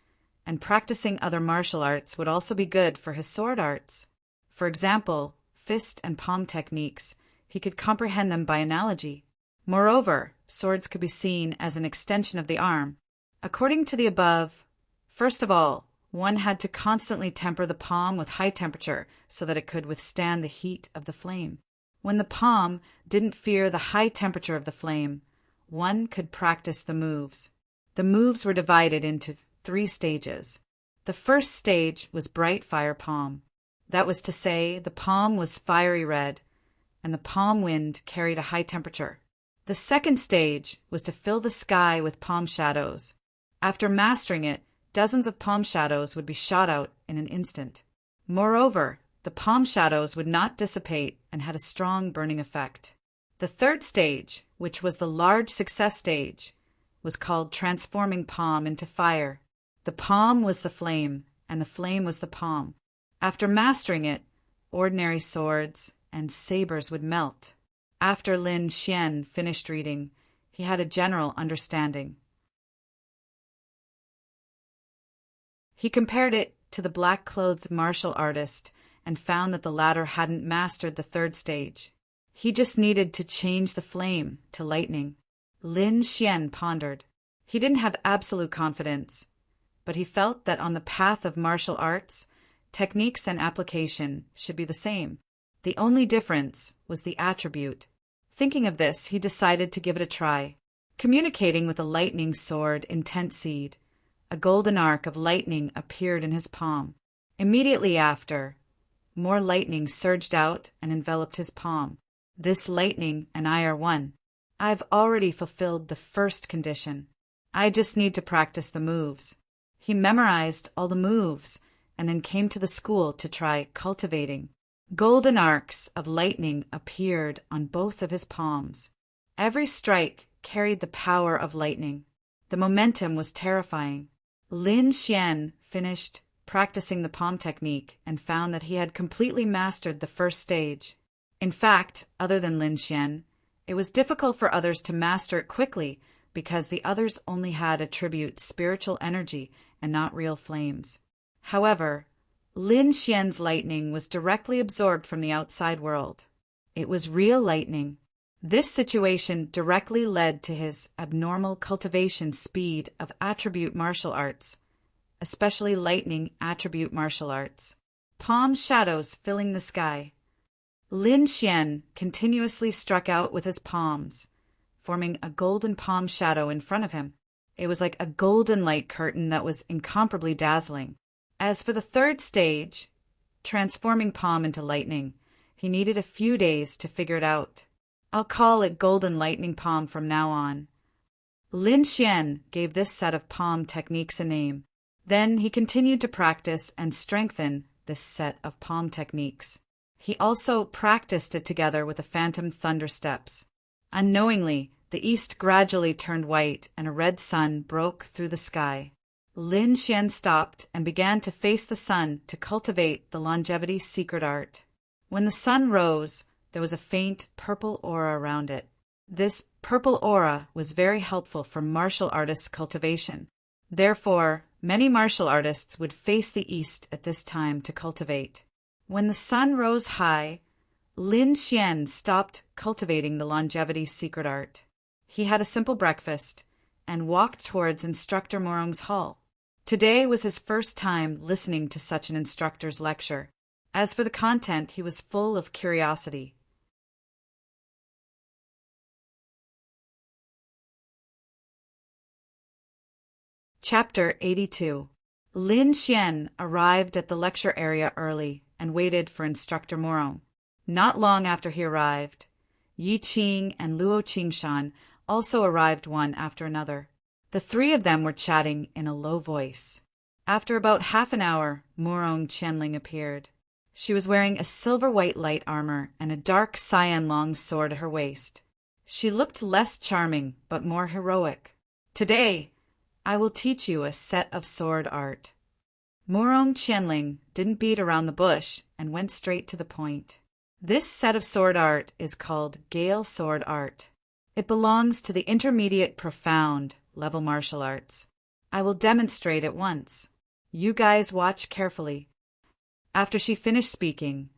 and practicing other martial arts would also be good for his sword arts. For example, fist and palm techniques, he could comprehend them by analogy. Moreover, swords could be seen as an extension of the arm. According to the above, first of all, one had to constantly temper the palm with high temperature so that it could withstand the heat of the flame. When the palm didn't fear the high temperature of the flame, one could practice the moves. The moves were divided into 3 stages. The first stage was bright fire palm. That was to say, the palm was fiery red, and the palm wind carried a high temperature. The second stage was to fill the sky with palm shadows. After mastering it, dozens of palm shadows would be shot out in an instant. Moreover, the palm shadows would not dissipate and had a strong burning effect. The third stage, which was the large success stage, was called transforming palm into fire. The palm was the flame, and the flame was the palm. After mastering it, ordinary swords and sabers would melt. After Lin Xian finished reading, he had a general understanding. He compared it to the black-clothed martial artist and found that the latter hadn't mastered the third stage. He just needed to change the flame to lightning. Lin Xian pondered. He didn't have absolute confidence, but he felt that on the path of martial arts, techniques and application should be the same. The only difference was the attribute. Thinking of this, he decided to give it a try. Communicating with a lightning sword intent seed, a golden arc of lightning appeared in his palm. Immediately after, more lightning surged out and enveloped his palm. This lightning and I are one. I've already fulfilled the first condition. I just need to practice the moves. He memorized all the moves and then came to the school to try cultivating. Golden arcs of lightning appeared on both of his palms. Every strike carried the power of lightning. The momentum was terrifying. Lin Xian finished practicing the palm technique and found that he had completely mastered the first stage. In fact, other than Lin Xian, it was difficult for others to master it quickly because the others only had attribute spiritual energy and not real flames. However, Lin Xian's lightning was directly absorbed from the outside world. It was real lightning. This situation directly led to his abnormal cultivation speed of attribute martial arts, especially lightning attribute martial arts. Palm shadows filling the sky. Lin Xian continuously struck out with his palms, forming a golden palm shadow in front of him. It was like a golden light curtain that was incomparably dazzling. As for the third stage, transforming palm into lightning, he needed a few days to figure it out. I'll call it Golden Lightning Palm from now on. Lin Xian gave this set of palm techniques a name. Then he continued to practice and strengthen this set of palm techniques. He also practiced it together with the phantom thunder steps. Unknowingly, the east gradually turned white and a red sun broke through the sky. Lin Xian stopped and began to face the sun to cultivate the longevity secret art. When the sun rose, there was a faint purple aura around it. This purple aura was very helpful for martial artists' cultivation. Therefore, many martial artists would face the east at this time to cultivate. When the sun rose high, Lin Xian stopped cultivating the longevity secret art. He had a simple breakfast and walked towards Instructor Morong's hall. Today was his first time listening to such an instructor's lecture. As for the content, he was full of curiosity. Chapter 82. Lin Xian arrived at the lecture area early and waited for Instructor Morong. Not long after he arrived, Yi Qing and Luo Qingshan also arrived one after another. The three of them were chatting in a low voice. After about half an hour, Murong Qianling appeared. She was wearing a silver-white light armor and a dark cyan long sword at her waist. She looked less charming, but more heroic. Today, I will teach you a set of sword art. Murong Qianling didn't beat around the bush and went straight to the point. This set of sword art is called Gale Sword Art. It belongs to the intermediate profound level martial arts. I will demonstrate at once. You guys watch carefully. After she finished speaking,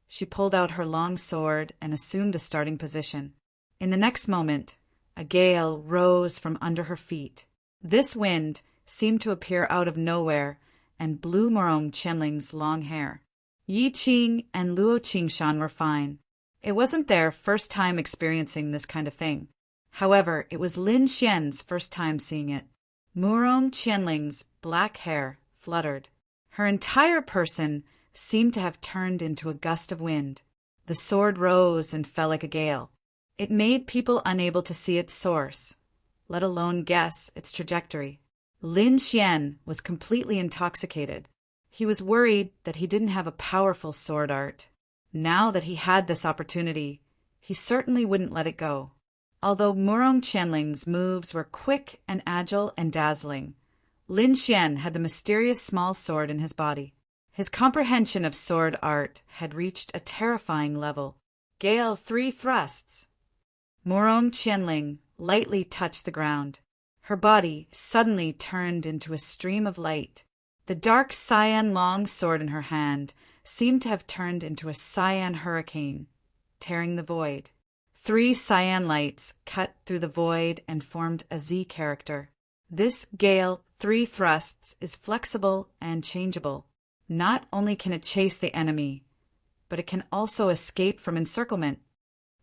she pulled out her long sword and assumed a starting position. In the next moment, a gale rose from under her feet. This wind seemed to appear out of nowhere and blew Murong Qianling's long hair. Yi Qing and Luo Qingshan were fine. It wasn't their first time experiencing this kind of thing. However, it was Lin Xian's first time seeing it. Murong Qianling's black hair fluttered. Her entire person seemed to have turned into a gust of wind. The sword rose and fell like a gale. It made people unable to see its source, let alone guess its trajectory. Lin Xian was completely intoxicated. He was worried that he didn't have a powerful sword art. Now that he had this opportunity, he certainly wouldn't let it go. Although Murong Qianling's moves were quick and agile and dazzling, Lin Xian had the mysterious small sword in his body. His comprehension of sword art had reached a terrifying level. Gale 3 thrusts. Murong Qianling lightly touched the ground. Her body suddenly turned into a stream of light. The dark cyan long sword in her hand seemed to have turned into a cyan hurricane, tearing the void. 3 cyan lights cut through the void and formed a Z character. This Gale 3 thrusts is flexible and changeable. Not only can it chase the enemy, but it can also escape from encirclement.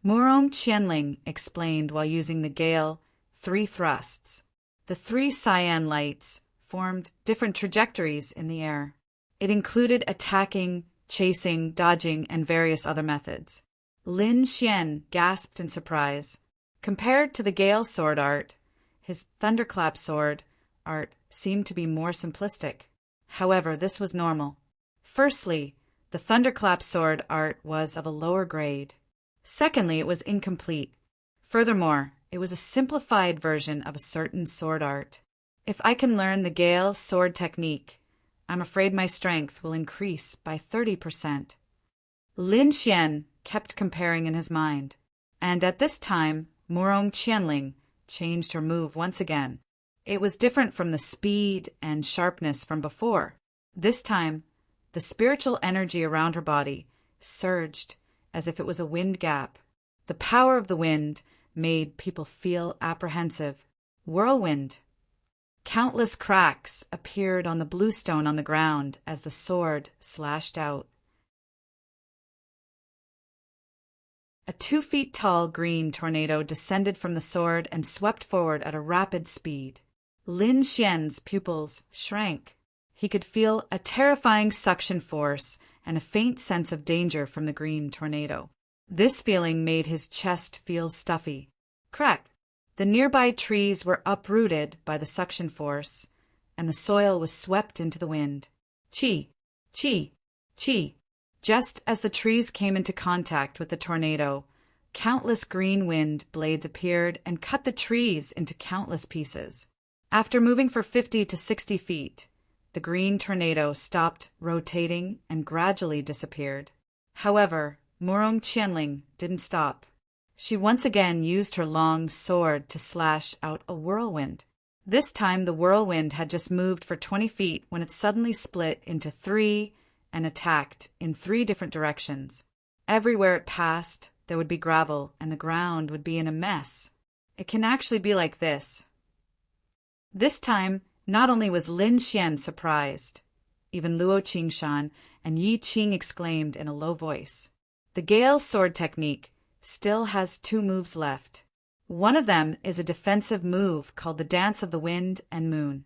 Murong Qianling explained while using the Gale 3 thrusts. The 3 cyan lights formed different trajectories in the air. It included attacking, chasing, dodging, and various other methods. Lin Xian gasped in surprise. Compared to the Gale sword art, his thunderclap sword art seemed to be more simplistic. However, this was normal. Firstly, the thunderclap sword art was of a lower grade. Secondly, it was incomplete. Furthermore, it was a simplified version of a certain sword art. If I can learn the Gale sword technique, I'm afraid my strength will increase by 30%. Lin Xian kept comparing in his mind, and at this time, Murong Qianling changed her move once again. It was different from the speed and sharpness from before. This time, the spiritual energy around her body surged as if it was a wind gap. The power of the wind made people feel apprehensive. Whirlwind. Countless cracks appeared on the bluestone on the ground as the sword slashed out. A 2 feet tall green tornado descended from the sword and swept forward at a rapid speed. Lin Xian's pupils shrank. He could feel a terrifying suction force and a faint sense of danger from the green tornado. This feeling made his chest feel stuffy. Crack! The nearby trees were uprooted by the suction force, and the soil was swept into the wind. Chi! Chi! Chi! Just as the trees came into contact with the tornado, countless green wind blades appeared and cut the trees into countless pieces. After moving for 50 to 60 feet, the green tornado stopped rotating and gradually disappeared. However, Murong Qianling didn't stop. She once again used her long sword to slash out a whirlwind. This time the whirlwind had just moved for 20 feet when it suddenly split into 3 and attacked in 3 different directions. Everywhere it passed, there would be gravel, and the ground would be in a mess. It can actually be like this. This time, not only was Lin Xian surprised, even Luo Qingshan and Yi Qing exclaimed in a low voice. The Gale sword technique still has 2 moves left. One of them is a defensive move called the Dance of the Wind and Moon.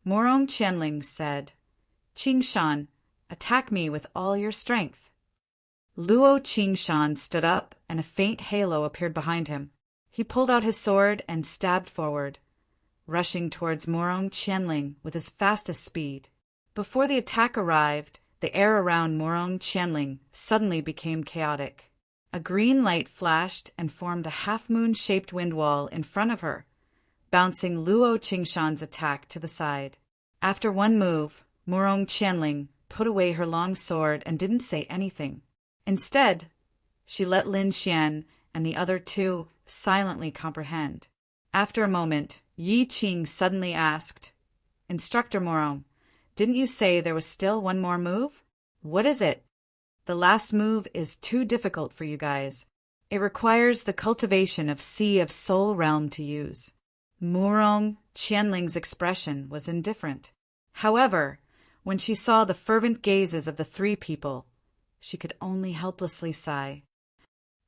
Morong Qianling said, "Qingshan, attack me with all your strength." Luo Qingshan stood up, and a faint halo appeared behind him. He pulled out his sword and stabbed forward, rushing towards Morong Qianling with his fastest speed. Before the attack arrived, the air around Morong Qianling suddenly became chaotic. A green light flashed and formed a half-moon-shaped wind wall in front of her, bouncing Luo Qingshan's attack to the side. After one move, Morong Qianling put away her long sword and didn't say anything. Instead, she let Lin Xian and the other two silently comprehend. After a moment, Yi Qing suddenly asked, "Instructor Morong, didn't you say there was still one more move? What is it?" "The last move is too difficult for you guys. It requires the cultivation of Sea of Soul Realm to use." Morong Qianling's expression was indifferent. However, when she saw the fervent gazes of the three people, she could only helplessly sigh.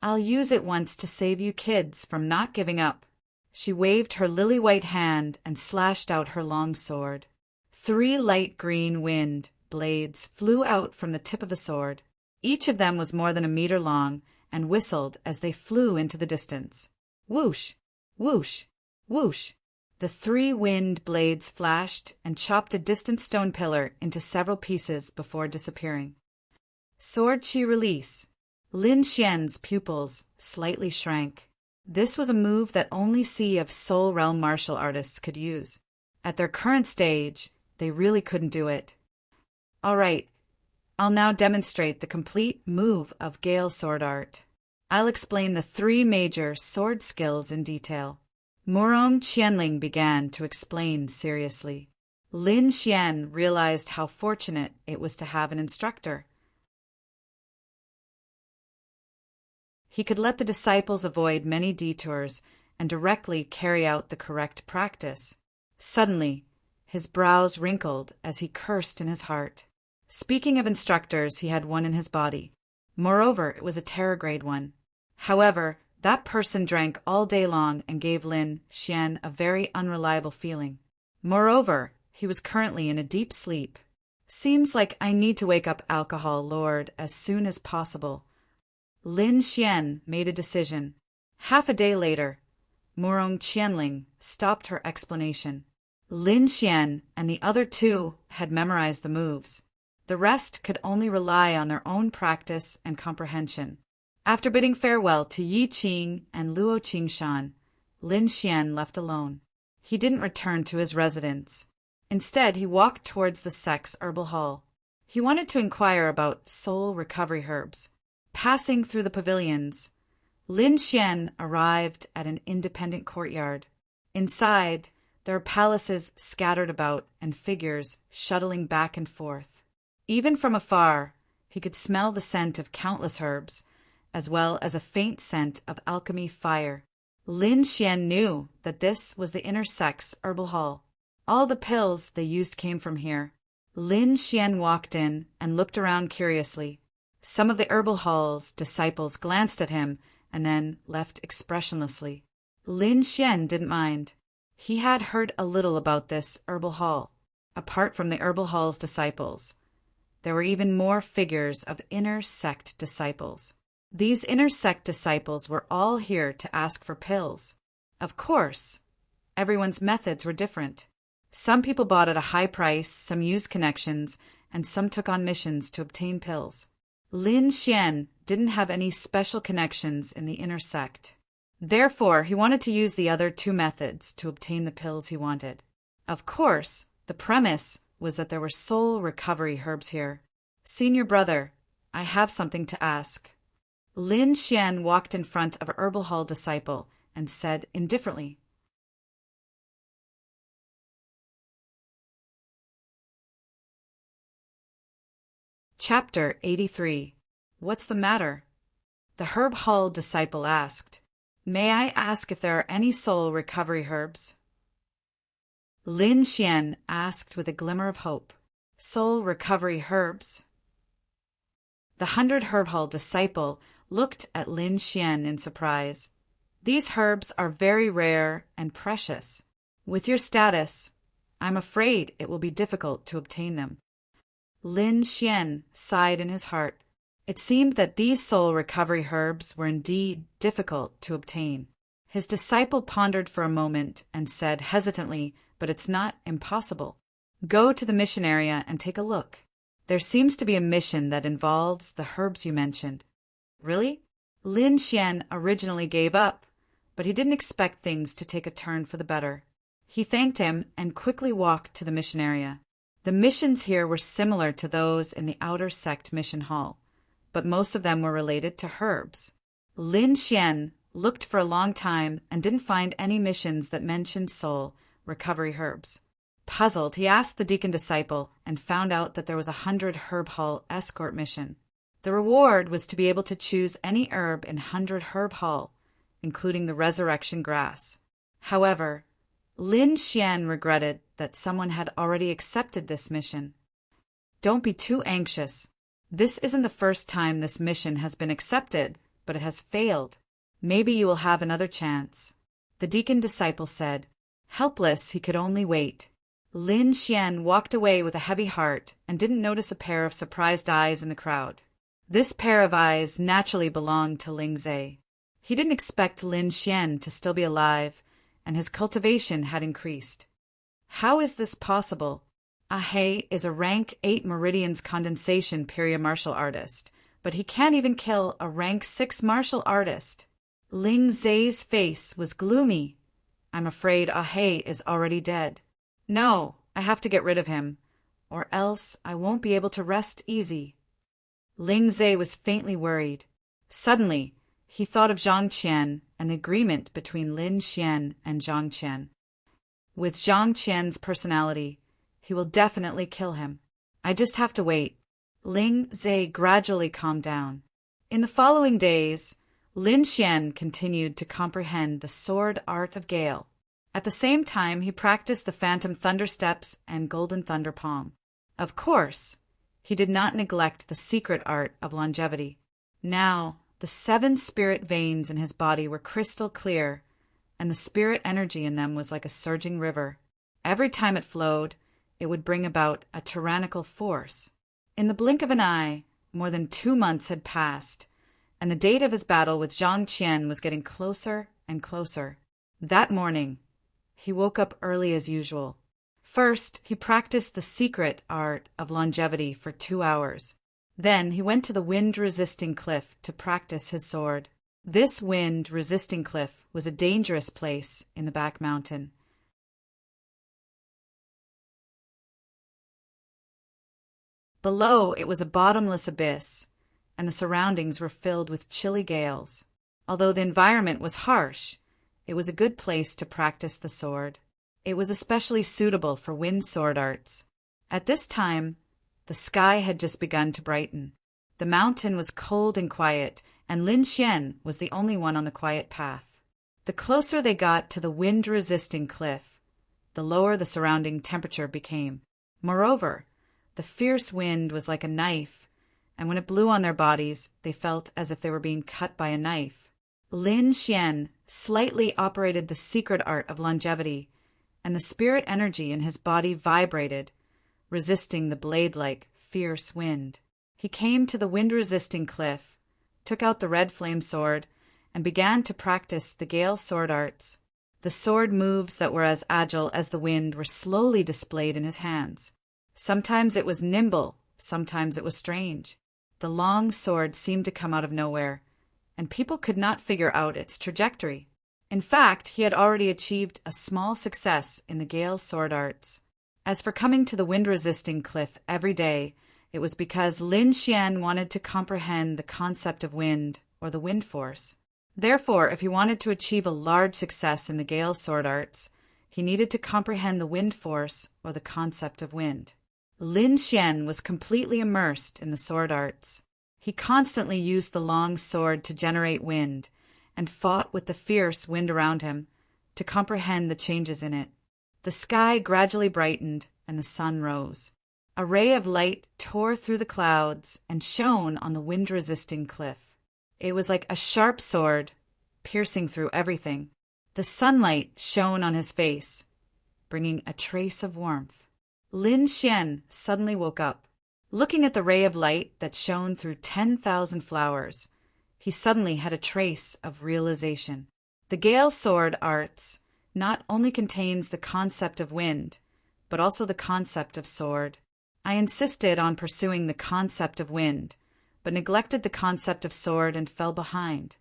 "I'll use it once to save you kids from not giving up." She waved her lily-white hand and slashed out her long sword. 3 light green wind blades flew out from the tip of the sword. Each of them was more than a meter long and whistled as they flew into the distance. Whoosh! Whoosh! Whoosh! The 3 wind blades flashed and chopped a distant stone pillar into several pieces before disappearing. Sword chi release. Lin Xian's pupils slightly shrank. This was a move that only Sea of Soul Realm martial artists could use. At their current stage, they really couldn't do it. All right, I'll now demonstrate the complete move of Gale sword art. I'll explain the 3 major sword skills in detail. Morong Qianling began to explain seriously. Lin Xian realized how fortunate it was to have an instructor. He could let the disciples avoid many detours and directly carry out the correct practice. Suddenly, his brows wrinkled as he cursed in his heart. Speaking of instructors, he had one in his body. Moreover, it was a Terror-grade one. However, that person drank all day long and gave Lin Xian a very unreliable feeling. Moreover, he was currently in a deep sleep. Seems like I need to wake up Alcohol Lord as soon as possible. Lin Xian made a decision. Half a day later, Morong Qianling stopped her explanation. Lin Xian and the other 2 had memorized the moves. The rest could only rely on their own practice and comprehension. After bidding farewell to Yi Qing and Luo Qingshan, Lin Xian left alone. He didn't return to his residence. Instead, he walked towards the sect's herbal hall. He wanted to inquire about soul recovery herbs. Passing through the pavilions, Lin Xian arrived at an independent courtyard. Inside, there were palaces scattered about and figures shuttling back and forth. Even from afar, he could smell the scent of countless herbs, as well as a faint scent of alchemy fire. Lin Xian knew that this was the inner sect's herbal hall. All the pills they used came from here. Lin Xian walked in and looked around curiously. Some of the herbal hall's disciples glanced at him and then left expressionlessly. Lin Xian didn't mind. He had heard a little about this herbal hall. Apart from the herbal hall's disciples, there were even more figures of inner sect disciples. These inner sect disciples were all here to ask for pills. Of course, everyone's methods were different. Some people bought at a high price, some used connections, and some took on missions to obtain pills. Lin Xian didn't have any special connections in the inner sect. Therefore, he wanted to use the other 2 methods to obtain the pills he wanted. Of course, the premise was that there were soul recovery herbs here. "Senior brother, I have something to ask." Lin Xian walked in front of a herbal hall disciple and said indifferently, Chapter 83. What's the matter? The herb hall disciple asked, "May I ask if there are any soul recovery herbs?" Lin Xian asked with a glimmer of hope, "Soul recovery herbs?" The 100 herb hall disciple looked at Lin Xian in surprise. "These herbs are very rare and precious. With your status, I'm afraid it will be difficult to obtain them. Lin Xian sighed in his heart. It seemed that these soul recovery herbs were indeed difficult to obtain. His disciple pondered for a moment and said hesitantly, "But it's not impossible. Go to the mission area and take a look. There seems to be a mission that involves the herbs you mentioned." Really? Lin Xian originally gave up, but he didn't expect things to take a turn for the better. He thanked him and quickly walked to the mission area. The missions here were similar to those in the outer sect mission hall, but most of them were related to herbs. Lin Xian looked for a long time and didn't find any missions that mentioned soul recovery herbs. Puzzled, he asked the deacon disciple and found out that there was a 100 herb hall escort mission. The reward was to be able to choose any herb in 100 herb hall, including the resurrection grass. However, Lin Xian regretted that someone had already accepted this mission. Don't be too anxious. This isn't the first time this mission has been accepted, but it has failed. Maybe you will have another chance. The deacon disciple said. Helpless, he could only wait. Lin Xian walked away with a heavy heart and didn't notice a pair of surprised eyes in the crowd. This pair of eyes naturally belonged to Ling Zhe. He didn't expect Lin Xian to still be alive, and his cultivation had increased. How is this possible? Ah is a rank 8 meridians condensation period martial artist, but he can't even kill a rank 6 martial artist. Ling Zhe's face was gloomy. I'm afraid Ah is already dead. No, I have to get rid of him, or else I won't be able to rest easy. Ling Zhe was faintly worried. Suddenly, he thought of Zhang Qian and the agreement between Lin Xian and Zhang Qian. With Zhang Qian's personality, he will definitely kill him. I just have to wait. Ling Zhe gradually calmed down. In the following days, Lin Xian continued to comprehend the sword art of Gale. At the same time, he practiced the Phantom Thunder Steps and Golden Thunder Palm. Of course, he did not neglect the secret art of longevity. Now, the 7 spirit veins in his body were crystal clear, and the spirit energy in them was like a surging river. Every time it flowed, it would bring about a tyrannical force. In the blink of an eye, more than 2 months had passed, and the date of his battle with Zhang Qian was getting closer and closer. That morning, he woke up early as usual. First, he practiced the secret art of longevity for 2 hours. Then he went to the wind-resisting cliff to practice his sword. This wind-resisting cliff was a dangerous place in the back mountain. Below, it was a bottomless abyss, and the surroundings were filled with chilly gales. Although the environment was harsh, it was a good place to practice the sword. It was especially suitable for wind sword arts. At this time, the sky had just begun to brighten. The mountain was cold and quiet, and Lin Xian was the only one on the quiet path. The closer they got to the wind-resisting cliff, the lower the surrounding temperature became. Moreover, the fierce wind was like a knife, and when it blew on their bodies, they felt as if they were being cut by a knife. Lin Xian slightly operated the secret art of longevity, and the spirit energy in his body vibrated, resisting the blade-like, fierce wind. He came to the wind-resisting cliff, took out the red flame sword, and began to practice the Gale sword arts. The sword moves that were as agile as the wind were slowly displayed in his hands. Sometimes it was nimble, sometimes it was strange. The long sword seemed to come out of nowhere, and people could not figure out its trajectory. In fact, he had already achieved a small success in the Gale sword arts. As for coming to the wind-resisting cliff every day, it was because Lin Xian wanted to comprehend the concept of wind, or the wind force. Therefore, if he wanted to achieve a large success in the Gale sword arts, he needed to comprehend the wind force, or the concept of wind. Lin Xian was completely immersed in the sword arts. He constantly used the long sword to generate wind, and fought with the fierce wind around him to comprehend the changes in it. The sky gradually brightened, and the sun rose. A ray of light tore through the clouds and shone on the wind-resisting cliff. It was like a sharp sword, piercing through everything. The sunlight shone on his face, bringing a trace of warmth. Lin Xian suddenly woke up. Looking at the ray of light that shone through 10,000 flowers, he suddenly had a trace of realization. The Gale Sword Arts not only contains the concept of wind, but also the concept of sword. I insisted on pursuing the concept of wind, but neglected the concept of sword and fell behind.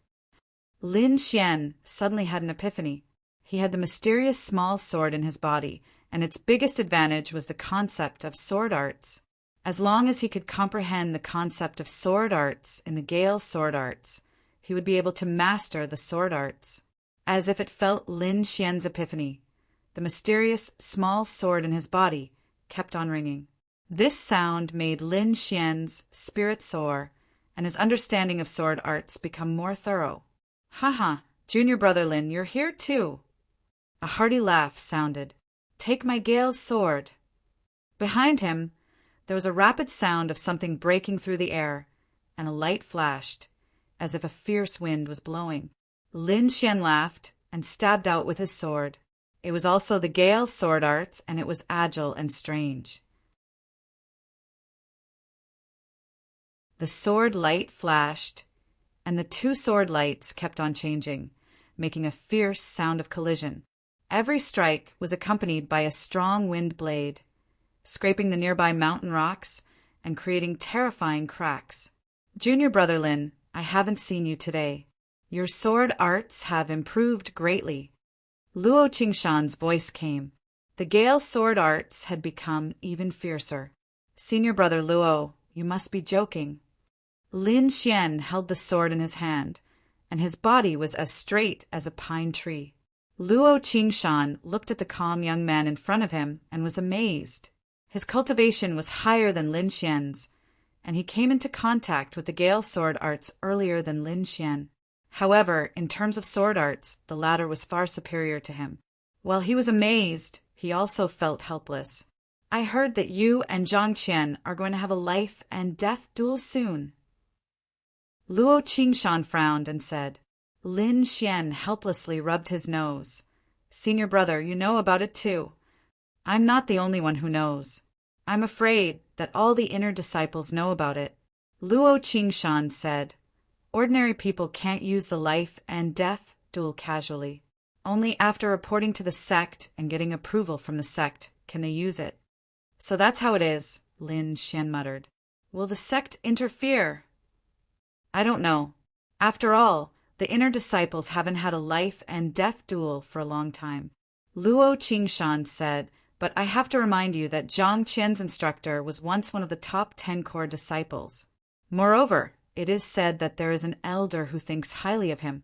Lin Xian suddenly had an epiphany. He had the mysterious small sword in his body, and its biggest advantage was the concept of sword arts. As long as he could comprehend the concept of sword arts in the Gale Sword Arts, he would be able to master the sword arts. As if it felt Lin Xian's epiphany, the mysterious small sword in his body kept on ringing. This sound made Lin Xian's spirit soar, and his understanding of sword arts become more thorough. "Haha, junior brother Lin, you're here too." A hearty laugh sounded. "Take my Gale sword." Behind him, there was a rapid sound of something breaking through the air, and a light flashed, as if a fierce wind was blowing. Lin Xian laughed and stabbed out with his sword. It was also the Gale Sword Arts, and it was agile and strange. The sword light flashed, and the two sword lights kept on changing, making a fierce sound of collision. Every strike was accompanied by a strong wind blade, scraping the nearby mountain rocks and creating terrifying cracks. "Junior brother Lin, I haven't seen you today. Your sword arts have improved greatly." Luo Qingshan's voice came. The Gale Sword Arts had become even fiercer. "Senior brother Luo, you must be joking." Lin Xian held the sword in his hand, and his body was as straight as a pine tree. Luo Qingshan looked at the calm young man in front of him and was amazed. His cultivation was higher than Lin Xian's, and he came into contact with the Gale Sword Arts earlier than Lin Xian. However, in terms of sword arts, the latter was far superior to him. While he was amazed, he also felt helpless. "I heard that you and Zhang Qian are going to have a life and death duel soon." Luo Qingshan frowned and said. Lin Xian helplessly rubbed his nose. "Senior brother, you know about it too. I'm not the only one who knows. I'm afraid that all the inner disciples know about it." Luo Qingshan said, "Ordinary people can't use the life and death duel casually. Only after reporting to the sect and getting approval from the sect can they use it." "So that's how it is," Lin Xian muttered. "Will the sect interfere?" "I don't know. After all, the inner disciples haven't had a life and death duel for a long time." Luo Qingshan said, "But I have to remind you that Zhang Qian's instructor was once one of the top 10 core disciples. Moreover, it is said that there is an elder who thinks highly of him."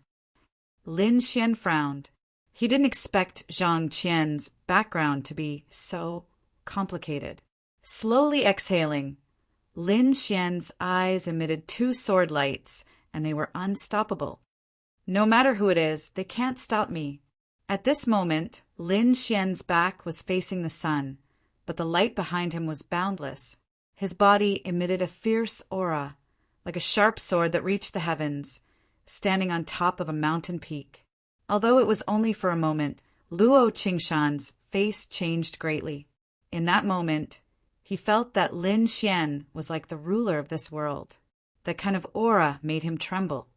Lin Xian frowned. He didn't expect Zhang Qian's background to be so complicated. Slowly exhaling, Lin Xian's eyes emitted 2 sword lights, and they were unstoppable. "No matter who it is, they can't stop me." At this moment, Lin Xian's back was facing the sun, but the light behind him was boundless. His body emitted a fierce aura, like a sharp sword that reached the heavens, standing on top of a mountain peak. Although it was only for a moment, Luo Qingshan's face changed greatly. In that moment, he felt that Lin Xian was like the ruler of this world. That kind of aura made him tremble.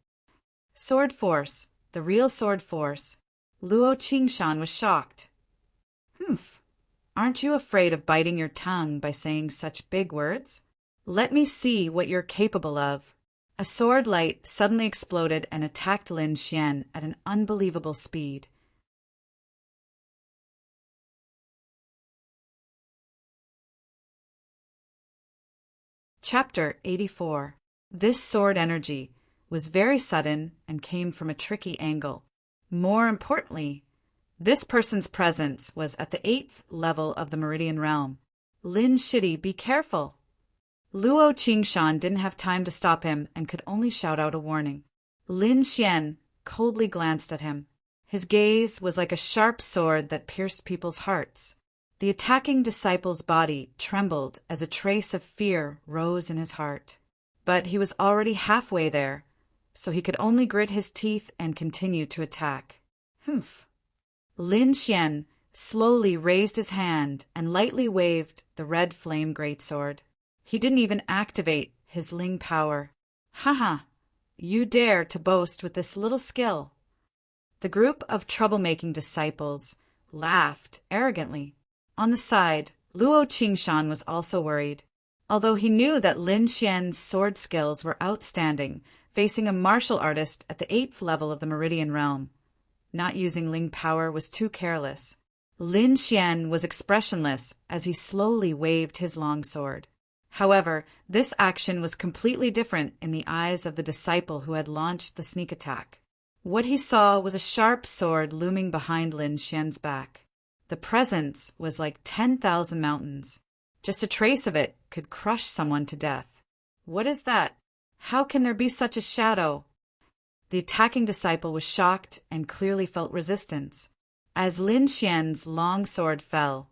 Sword force, the real sword force. Luo Qingshan was shocked. "Humph, aren't you afraid of biting your tongue by saying such big words? Let me see what you're capable of." A sword light suddenly exploded and attacked Lin Xian at an unbelievable speed. Chapter 84. This sword energy was very sudden and came from a tricky angle. More importantly, this person's presence was at the 8th level of the Meridian Realm. "Lin Shidi, be careful!" Luo Qingshan didn't have time to stop him and could only shout out a warning. Lin Xian coldly glanced at him. His gaze was like a sharp sword that pierced people's hearts. The attacking disciple's body trembled as a trace of fear rose in his heart. But he was already halfway there, so he could only grit his teeth and continue to attack. "Humph." Lin Xian slowly raised his hand and lightly waved the red flame greatsword. He didn't even activate his Ling power. Haha, you dare to boast with this little skill. The group of troublemaking disciples laughed arrogantly. On the side, Luo Qingshan was also worried. Although he knew that Lin Xian's sword skills were outstanding, facing a martial artist at the 8th level of the Meridian Realm, not using Ling power was too careless. Lin Xian was expressionless as he slowly waved his long sword. However, this action was completely different in the eyes of the disciple who had launched the sneak attack. What he saw was a sharp sword looming behind Lin Xian's back. The presence was like 10,000 mountains. Just a trace of it could crush someone to death. What is that? How can there be such a shadow? The attacking disciple was shocked and clearly felt resistance. As Lin Xian's long sword fell,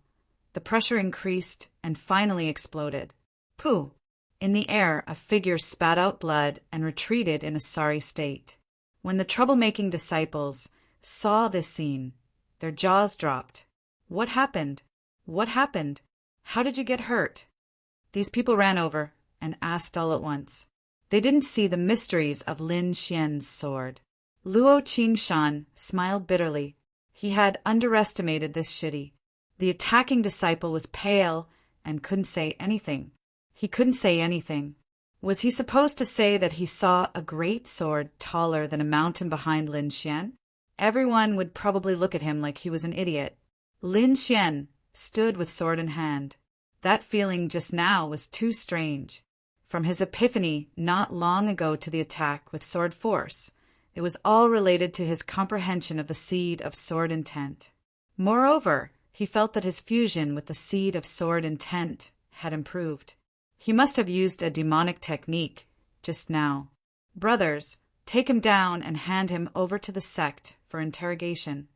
the pressure increased and finally exploded. Pooh! In the air, a figure spat out blood and retreated in a sorry state. When the troublemaking disciples saw this scene, their jaws dropped. What happened? What happened? How did you get hurt? These people ran over and asked all at once. They didn't see the mysteries of Lin Xian's sword. Luo Qingshan smiled bitterly. He had underestimated this city. The attacking disciple was pale and couldn't say anything. He couldn't say anything. Was he supposed to say that he saw a great sword taller than a mountain behind Lin Xian? Everyone would probably look at him like he was an idiot. Lin Xian stood with sword in hand. That feeling just now was too strange. From his epiphany not long ago to the attack with sword force, it was all related to his comprehension of the seed of sword intent. Moreover, he felt that his fusion with the seed of sword intent had improved. He must have used a demonic technique just now. Brothers, take him down and hand him over to the sect for interrogation.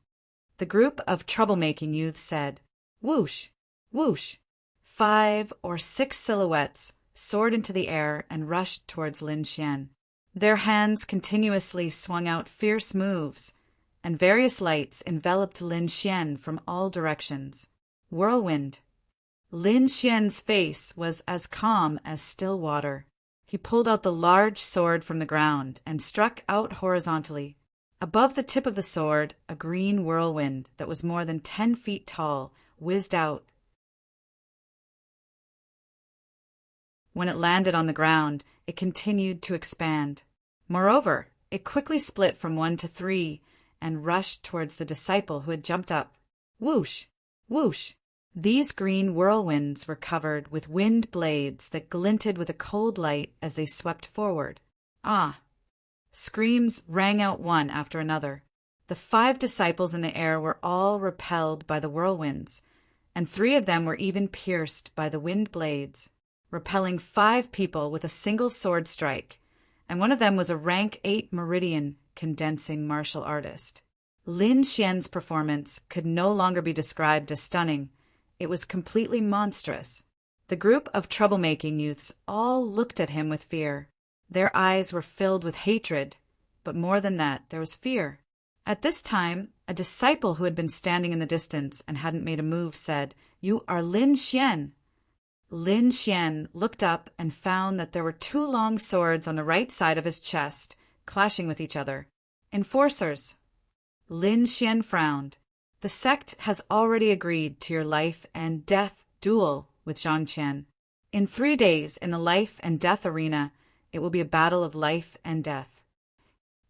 The group of troublemaking youths said, "Whoosh! Whoosh!" 5 or 6 silhouettes soared into the air and rushed towards Lin Xian. Their hands continuously swung out fierce moves, and various lights enveloped Lin Xian from all directions. Whirlwind. Lin Xian's face was as calm as still water. He pulled out the large sword from the ground and struck out horizontally. Above the tip of the sword, a green whirlwind that was more than 10 feet tall whizzed out. When it landed on the ground, it continued to expand. Moreover, it quickly split from 1 to 3 and rushed towards the disciple who had jumped up. Whoosh! Whoosh! These green whirlwinds were covered with wind blades that glinted with a cold light as they swept forward. Ah! Screams rang out one after another. The 5 disciples in the air were all repelled by the whirlwinds, and 3 of them were even pierced by the wind blades, repelling 5 people with a single sword strike, and one of them was a rank 8 meridian condensing martial artist. Lin Xian's performance could no longer be described as stunning. It was completely monstrous. The group of troublemaking youths all looked at him with fear. Their eyes were filled with hatred, but more than that, there was fear. At this time, a disciple who had been standing in the distance and hadn't made a move said, "You are Lin Xian." Lin Xian looked up and found that there were 2 long swords on the right side of his chest, clashing with each other. Enforcers. Lin Xian frowned. The sect has already agreed to your life and death duel with Zhang Qian. In 3 days, in the life and death arena, it will be a battle of life and death.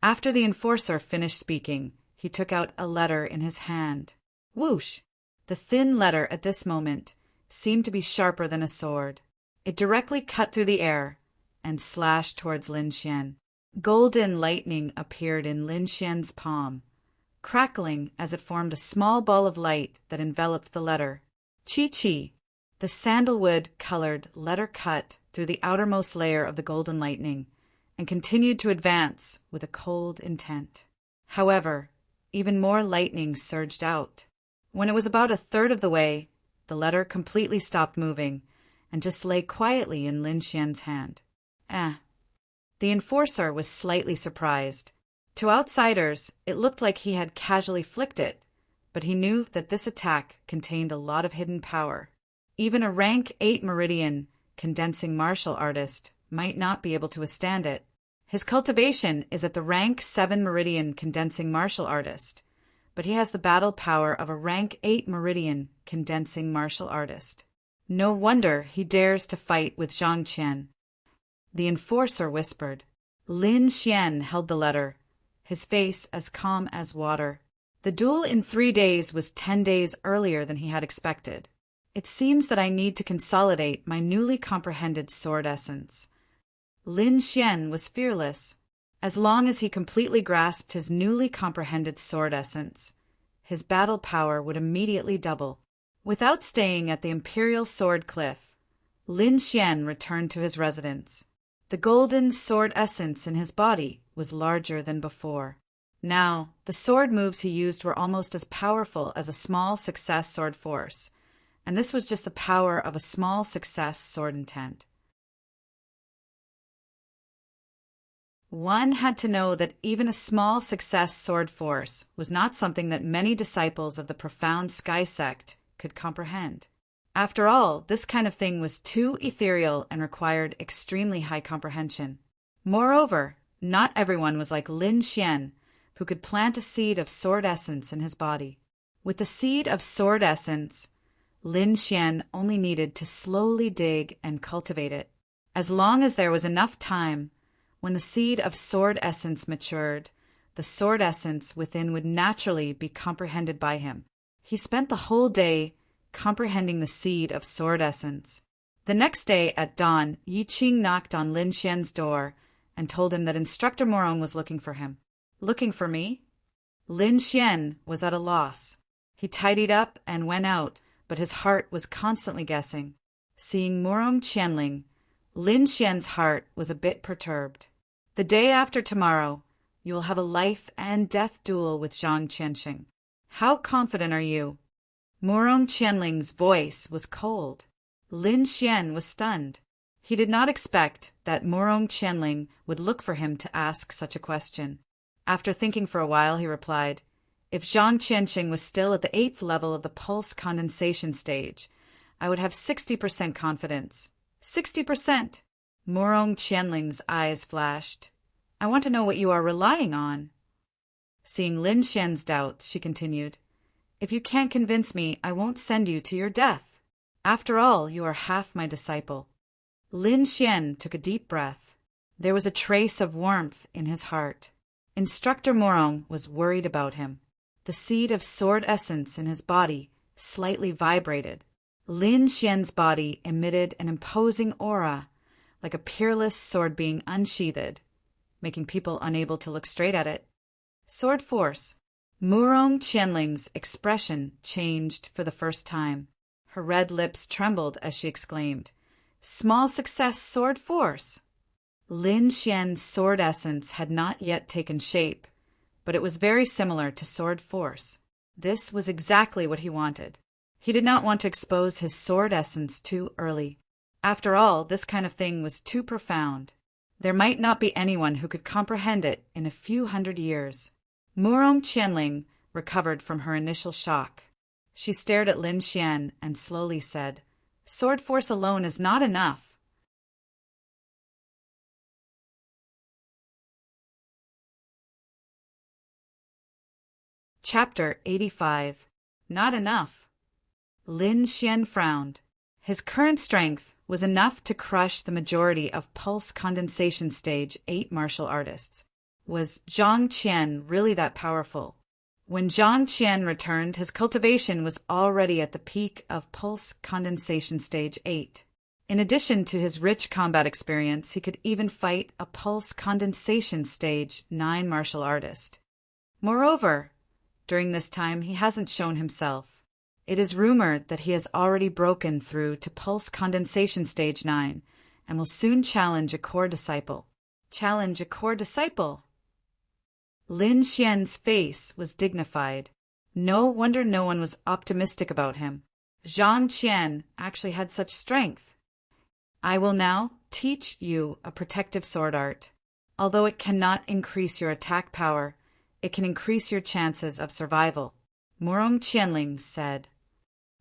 After the enforcer finished speaking, he took out a letter in his hand. Whoosh! The thin letter at this moment seemed to be sharper than a sword. It directly cut through the air and slashed towards Lin Xian. Golden lightning appeared in Lin Xian's palm, crackling as it formed a small ball of light that enveloped the letter. Chi-chi. The sandalwood-colored letter cut through the outermost layer of the golden lightning and continued to advance with a cold intent. However, even more lightning surged out. When it was about a third of the way, the letter completely stopped moving and just lay quietly in Lin Xian's hand. The enforcer was slightly surprised. To outsiders, it looked like he had casually flicked it, but he knew that this attack contained a lot of hidden power. Even a rank 8 meridian condensing martial artist might not be able to withstand it. His cultivation is at the rank 7 meridian condensing martial artist, but he has the battle power of a rank 8 meridian condensing martial artist. No wonder he dares to fight with Zhang Qian. The enforcer whispered. Lin Xian held the letter, his face as calm as water. The duel in 3 days was 10 days earlier than he had expected. It seems that I need to consolidate my newly comprehended sword essence. Lin Xian was fearless. As long as he completely grasped his newly comprehended sword essence, his battle power would immediately double. Without staying at the Imperial Sword Cliff, Lin Xian returned to his residence. The golden sword essence in his body was larger than before. Now, the sword moves he used were almost as powerful as a small success sword force, and this was just the power of a small success sword intent. One had to know that even a small success sword force was not something that many disciples of the profound Sky Sect could comprehend. After all, this kind of thing was too ethereal and required extremely high comprehension. Moreover, not everyone was like Lin Xian, who could plant a seed of sword essence in his body. With the seed of sword essence, Lin Xian only needed to slowly dig and cultivate it. As long as there was enough time, when the seed of sword essence matured, the sword essence within would naturally be comprehended by him. He spent the whole day comprehending the seed of sword essence. The next day at dawn, Yi Qing knocked on Lin Xian's door and told him that Instructor Morong was looking for him. Looking for me? Lin Xian was at a loss. He tidied up and went out, but his heart was constantly guessing. Seeing Morong Qianling, Lin Xian's heart was a bit perturbed. The day after tomorrow, you will have a life and death duel with Zhang Qianxing. How confident are you? Morong Qianling's voice was cold. Lin Xian was stunned. He did not expect that Morong Qianling would look for him to ask such a question. After thinking for a while, he replied, If Zhang Qianxing was still at the 8th level of the pulse condensation stage, I would have 60% confidence. 60%! Morong Qianling's eyes flashed. I want to know what you are relying on. Seeing Lin Xian's doubt, she continued, If you can't convince me, I won't send you to your death. After all, you are half my disciple. Lin Xian took a deep breath. There was a trace of warmth in his heart. Instructor Morong was worried about him. The seed of sword essence in his body slightly vibrated. Lin Xian's body emitted an imposing aura, like a peerless sword being unsheathed, making people unable to look straight at it. Sword force. Morong Qianling's expression changed for the first time. Her red lips trembled as she exclaimed, Small success sword force! Lin Xian's sword essence had not yet taken shape, but it was very similar to sword force. This was exactly what he wanted. He did not want to expose his sword essence too early. After all, this kind of thing was too profound. There might not be anyone who could comprehend it in a few hundred years. Morong Qianling recovered from her initial shock. She stared at Lin Xian and slowly said, Sword force alone is not enough. Chapter 85. Not enough. Lin Xian frowned. His current strength was enough to crush the majority of pulse condensation stage 8 martial artists. Was Zhang Qian really that powerful? When Zhang Qian returned, his cultivation was already at the peak of pulse condensation stage 8. In addition to his rich combat experience, he could even fight a pulse condensation stage 9 martial artist. Moreover, during this time, he hasn't shown himself. It is rumored that he has already broken through to pulse condensation stage 9 and will soon challenge a core disciple. Challenge a core disciple? Lin Xian's face was dignified. No wonder no one was optimistic about him. Zhang Qian actually had such strength. I will now teach you a protective sword art. Although it cannot increase your attack power, it can increase your chances of survival. Murong Qianling said.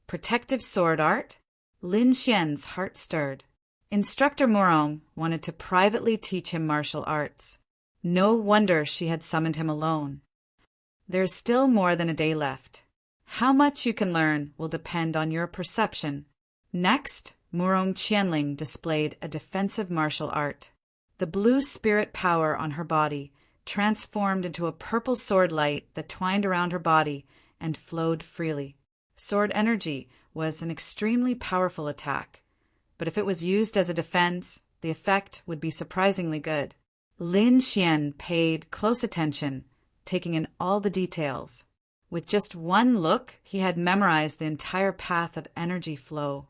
Protective sword art? Lin Xian's heart stirred. Instructor Murong wanted to privately teach him martial arts. No wonder she had summoned him alone. There's still more than a day left. How much you can learn will depend on your perception. Next, Murong Qianling displayed a defensive martial art. The blue spirit power on her body transformed into a purple sword light that twined around her body and flowed freely. Sword energy was an extremely powerful attack, but if it was used as a defense, the effect would be surprisingly good. Lin Xian paid close attention, taking in all the details. With just one look, he had memorized the entire path of energy flow.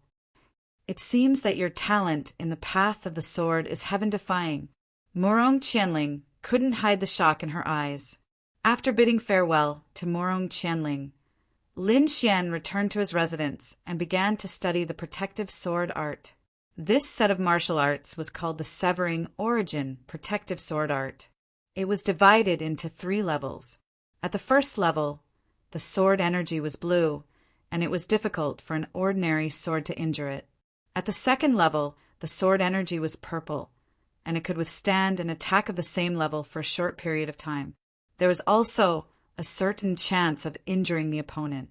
It seems that your talent in the path of the sword is heaven-defying. Murong Qianling couldn't hide the shock in her eyes. After bidding farewell to Murong Qianling, Lin Xian returned to his residence and began to study the protective sword art. This set of martial arts was called the Severing Origin Protective Sword Art. It was divided into 3 levels. At the first level, the sword energy was blue, and it was difficult for an ordinary sword to injure it. At the second level, the sword energy was purple, and it could withstand an attack of the same level for a short period of time. There was also a certain chance of injuring the opponent.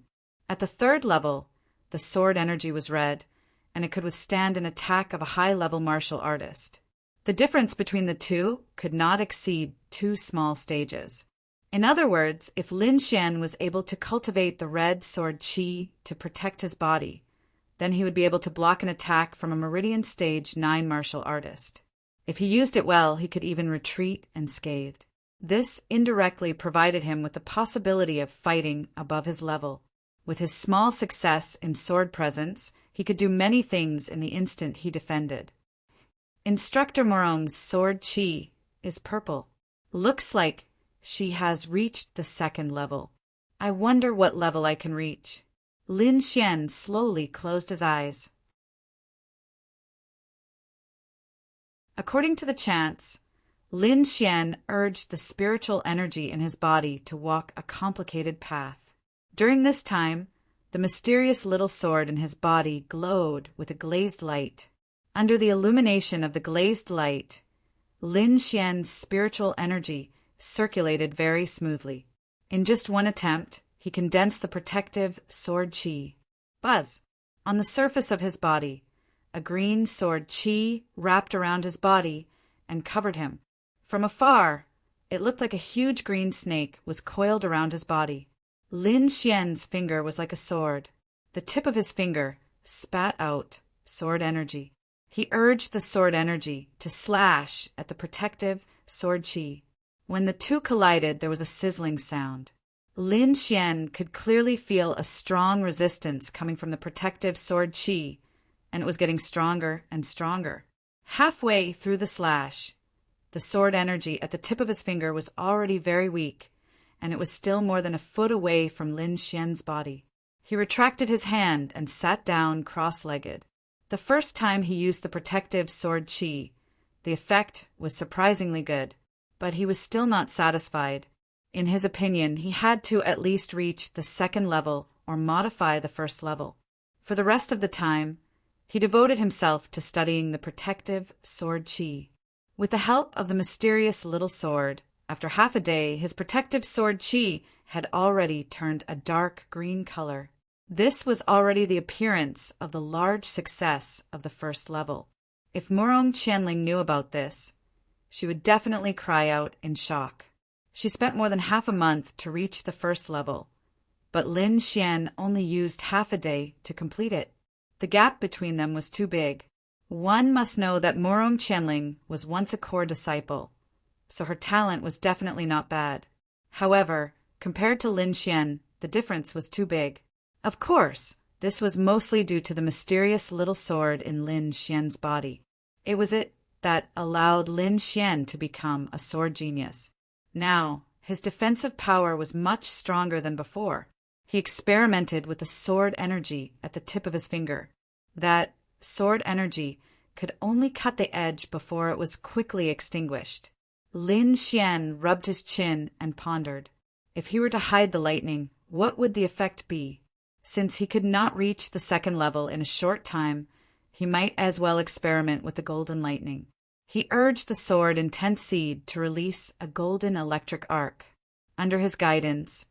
At the third level, the sword energy was red, and it could withstand an attack of a high-level martial artist. The difference between the two could not exceed 2 small stages. In other words, if Lin Xian was able to cultivate the red sword qi to protect his body, then he would be able to block an attack from a Meridian Stage 9 martial artist. If he used it well, he could even retreat unscathed. This indirectly provided him with the possibility of fighting above his level. With his small success in sword presence, he could do many things in the instant he defended. Instructor Murong's sword qi is purple. Looks like she has reached the 2nd level. I wonder what level I can reach. Lin Xian slowly closed his eyes. According to the chants, Lin Xian urged the spiritual energy in his body to walk a complicated path. During this time, the mysterious little sword in his body glowed with a glazed light. Under the illumination of the glazed light, Lin Xian's spiritual energy circulated very smoothly. In just one attempt, he condensed the protective sword qi. Buzz! On the surface of his body, a green sword qi wrapped around his body and covered him. From afar, it looked like a huge green snake was coiled around his body. Lin Xian's finger was like a sword. The tip of his finger spat out sword energy. He urged the sword energy to slash at the protective sword qi. When the two collided, there was a sizzling sound. Lin Xian could clearly feel a strong resistance coming from the protective sword qi, and it was getting stronger and stronger. Halfway through the slash, the sword energy at the tip of his finger was already very weak, and it was still more than a foot away from Lin Xian's body. He retracted his hand and sat down cross-legged. The first time he used the protective sword qi, the effect was surprisingly good, but he was still not satisfied. In his opinion, he had to at least reach the 2nd level or modify the 1st level. For the rest of the time, he devoted himself to studying the protective sword qi. With the help of the mysterious little sword, after half a day, his protective sword qi had already turned a dark green color. This was already the appearance of the large success of the 1st level. If Murong Qianling knew about this, she would definitely cry out in shock. She spent more than half a month to reach the 1st level, but Lin Xian only used half a day to complete it. The gap between them was too big. One must know that Murong Qianling was once a core disciple, so her talent was definitely not bad. However, compared to Lin Xian, the difference was too big. Of course, this was mostly due to the mysterious little sword in Lin Xian's body. It was it that allowed Lin Xian to become a sword genius. Now, his defensive power was much stronger than before. He experimented with the sword energy at the tip of his finger. That sword energy could only cut the edge before it was quickly extinguished. Lin Xian rubbed his chin and pondered. If he were to hide the lightning, What would the effect be? Since he could not reach the second level in a short time, he might as well experiment with the golden lightning. He urged the sword Intense Seed to release a golden electric arc. Under his guidance,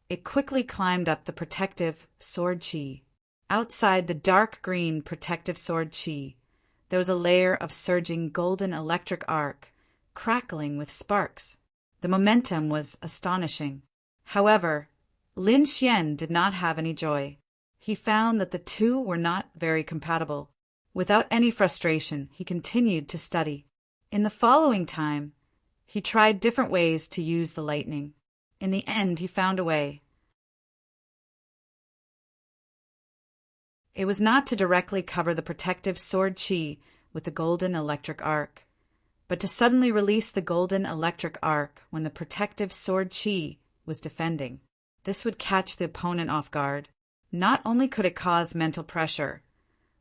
it quickly climbed up the protective sword chi. Outside the dark green protective sword chi, there was a layer of surging golden electric arc, crackling with sparks. The momentum was astonishing. However, Lin Xian did not have any joy. He found that the two were not very compatible. Without any frustration, he continued to study. In the following time, he tried different ways to use the lightning. In the end, he found a way. It was not to directly cover the protective sword chi with the golden electric arc, but to suddenly release the golden electric arc when the protective sword chi was defending. This would catch the opponent off guard. Not only could it cause mental pressure,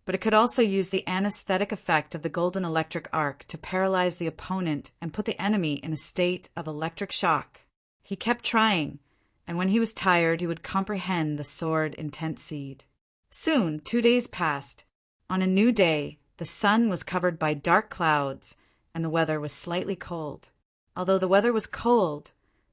but it could also use the anesthetic effect of the golden electric arc to paralyze the opponent and put the enemy in a state of electric shock. He kept trying, and when he was tired, he would comprehend the sword Intense Seed. Soon, 2 days passed. On a new day, the sun was covered by dark clouds, and the weather was slightly cold. Although the weather was cold,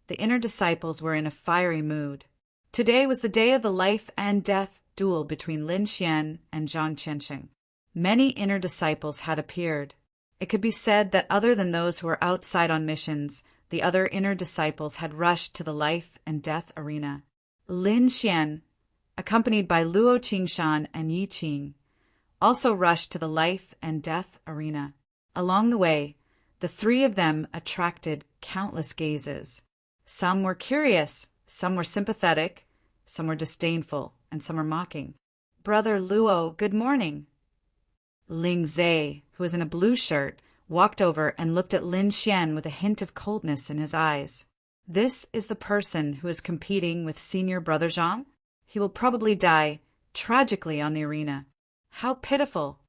the inner disciples were in a fiery mood. Today was the day of the life and death duel between Lin Xian and Zhang Qiansheng. Many inner disciples had appeared. It could be said that other than those who were outside on missions, the other inner disciples had rushed to the life and death arena. Lin Xian, accompanied by Luo Qingshan and Yi Qing, also rushed to the life and death arena. Along the way, the three of them attracted countless gazes. Some were curious, some were sympathetic, some were disdainful, and some were mocking. "Brother Luo, good morning." Ling Zhe, who was in a blue shirt, walked over and looked at Lin Xian with a hint of coldness in his eyes. "This is the person who is competing with senior brother Zhang? He will probably die tragically on the arena. How pitiful."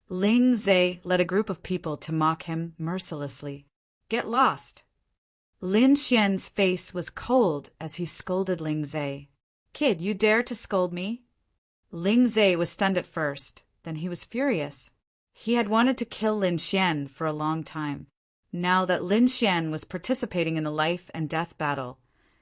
Ling Zhe led a group of people to mock him mercilessly. "Get lost." Lin Xian's face was cold as he scolded Ling Zhe. "Kid, you dare to scold me?" Ling Zhe was stunned at first, then he was furious. He had wanted to kill Lin Xian for a long time. Now that Lin Xian was participating in the life and death battle,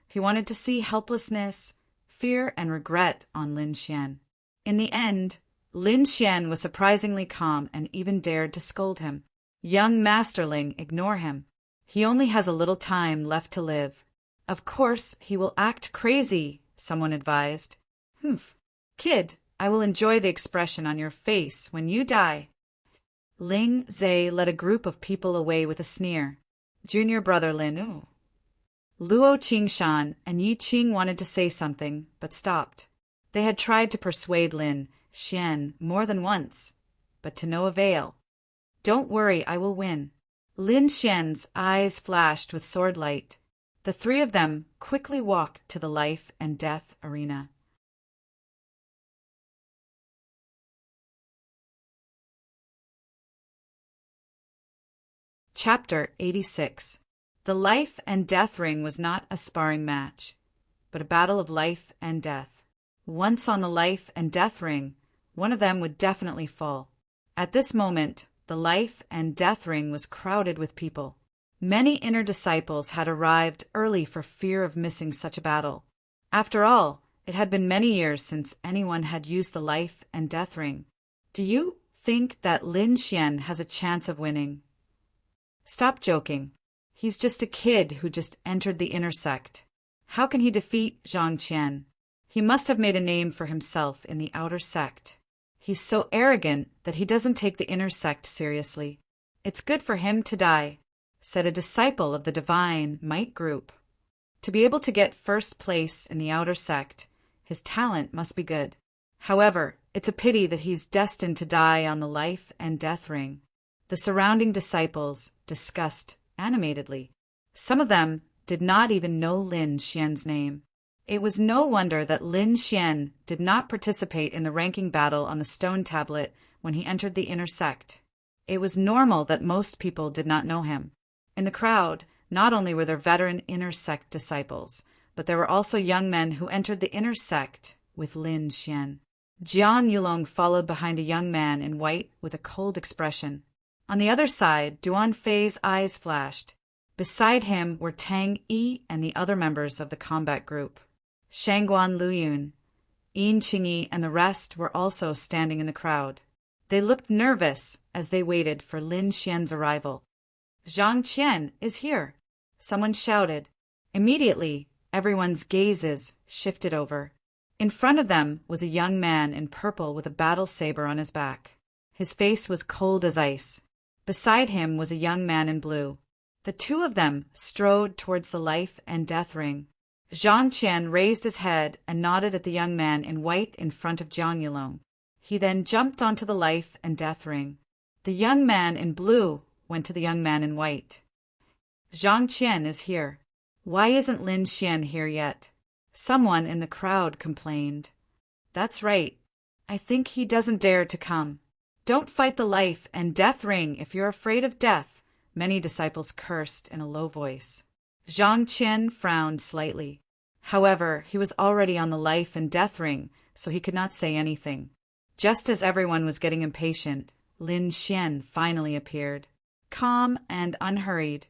he wanted to see helplessness, fear, and regret on Lin Xian. In the end, Lin Xian was surprisingly calm and even dared to scold him. "Young Masterling, ignore him. He only has a little time left to live." "Of course, he will act crazy," someone advised. "Humph. Kid, I will enjoy the expression on your face when you die." Ling Zhe led a group of people away with a sneer. "Junior brother Lin." Luo Qingshan and Yi Qing wanted to say something, but stopped. They had tried to persuade Lin Xian more than once, but to no avail. "Don't worry, I will win." Lin Xian's eyes flashed with sword light. The three of them quickly walked to the life and death arena. Chapter 86. The life and death ring was not a sparring match, but a battle of life and death. Once on the life and death ring, one of them would definitely fall. At this moment, the life and death ring was crowded with people. Many inner disciples had arrived early for fear of missing such a battle. After all, it had been many years since anyone had used the life and death ring. "Do you think that Lin Xian has a chance of winning?" "Stop joking. He's just a kid who just entered the inner sect. How can he defeat Zhang Qian? He must have made a name for himself in the outer sect. He's so arrogant that he doesn't take the inner sect seriously. It's good for him to die," said a disciple of the Divine Might group. To be able to get first place in the outer sect, his talent must be good. However, it's a pity that he's destined to die on the life and death ring. The surrounding disciples discussed animatedly. Some of them did not even know Lin Xian's name. It was no wonder that Lin Xian did not participate in the ranking battle on the stone tablet when he entered the inner sect. It was normal that most people did not know him. In the crowd, not only were there veteran inner sect disciples, but there were also young men who entered the inner sect with Lin Xian. Jiang Yulong followed behind a young man in white with a cold expression. On the other side, Duan Fei's eyes flashed. Beside him were Tang Yi and the other members of the combat group. Shangguan Luyun, Yin Qingyi, and the rest were also standing in the crowd. They looked nervous as they waited for Lin Xian's arrival. "Zhang Qian is here," someone shouted. Immediately, everyone's gazes shifted over. In front of them was a young man in purple with a battle saber on his back. His face was cold as ice. Beside him was a young man in blue. The two of them strode towards the life and death ring. Zhang Qian raised his head and nodded at the young man in white in front of Jiang Yulong. He then jumped onto the life and death ring. The young man in blue went to the young man in white. "Zhang Qian is here. Why isn't Lin Xian here yet?" Someone in the crowd complained. "That's right. I think he doesn't dare to come. Don't fight the life and death ring if you're afraid of death," many disciples cursed in a low voice. Zhang Qian frowned slightly. However, he was already on the life and death ring, so he could not say anything. Just as everyone was getting impatient, Lin Xian finally appeared. Calm and unhurried,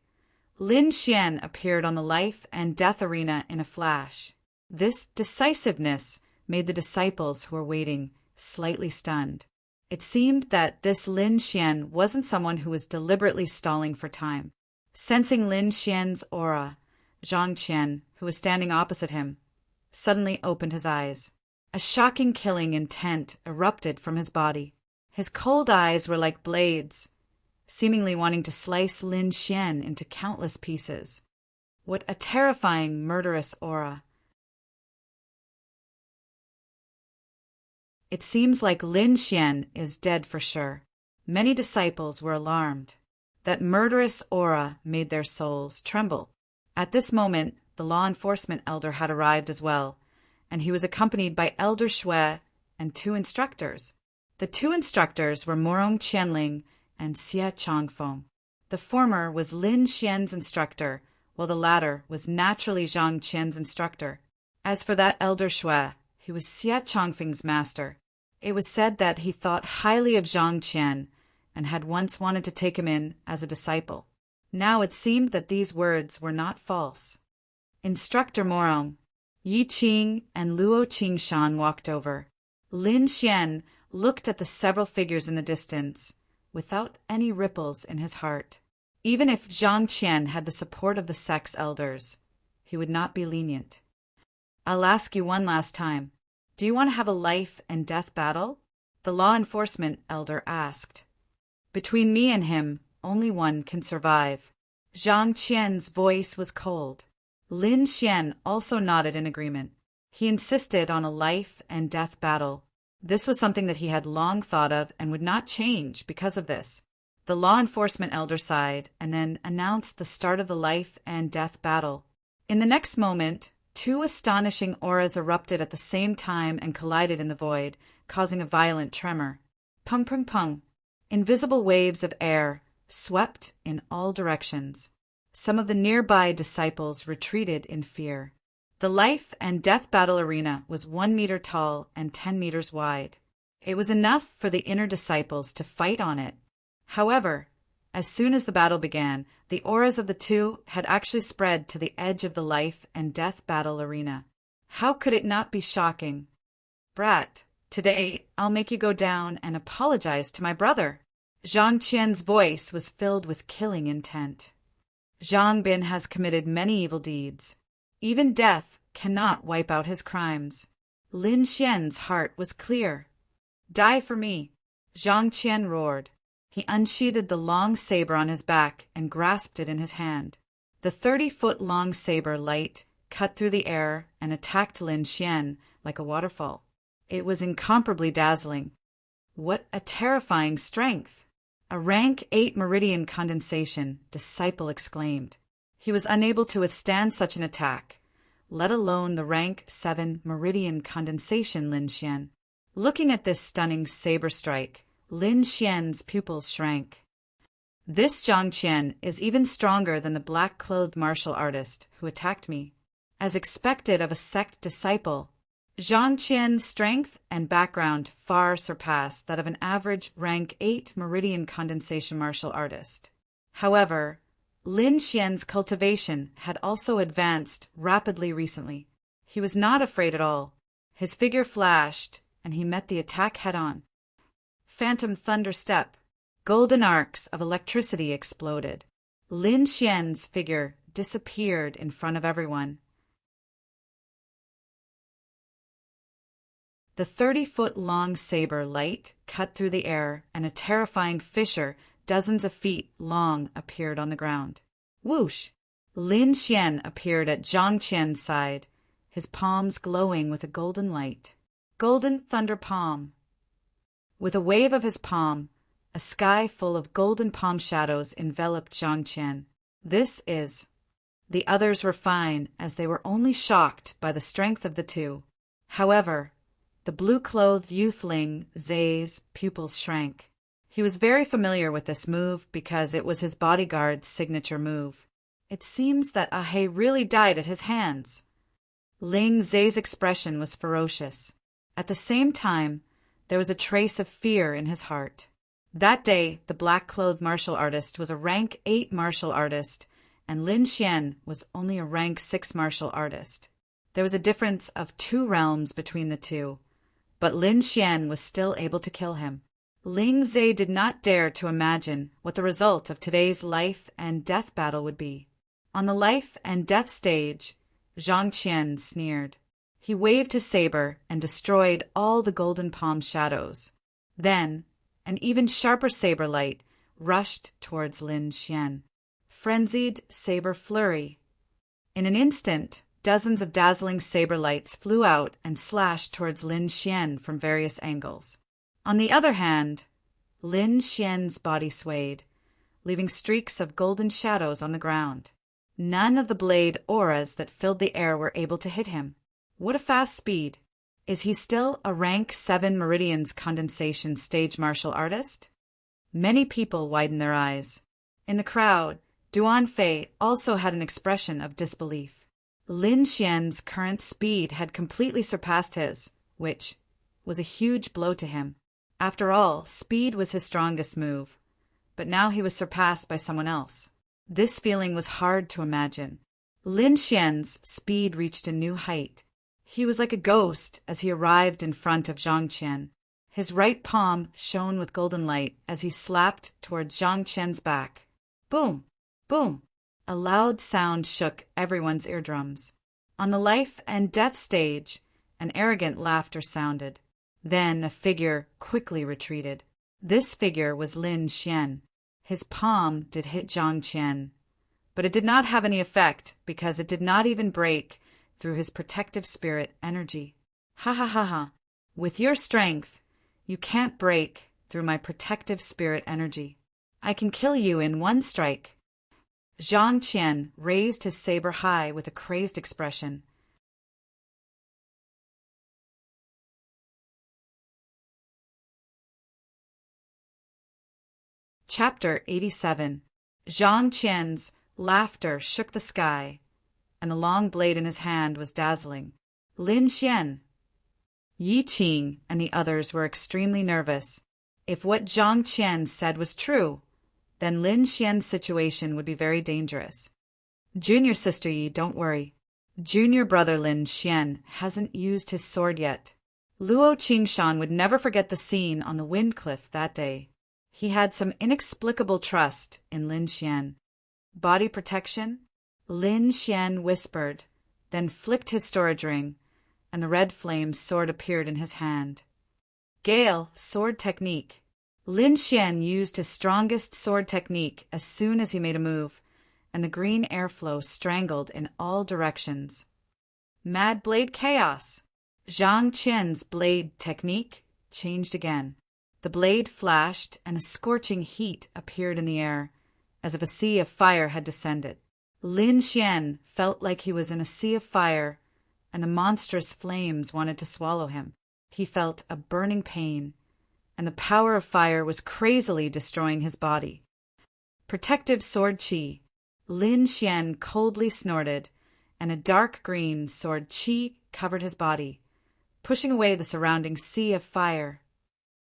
Lin Xian appeared on the life and death arena in a flash. This decisiveness made the disciples who were waiting slightly stunned. It seemed that this Lin Xian wasn't someone who was deliberately stalling for time. Sensing Lin Xian's aura, Zhang Qian, who was standing opposite him, suddenly opened his eyes. A shocking killing intent erupted from his body. His cold eyes were like blades, seemingly wanting to slice Lin Xian into countless pieces. What a terrifying, murderous aura. It seems like Lin Xian is dead for sure. Many disciples were alarmed. That murderous aura made their souls tremble. At this moment, the law enforcement elder had arrived as well, and he was accompanied by Elder Shui and two instructors. The two instructors were Morong Qianling and Xie Changfeng. The former was Lin Xian's instructor, while the latter was naturally Zhang Qian's instructor. As for that Elder Shui, he was Xie Changfeng's master. It was said that he thought highly of Zhang Qian and had once wanted to take him in as a disciple. Now it seemed that these words were not false. Instructor Morong, Yi Qing, and Luo Qingshan walked over. Lin Xian looked at the several figures in the distance, without any ripples in his heart. Even if Zhang Qian had the support of the sect's elders, he would not be lenient. "I'll ask you one last time. Do you want to have a life and death battle?" the law enforcement elder asked. "Between me and him, only one can survive." Zhang Qian's voice was cold. Lin Xian also nodded in agreement. He insisted on a life and death battle. This was something that he had long thought of and would not change because of this. The law enforcement elder sighed and then announced the start of the life and death battle. In the next moment, two astonishing auras erupted at the same time and collided in the void, causing a violent tremor. Pung pung pung. Invisible waves of air swept in all directions. Some of the nearby disciples retreated in fear. The life and death battle arena was 1 meter tall and 10 meters wide. It was enough for the inner disciples to fight on it. However, as soon as the battle began, the auras of the two had actually spread to the edge of the life and death battle arena. How could it not be shocking? "Brat, today I'll make you go down and apologize to my brother." Zhang Qian's voice was filled with killing intent. "Zhang Bin has committed many evil deeds. Even death cannot wipe out his crimes." Lin Xian's heart was clear. "Die for me," Zhang Qian roared. He unsheathed the long saber on his back and grasped it in his hand. The 30-foot-long saber light cut through the air and attacked Lin Xian like a waterfall. It was incomparably dazzling. What a terrifying strength! "A rank 8 meridian condensation," disciple exclaimed. He was unable to withstand such an attack, let alone the rank 7 meridian condensation Lin Xian. Looking at this stunning saber strike, Lin Xian's pupils shrank. "This Zhang Qian is even stronger than the black-clothed martial artist who attacked me. As expected of a sect disciple, Zhang Qian's strength and background far surpassed that of an average rank 8 meridian condensation martial artist. However, Lin Xian's cultivation had also advanced rapidly recently. He was not afraid at all. His figure flashed, and he met the attack head-on. Phantom thunder step. Golden arcs of electricity exploded. Lin Xian's figure disappeared in front of everyone. The 30-foot-long saber light cut through the air, and a terrifying fissure dozens of feet long appeared on the ground. Whoosh! Lin Xian appeared at Zhang Qian's side, his palms glowing with a golden light. Golden thunder palm. With a wave of his palm, a sky full of golden palm shadows enveloped Zhang Qian. This is. The others were fine, as they were only shocked by the strength of the two. However, the blue-clothed youthling Zai's pupils shrank. He was very familiar with this move because it was his bodyguard's signature move. It seems that Ahe really died at his hands. Ling Zai's expression was ferocious. At the same time, there was a trace of fear in his heart. That day, the black-clothed martial artist was a rank 8 martial artist, and Lin Xian was only a rank 6 martial artist. There was a difference of 2 realms between the two, but Lin Xian was still able to kill him. Ling Zai did not dare to imagine what the result of today's life and death battle would be. On the life and death stage, Zhang Qian sneered. He waved his saber and destroyed all the golden palm shadows. Then, an even sharper saber light rushed towards Lin Xian. Frenzied saber flurry. In an instant, dozens of dazzling saber lights flew out and slashed towards Lin Xian from various angles. On the other hand, Lin Xian's body swayed, leaving streaks of golden shadows on the ground. None of the blade auras that filled the air were able to hit him. What a fast speed! Is he still a rank 7 meridians condensation stage martial artist? Many people widened their eyes. In the crowd, Duan Fei also had an expression of disbelief. Lin Xian's current speed had completely surpassed his, which was a huge blow to him. After all, speed was his strongest move, but now he was surpassed by someone else. This feeling was hard to imagine. Lin Xian's speed reached a new height. He was like a ghost as he arrived in front of Zhang Qian. His right palm shone with golden light as he slapped toward Zhang Qian's back. Boom! Boom! A loud sound shook everyone's eardrums. On the life and death stage, an arrogant laughter sounded. Then a figure quickly retreated. This figure was Lin Xian. His palm did hit Zhang Qian, but it did not have any effect because it did not even break through his protective spirit energy. Ha ha ha ha. With your strength, you can't break through my protective spirit energy. I can kill you in one strike. Zhang Qian raised his saber high with a crazed expression. Chapter 87. Zhang Qian's laughter shook the sky, and the long blade in his hand was dazzling. Lin Xian, Yi Qing, and the others were extremely nervous. If what Zhang Qian said was true, then Lin Xian's situation would be very dangerous. Junior sister Yi, don't worry. Junior brother Lin Xian hasn't used his sword yet. Luo Qingshan would never forget the scene on the wind cliff that day. He had some inexplicable trust in Lin Xian. Body protection? Lin Xian whispered, then flicked his storage ring, and the red flame sword appeared in his hand. Gale, sword technique. Lin Xian used his strongest sword technique as soon as he made a move, and the green airflow strangled in all directions. Mad blade chaos. Zhang Qian's blade technique changed again. The blade flashed, and a scorching heat appeared in the air, as if a sea of fire had descended. Lin Xian felt like he was in a sea of fire, and the monstrous flames wanted to swallow him. He felt a burning pain, and the power of fire was crazily destroying his body. Protective sword chi. Lin Xian coldly snorted, and a dark green sword chi covered his body, pushing away the surrounding sea of fire.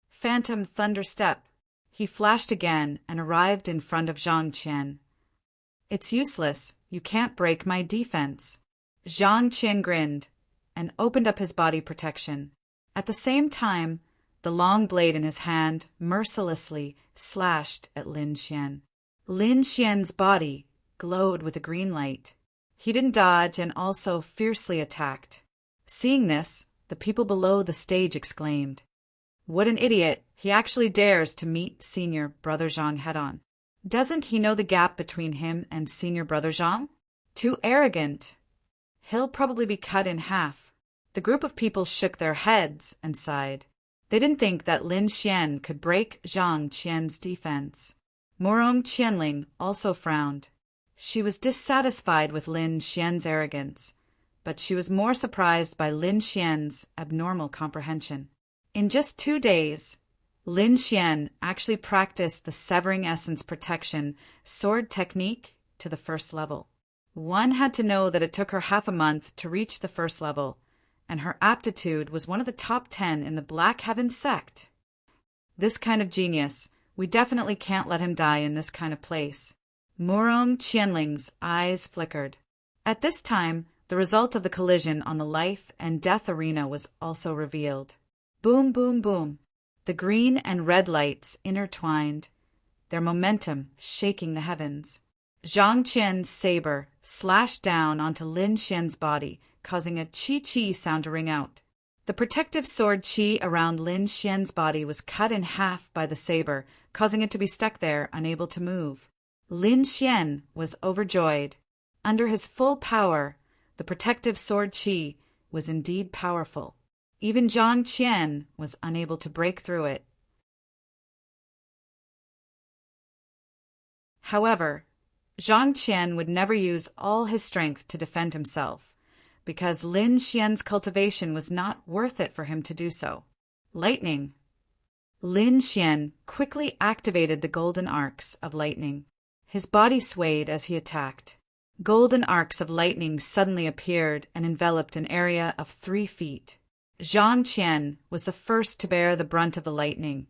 Phantom thunder step. He flashed again and arrived in front of Zhang Qian. It's useless. You can't break my defense. Zhang Qian grinned and opened up his body protection. At the same time, the long blade in his hand mercilessly slashed at Lin Xian. Lin Xian's body glowed with a green light. He didn't dodge and also fiercely attacked. Seeing this, the people below the stage exclaimed, "What an idiot! He actually dares to meet Senior Brother Zhang head-on. Doesn't he know the gap between him and Senior Brother Zhang? Too arrogant. He'll probably be cut in half." The group of people shook their heads and sighed. They didn't think that Lin Xian could break Zhang Qian's defense. Morong Qianling also frowned. She was dissatisfied with Lin Xian's arrogance, but she was more surprised by Lin Xian's abnormal comprehension. In just 2 days, Lin Xian actually practiced the Severing Essence Protection sword technique to the first level. One had to know that it took her half a month to reach the first level, and her aptitude was one of the top 10 in the Black Heaven sect. This kind of genius, we definitely can't let him die in this kind of place. Murong Qianling's eyes flickered. At this time, the result of the collision on the life and death arena was also revealed. Boom, boom, boom. The green and red lights intertwined, their momentum shaking the heavens. Zhang Qian's saber slashed down onto Lin Xian's body, causing a chi-chi sound to ring out. The protective sword chi around Lin Xian's body was cut in half by the saber, causing it to be stuck there, unable to move. Lin Xian was overjoyed. Under his full power, the protective sword chi was indeed powerful. Even Zhang Qian was unable to break through it. However, Zhang Qian would never use all his strength to defend himself, because Lin Xian's cultivation was not worth it for him to do so. Lightning. Lin Xian quickly activated the golden arcs of lightning. His body swayed as he attacked. Golden arcs of lightning suddenly appeared and enveloped an area of 3 feet. Zhang Qian was the first to bear the brunt of the lightning,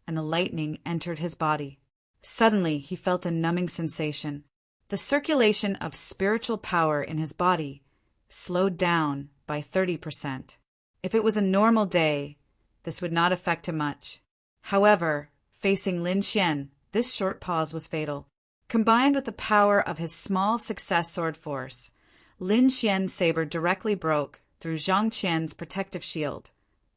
and the lightning entered his body. Suddenly, he felt a numbing sensation. The circulation of spiritual power in his body slowed down by 30%. If it was a normal day, this would not affect him much. However, facing Lin Xian, this short pause was fatal. Combined with the power of his small success sword force, Lin Xian's saber directly broke through Zhang Qian's protective shield,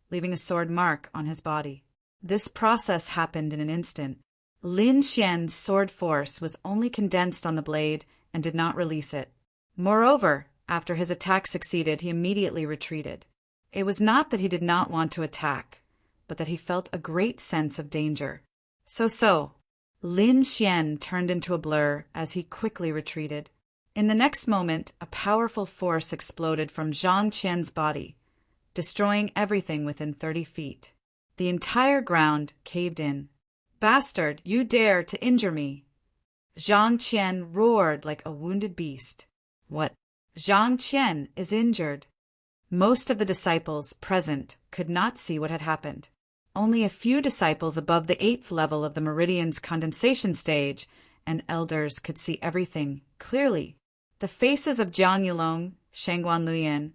leaving a sword mark on his body. This process happened in an instant. Lin Xian's sword force was only condensed on the blade and did not release it. Moreover, after his attack succeeded, he immediately retreated. It was not that he did not want to attack, but that he felt a great sense of danger. So, Lin Xian turned into a blur as he quickly retreated. In the next moment, a powerful force exploded from Zhang Qian's body, destroying everything within 30 feet. The entire ground caved in. "Bastard, you dare to injure me!" Zhang Qian roared like a wounded beast. "What? Zhang Qian is injured." Most of the disciples present could not see what had happened. Only a few disciples above the 8th level of the Meridian's condensation stage and elders could see everything clearly. The faces of Jiang Yulong, Shengguan Luyan,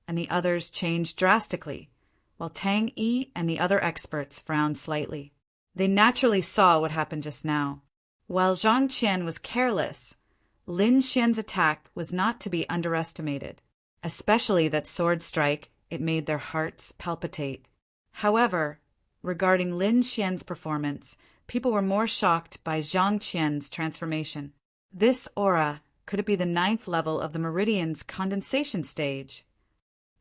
and the others changed drastically, while Tang Yi and the other experts frowned slightly. They naturally saw what happened just now. While Zhang Qian was careless, Lin Xian's attack was not to be underestimated, especially that sword strike. It made their hearts palpitate. However, regarding Lin Xian's performance, people were more shocked by Zhang Qian's transformation. This aura, could it be the 9th level of the Meridian's condensation stage?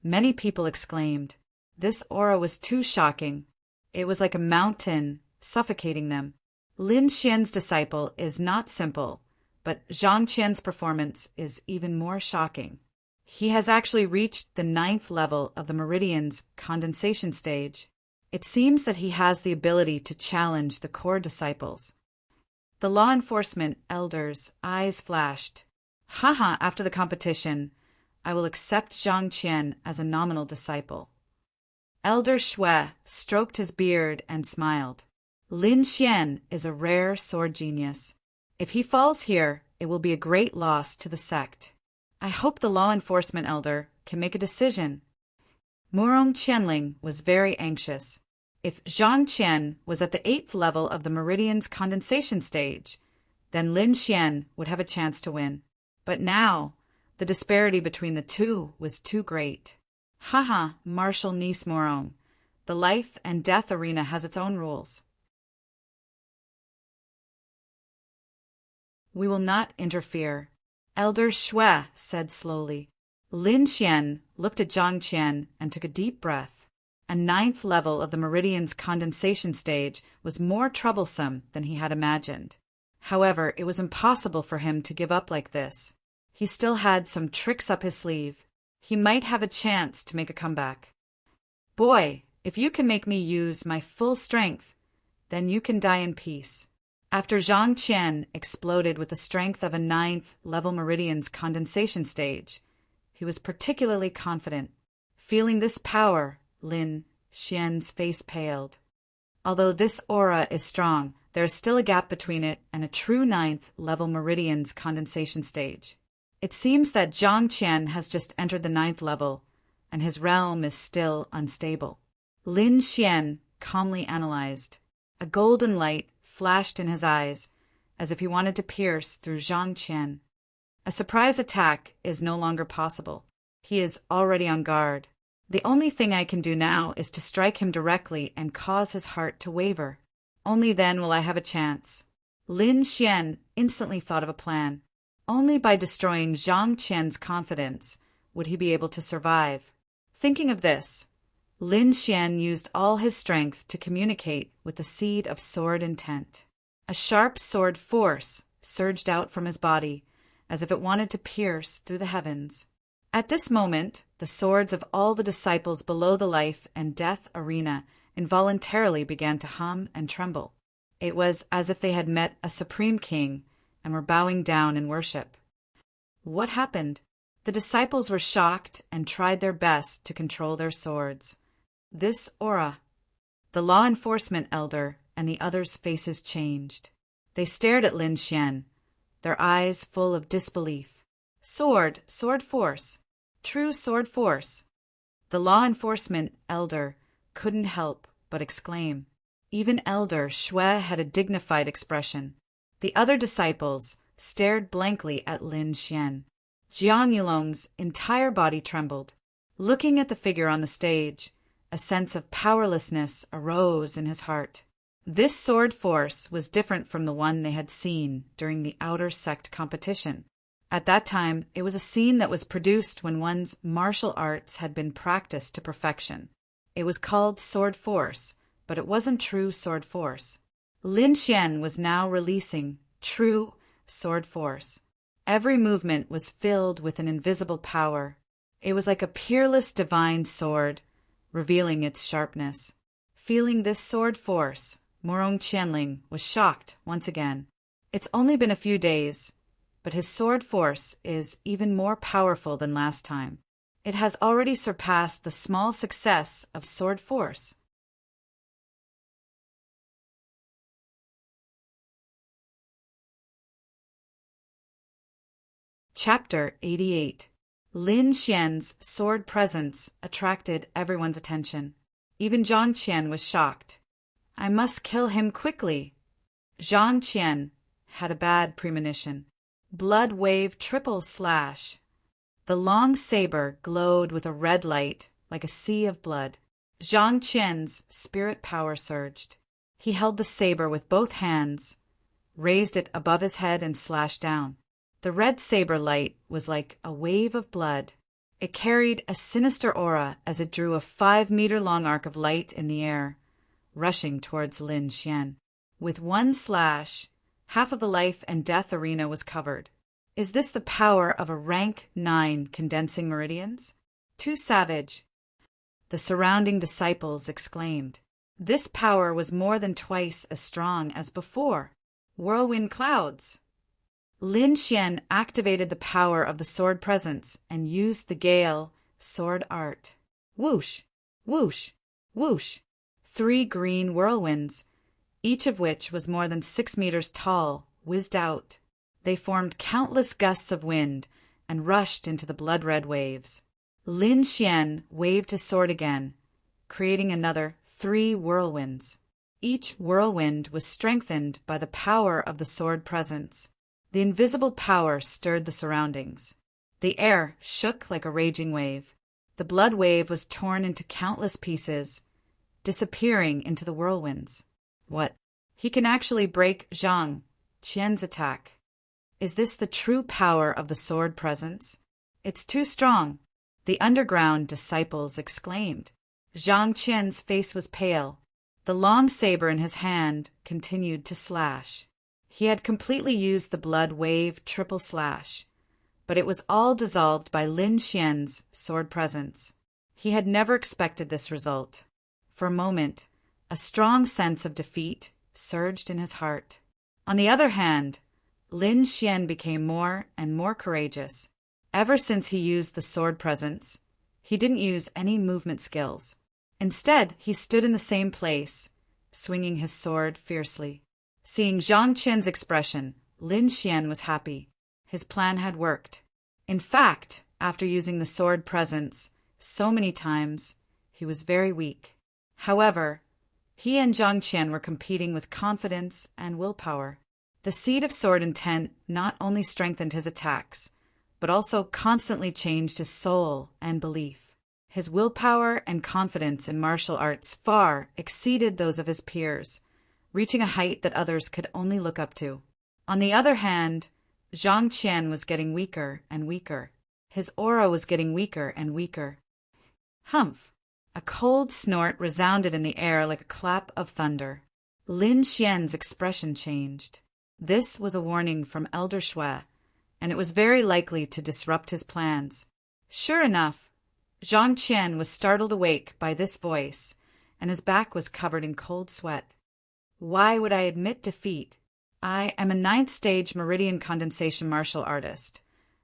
Many people exclaimed. This aura was too shocking. It was like a mountain, suffocating them. Lin Xian's disciple is not simple, but Zhang Qian's performance is even more shocking. He has actually reached the 9th level of the Meridian's condensation stage. It seems that he has the ability to challenge the core disciples. The law enforcement elders' eyes flashed. Haha, after the competition, I will accept Zhang Qian as a nominal disciple. Elder Shui stroked his beard and smiled. Lin Xian is a rare sword genius. If he falls here, it will be a great loss to the sect. I hope the law enforcement elder can make a decision. Murong Qianling was very anxious. If Zhang Qian was at the 8th level of the Meridian's condensation stage, then Lin Xian would have a chance to win. But now, the disparity between the two was too great. Haha, Marshal Niece Murong. The life and death arena has its own rules. We will not interfere, Elder Shui said slowly. Lin Xian looked at Zhang Qian and took a deep breath. A 9th level of the Meridian's condensation stage was more troublesome than he had imagined. However, it was impossible for him to give up like this. He still had some tricks up his sleeve. He might have a chance to make a comeback. Boy, if you can make me use my full strength, then you can die in peace. After Zhang Qian exploded with the strength of a 9th level Meridian's condensation stage, he was particularly confident. Feeling this power, Lin Xian's face paled. Although this aura is strong, there is still a gap between it and a true 9th level Meridian's condensation stage. It seems that Zhang Qian has just entered the 9th level, and his realm is still unstable. Lin Xian calmly analyzed. A golden light flashed in his eyes, as if he wanted to pierce through Zhang Qian. A surprise attack is no longer possible. He is already on guard. The only thing I can do now is to strike him directly and cause his heart to waver. Only then will I have a chance. Lin Xian instantly thought of a plan. Only by destroying Zhang Qian's confidence would he be able to survive. Thinking of this, Lin Xian used all his strength to communicate with the seed of sword intent. A sharp sword force surged out from his body, as if it wanted to pierce through the heavens. At this moment, the swords of all the disciples below the life and death arena involuntarily began to hum and tremble. It was as if they had met a supreme king and were bowing down in worship. What happened? The disciples were shocked and tried their best to control their swords. This aura. The law enforcement elder and the others' faces changed. They stared at Lin Xian, their eyes full of disbelief. Sword force. True sword force. The law enforcement elder couldn't help but exclaim. Even Elder Shui had a dignified expression. The other disciples stared blankly at Lin Xian. Jiang Yulong's entire body trembled. Looking at the figure on the stage, a sense of powerlessness arose in his heart. This sword force was different from the one they had seen during the outer sect competition. At that time, it was a scene that was produced when one's martial arts had been practiced to perfection. It was called sword force, but it wasn't true sword force. Lin Xian was now releasing true sword force. Every movement was filled with an invisible power. It was like a peerless divine sword, revealing its sharpness. Feeling this sword force, Murong Qianling was shocked once again. It's only been a few days, but his sword force is even more powerful than last time. It has already surpassed the small success of sword force. Chapter 88. Lin Xian's sword presence attracted everyone's attention. Even Zhang Qian was shocked. I must kill him quickly. Zhang Qian had a bad premonition. Blood wave triple slash. The long saber glowed with a red light like a sea of blood. Zhang Qian's spirit power surged. He held the saber with both hands, raised it above his head and slashed down. The red saber light was like a wave of blood. It carried a sinister aura as it drew a 5-meter-long arc of light in the air, rushing towards Lin Xian. With one slash, half of the life and death arena was covered. Is this the power of a rank 9 condensing meridians? Too savage. The surrounding disciples exclaimed. This power was more than twice as strong as before. Whirlwind clouds. Lin Xian activated the power of the sword presence and used the gale sword art. Whoosh, whoosh, whoosh. 3 green whirlwinds, each of which was more than 6 meters tall, whizzed out. They formed countless gusts of wind and rushed into the blood-red waves. Lin Xian waved his sword again, creating another 3 whirlwinds. Each whirlwind was strengthened by the power of the sword presence. The invisible power stirred the surroundings. The air shook like a raging wave. The blood wave was torn into countless pieces, disappearing into the whirlwinds. What? He can actually break Zhang Qian's attack. Is this the true power of the sword presence? It's too strong, the underground disciples exclaimed. Zhang Qian's face was pale. The long saber in his hand continued to slash. He had completely used the blood wave triple slash, but it was all dissolved by Lin Xian's sword presence. He had never expected this result. For a moment, a strong sense of defeat surged in his heart. On the other hand, Lin Xian became more and more courageous. Ever since he used the sword presence, he didn't use any movement skills. Instead, he stood in the same place, swinging his sword fiercely. Seeing Zhang Qian's expression, Lin Xian was happy. His plan had worked. In fact, after using the sword presence so many times, he was very weak. However, he and Zhang Qian were competing with confidence and willpower. The seed of sword intent not only strengthened his attacks, but also constantly changed his soul and belief. His willpower and confidence in martial arts far exceeded those of his peers, reaching a height that others could only look up to. On the other hand, Zhang Qian was getting weaker and weaker. His aura was getting weaker and weaker. Humph! A cold snort resounded in the air like a clap of thunder. Lin Xian's expression changed. This was a warning from Elder Shui, and it was very likely to disrupt his plans. Sure enough, Zhang Qian was startled awake by this voice, and his back was covered in cold sweat. Why would I admit defeat? I am a 9th stage meridian condensation martial artist.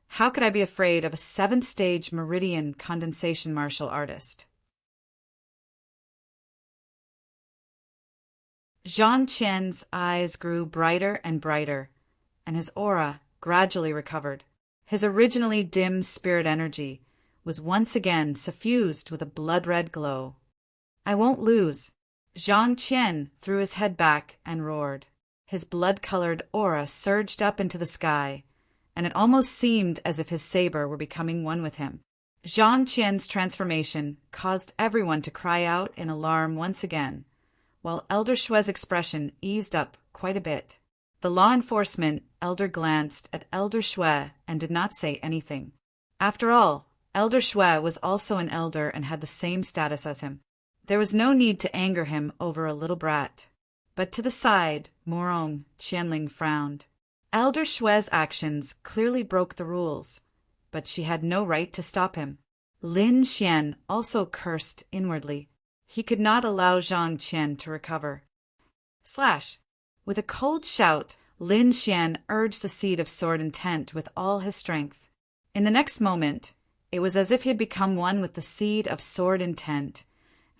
How could I be afraid of a 7th stage meridian condensation martial artist? Zhang Qian's eyes grew brighter and brighter, and his aura gradually recovered. His originally dim spirit energy was once again suffused with a blood-red glow. I won't lose. Zhang Qian threw his head back and roared. His blood-colored aura surged up into the sky, and it almost seemed as if his saber were becoming one with him. Zhang Qian's transformation caused everyone to cry out in alarm once again, while Elder Shui's expression eased up quite a bit. The law enforcement elder glanced at Elder Shui and did not say anything. After all, Elder Shui was also an elder and had the same status as him. There was no need to anger him over a little brat. But to the side, Morong Qianling frowned. Elder Shui's actions clearly broke the rules, but she had no right to stop him. Lin Xian also cursed inwardly. He could not allow Zhang Qian to recover. Slash! With a cold shout, Lin Xian urged the seed of sword intent with all his strength. In the next moment, it was as if he had become one with the seed of sword intent,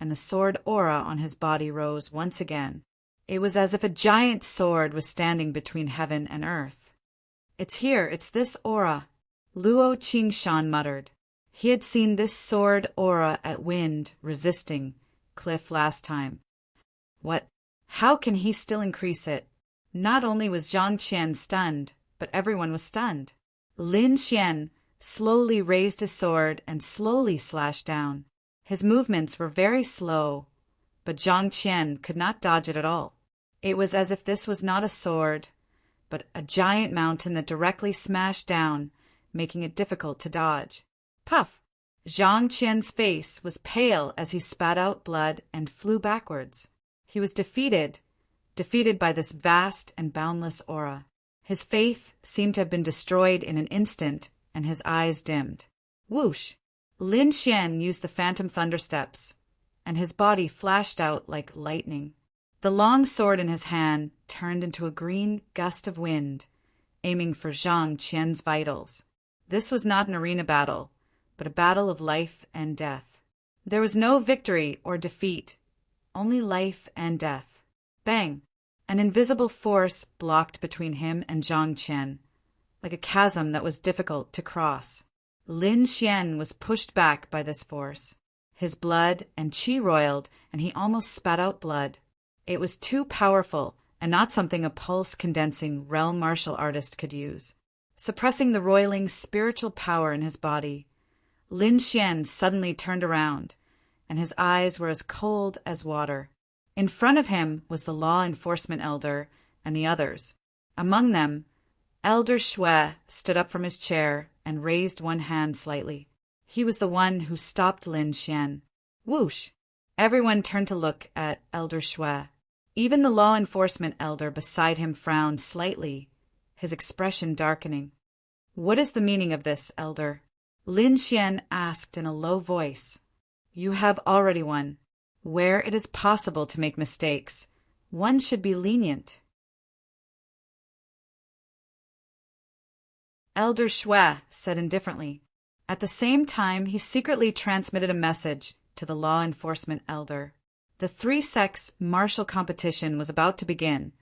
and the sword aura on his body rose once again. It was as if a giant sword was standing between heaven and earth. It's here, it's this aura, Luo Qingshan muttered. He had seen this sword aura at Wind resisting Cliff last time. What? How can he still increase it? Not only was Zhang Qian stunned, but everyone was stunned. Lin Xian slowly raised his sword and slowly slashed down. His movements were very slow, but Zhang Qian could not dodge it at all. It was as if this was not a sword, but a giant mountain that directly smashed down, making it difficult to dodge. Puff! Zhang Qian's face was pale as he spat out blood and flew backwards. He was defeated by this vast and boundless aura. His faith seemed to have been destroyed in an instant, and his eyes dimmed. Whoosh! Lin Xian used the phantom thundersteps, and his body flashed out like lightning. The long sword in his hand turned into a green gust of wind, aiming for Zhang Qian's vitals. This was not an arena battle, but a battle of life and death. There was no victory or defeat, only life and death. Bang! An invisible force blocked between him and Zhang Qian, like a chasm that was difficult to cross. Lin Xian was pushed back by this force. His blood and qi roiled, and he almost spat out blood. It was too powerful, and not something a pulse-condensing realm martial artist could use. Suppressing the roiling spiritual power in his body, Lin Xian suddenly turned around, and his eyes were as cold as water. In front of him was the law enforcement elder and the others. Among them, Elder Shui stood up from his chair and raised one hand slightly. He was the one who stopped Lin Xian. Whoosh! Everyone turned to look at Elder Shui. Even the law enforcement elder beside him frowned slightly, his expression darkening. "What is the meaning of this, elder?" Lin Xian asked in a low voice. "You have already won. Where it is possible to make mistakes, one should be lenient." Elder Shui said indifferently. At the same time, he secretly transmitted a message to the law enforcement elder. The three sects' martial competition was about to begin,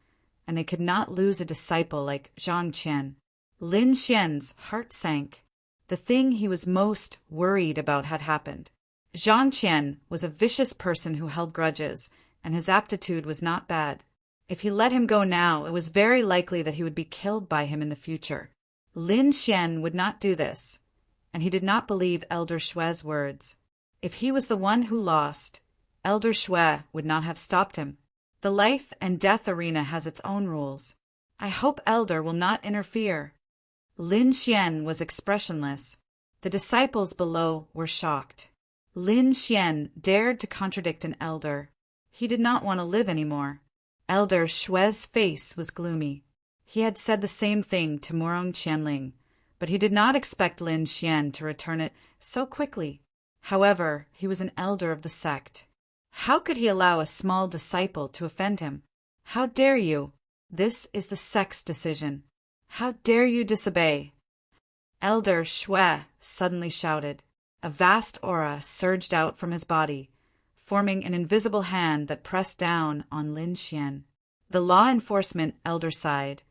and they could not lose a disciple like Zhang Qian. Lin Xian's heart sank. The thing he was most worried about had happened. Zhang Qian was a vicious person who held grudges, and his aptitude was not bad. If he let him go now, it was very likely that he would be killed by him in the future. Lin Xian would not do this, and he did not believe Elder Shui's words. If he was the one who lost, Elder Shui would not have stopped him. The life and death arena has its own rules. I hope Elder will not interfere. Lin Xian was expressionless. The disciples below were shocked. Lin Xian dared to contradict an elder. He did not want to live anymore. Elder Shui's face was gloomy. He had said the same thing to Morong Qianling, but he did not expect Lin Xian to return it so quickly. However, he was an elder of the sect. How could he allow a small disciple to offend him? How dare you? This is the sect's decision. How dare you disobey? Elder Shui suddenly shouted. A vast aura surged out from his body, forming an invisible hand that pressed down on Lin Xian. The law enforcement elder sighed,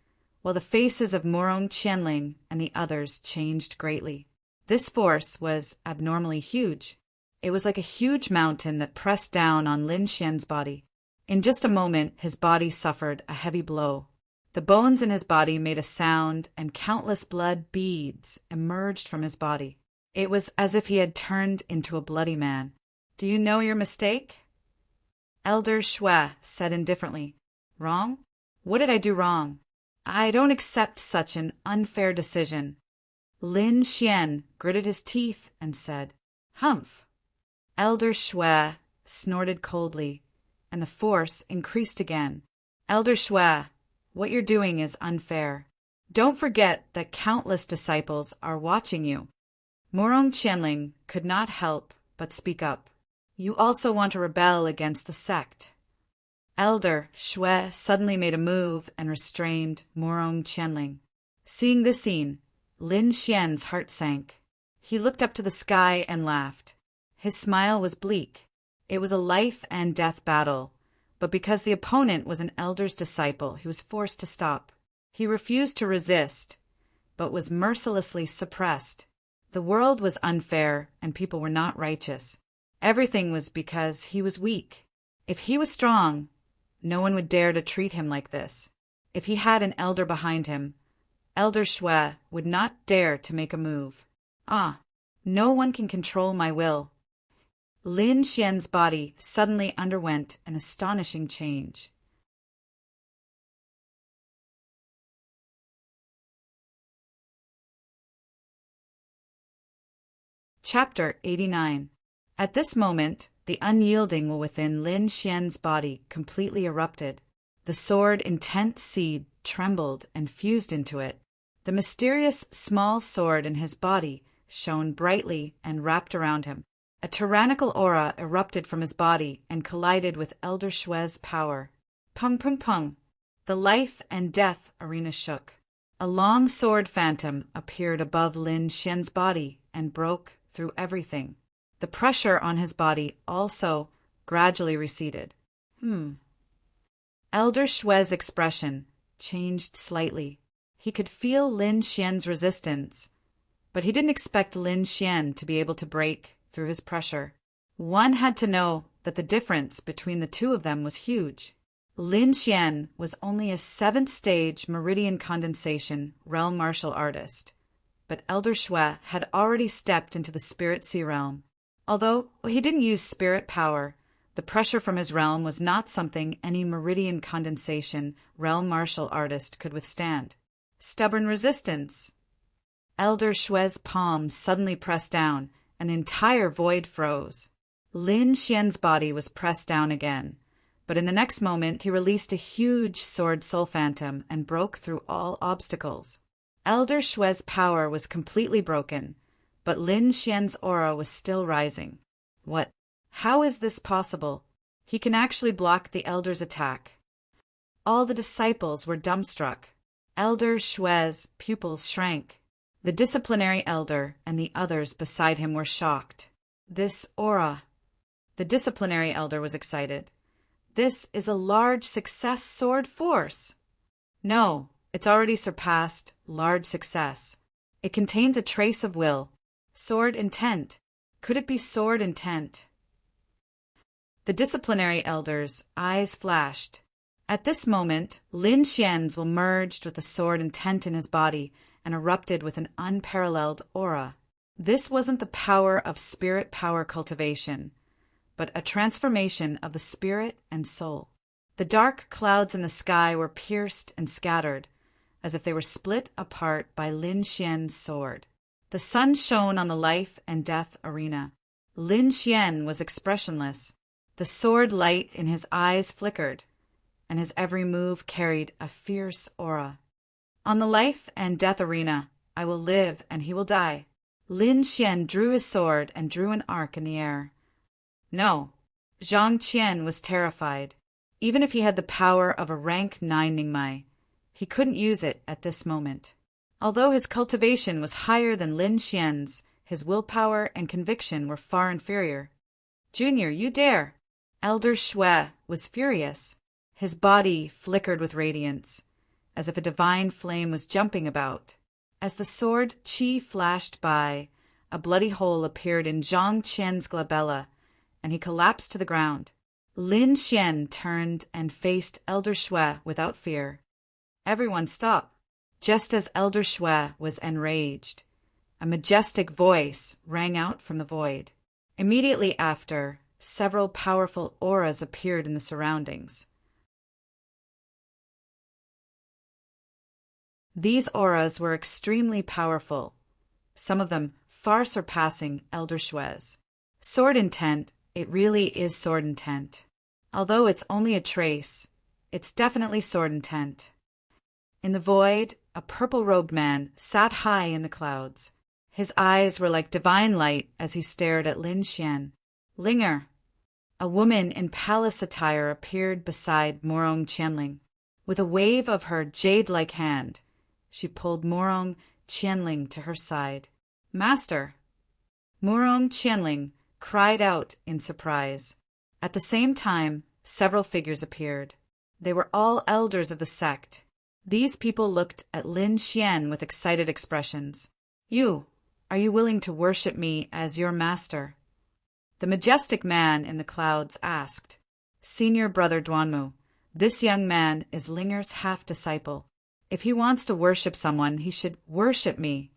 while the faces of Morong Qianling and the others changed greatly. This force was abnormally huge. It was like a huge mountain that pressed down on Lin Xian's body. In just a moment, his body suffered a heavy blow. The bones in his body made a sound, and countless blood beads emerged from his body. It was as if he had turned into a bloody man. "Do you know your mistake?" Elder Shui said indifferently. "Wrong? What did I do wrong? I don't accept such an unfair decision." Lin Xian gritted his teeth and said, "Humph." Elder Shui snorted coldly, and the force increased again. "Elder Shui, what you're doing is unfair. Don't forget that countless disciples are watching you." Morong Qianling could not help but speak up. "You also want to rebel against the sect." Elder Shui suddenly made a move and restrained Morong Qianling. Seeing this scene, Lin Xian's heart sank. He looked up to the sky and laughed. His smile was bleak. It was a life and death battle, but because the opponent was an elder's disciple, he was forced to stop. He refused to resist, but was mercilessly suppressed. The world was unfair, and people were not righteous. Everything was because he was weak. If he was strong, no one would dare to treat him like this. If he had an elder behind him, Elder Shui would not dare to make a move. "Ah, no one can control my will." Lin Xian's body suddenly underwent an astonishing change. Chapter 89. At this moment, the unyielding will within Lin Xian's body completely erupted. The sword intent seed trembled and fused into it. The mysterious small sword in his body shone brightly and wrapped around him. A tyrannical aura erupted from his body and collided with Elder Shui's power. Pung pung pung. The life and death arena shook. A long sword phantom appeared above Lin Xian's body and broke through everything. The pressure on his body also gradually receded. Elder Shue's expression changed slightly. He could feel Lin Xian's resistance, but he didn't expect Lin Xian to be able to break through his pressure. One had to know that the difference between the two of them was huge. Lin Xian was only a 7th stage meridian condensation realm martial artist, but Elder Shue had already stepped into the spirit sea realm. Although he didn't use spirit power, the pressure from his realm was not something any meridian condensation realm martial artist could withstand. Stubborn resistance. Elder Shue's palm suddenly pressed down, and the entire void froze. Lin Xian's body was pressed down again, but in the next moment he released a huge sword soul phantom and broke through all obstacles. Elder Shue's power was completely broken, but Lin Xian's aura was still rising. What? How is this possible? He can actually block the Elder's attack. All the disciples were dumbstruck. Elder Shue's pupils shrank. The disciplinary elder and the others beside him were shocked. This aura. The disciplinary elder was excited. This is a large success sword force. No, it's already surpassed large success. It contains a trace of will. Sword intent. Could it be sword intent? The disciplinary elder's eyes flashed. At this moment, Lin Xian's will merged with the sword intent in his body and erupted with an unparalleled aura. This wasn't the power of spirit power cultivation, but a transformation of the spirit and soul. The dark clouds in the sky were pierced and scattered, as if they were split apart by Lin Xian's sword. The sun shone on the life and death arena. Lin Xian was expressionless. The sword light in his eyes flickered, and his every move carried a fierce aura. On the life and death arena, I will live and he will die. Lin Xian drew his sword and drew an arc in the air. No, Zhang Qian was terrified. Even if he had the power of a rank 9 Ningmai, he couldn't use it at this moment. Although his cultivation was higher than Lin Xian's, his willpower and conviction were far inferior. Junior, you dare! Elder Shue was furious. His body flickered with radiance, as if a divine flame was jumping about. As the sword qi flashed by, a bloody hole appeared in Zhang Qian's glabella, and he collapsed to the ground. Lin Xian turned and faced Elder Shue without fear. Everyone stopped. Just as Elder Shue was enraged, a majestic voice rang out from the void. Immediately after, several powerful auras appeared in the surroundings. These auras were extremely powerful, some of them far surpassing Elder Shue's. Sword intent, it really is sword intent. Although it's only a trace, it's definitely sword intent. In the void, a purple-robed man sat high in the clouds. His eyes were like divine light as he stared at Lin Xian. Linger. A woman in palace attire appeared beside Morong Qianling. With a wave of her jade-like hand, she pulled Morong Qianling to her side. Master! Morong Qianling cried out in surprise. At the same time, several figures appeared. They were all elders of the sect. These people looked at Lin Xian with excited expressions. Are you willing to worship me as your master? The majestic man in the clouds asked. Senior Brother Duanmu, this young man is Linger's half-disciple. If he wants to worship someone, he should worship me.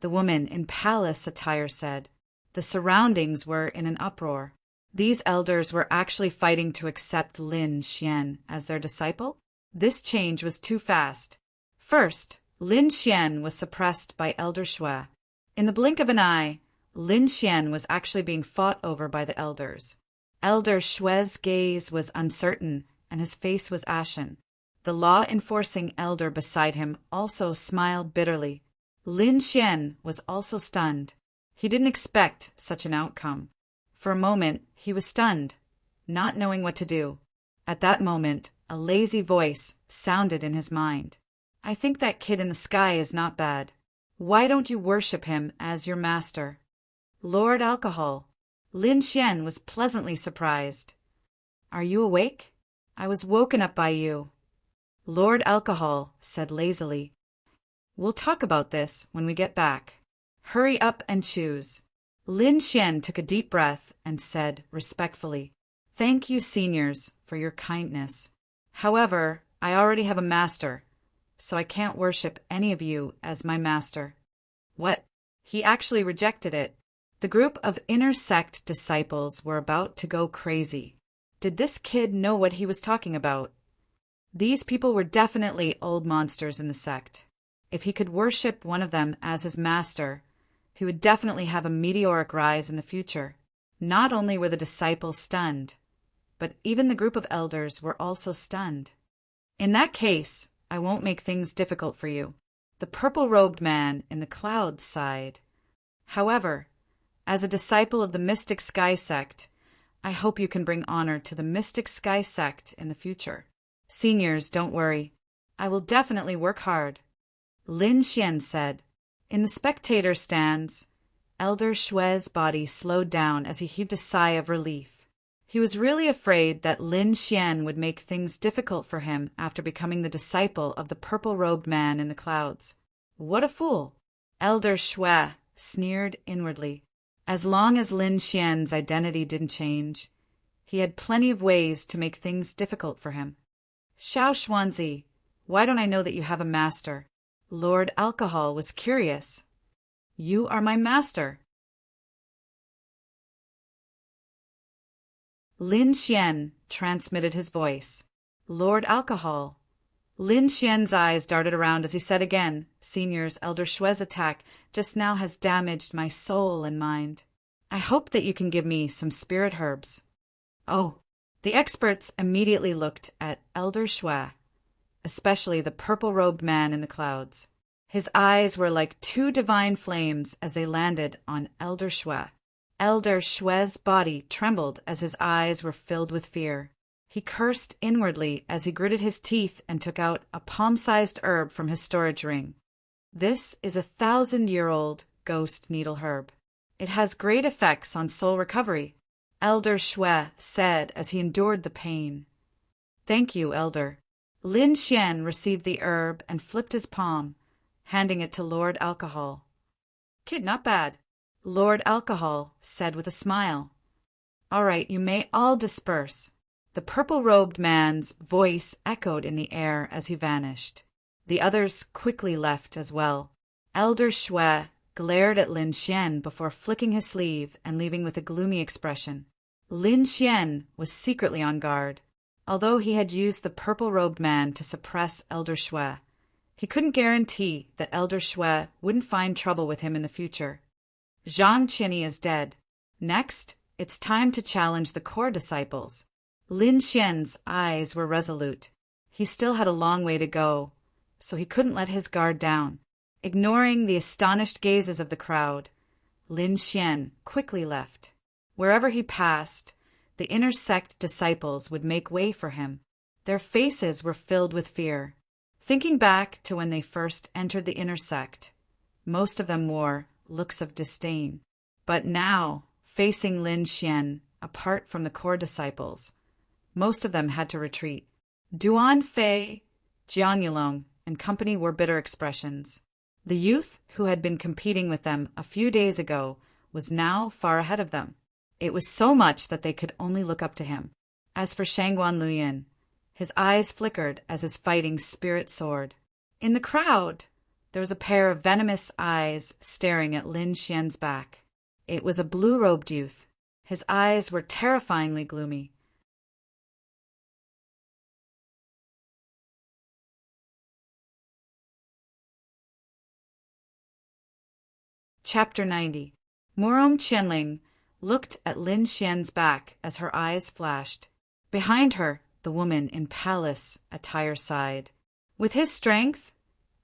The woman in palace attire said. The surroundings were in an uproar. These elders were actually fighting to accept Lin Xian as their disciple? This change was too fast. First, Lin Xian was suppressed by Elder Shue. In the blink of an eye, Lin Xian was actually being fought over by the elders. Elder Shue's gaze was uncertain, and his face was ashen. The law-enforcing elder beside him also smiled bitterly. Lin Xian was also stunned. He didn't expect such an outcome. For a moment, he was stunned, not knowing what to do. At that moment, a lazy voice sounded in his mind. I think that kid in the sky is not bad. Why don't you worship him as your master? Lord Alcohol. Lin Xian was pleasantly surprised. Are you awake? I was woken up by you. Lord Alcohol said lazily. We'll talk about this when we get back. Hurry up and choose. Lin Xian took a deep breath and said respectfully, Thank you, seniors, for your kindness. However, I already have a master, so I can't worship any of you as my master. What? He actually rejected it. The group of inner sect disciples were about to go crazy. Did this kid know what he was talking about? These people were definitely old monsters in the sect. If he could worship one of them as his master, he would definitely have a meteoric rise in the future. Not only were the disciples stunned, but even the group of elders were also stunned. In that case, I won't make things difficult for you. The purple-robed man in the clouds sighed. However, as a disciple of the Mystic Sky Sect, I hope you can bring honor to the Mystic Sky Sect in the future. Seniors, don't worry. I will definitely work hard. Lin Xian said. In the spectator stands, Elder Shue's body slowed down as he heaved a sigh of relief. He was really afraid that Lin Xian would make things difficult for him after becoming the disciple of the purple-robed man in the clouds. What a fool! Elder Shue sneered inwardly. As long as Lin Xian's identity didn't change, he had plenty of ways to make things difficult for him. Xiao Xuanzi, why don't I know that you have a master? Lord Alcohol was curious. You are my master. Lin Xian transmitted his voice. Lord Alcohol. Lin Xian's eyes darted around as he said again, Seniors, Elder Shue's attack just now has damaged my soul and mind. I hope that you can give me some spirit herbs. Oh, the experts immediately looked at Elder Shue, especially the purple-robed man in the clouds. His eyes were like two divine flames as they landed on Elder Shue. Elder Shue's body trembled as his eyes were filled with fear. He cursed inwardly as he gritted his teeth and took out a palm-sized herb from his storage ring. This is a 1,000-year-old ghost needle herb. It has great effects on soul recovery, Elder Shue said as he endured the pain. Thank you, Elder. Lin Xian received the herb and flipped his palm, handing it to Lord Alcohol. Kid, not bad, Lord Alcohol said with a smile. All right, you may all disperse. The purple-robed man's voice echoed in the air as he vanished. The others quickly left as well. Elder Shue glared at Lin Xian before flicking his sleeve and leaving with a gloomy expression. Lin Xian was secretly on guard. Although he had used the purple-robed man to suppress Elder Shue, he couldn't guarantee that Elder Shue wouldn't find trouble with him in the future. Zhang Qinyi is dead. Next, it's time to challenge the core disciples. Lin Xian's eyes were resolute. He still had a long way to go, so he couldn't let his guard down. Ignoring the astonished gazes of the crowd, Lin Xian quickly left. Wherever he passed, the inner sect disciples would make way for him. Their faces were filled with fear. Thinking back to when they first entered the inner sect, most of them wore looks of disdain. But now, facing Lin Xian, apart from the core disciples, most of them had to retreat. Duan Fei, Jiang Yulong, and company wore bitter expressions. The youth who had been competing with them a few days ago was now far ahead of them. It was so much that they could only look up to him. As for Shangguan Luyin, his eyes flickered as his fighting spirit soared. In the crowd, there was a pair of venomous eyes staring at Lin Xian's back. It was a blue-robed youth. His eyes were terrifyingly gloomy. Chapter 90. Murong Qianling looked at Lin Xian's back as her eyes flashed. Behind her, the woman in palace attire sighed. With his strength,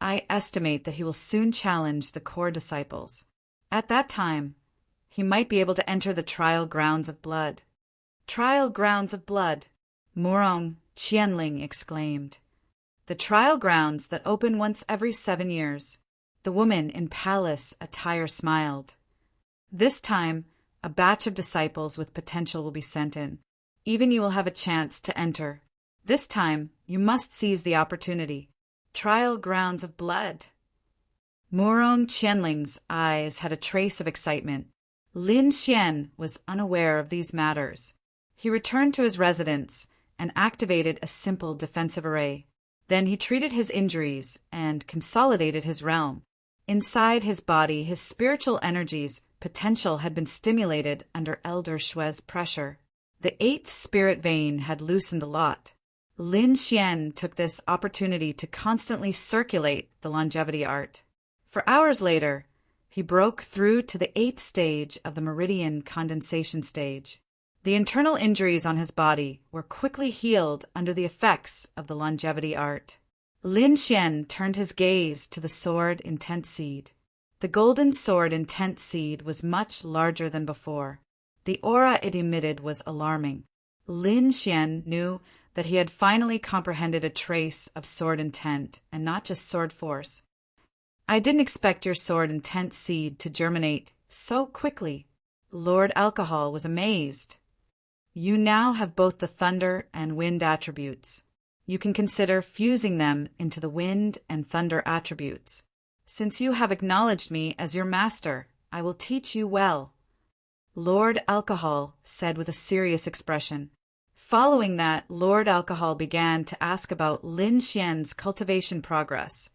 I estimate that he will soon challenge the core disciples. At that time, he might be able to enter the trial grounds of blood. Trial grounds of blood, Murong Qianling exclaimed. the trial grounds that open once every 7 years. The woman in palace attire smiled. This time, a batch of disciples with potential will be sent in. Even you will have a chance to enter. This time, you must seize the opportunity. Trial grounds of blood. Murong Qianling's eyes had a trace of excitement. Lin Xian was unaware of these matters. He returned to his residence and activated a simple defensive array. Then he treated his injuries and consolidated his realm. Inside his body, his spiritual energies, potential had been stimulated under Elder Shui's pressure. The 8th spirit vein had loosened a lot. Lin Xian took this opportunity to constantly circulate the longevity art. For hours later, he broke through to the 8th stage of the meridian condensation stage. The internal injuries on his body were quickly healed under the effects of the longevity art. Lin Xian turned his gaze to the sword intent seed. The golden sword intent seed was much larger than before. The aura it emitted was alarming. Lin Xian knew that he had finally comprehended a trace of sword intent and not just sword force. I didn't expect your sword intent seed to germinate so quickly. Lord Alcohol was amazed. You now have both the thunder and wind attributes. You can consider fusing them into the wind and thunder attributes. Since you have acknowledged me as your master, I will teach you well. Lord Alcohol said with a serious expression. Following that, Lord Alcohol began to ask about Lin Xian's cultivation progress,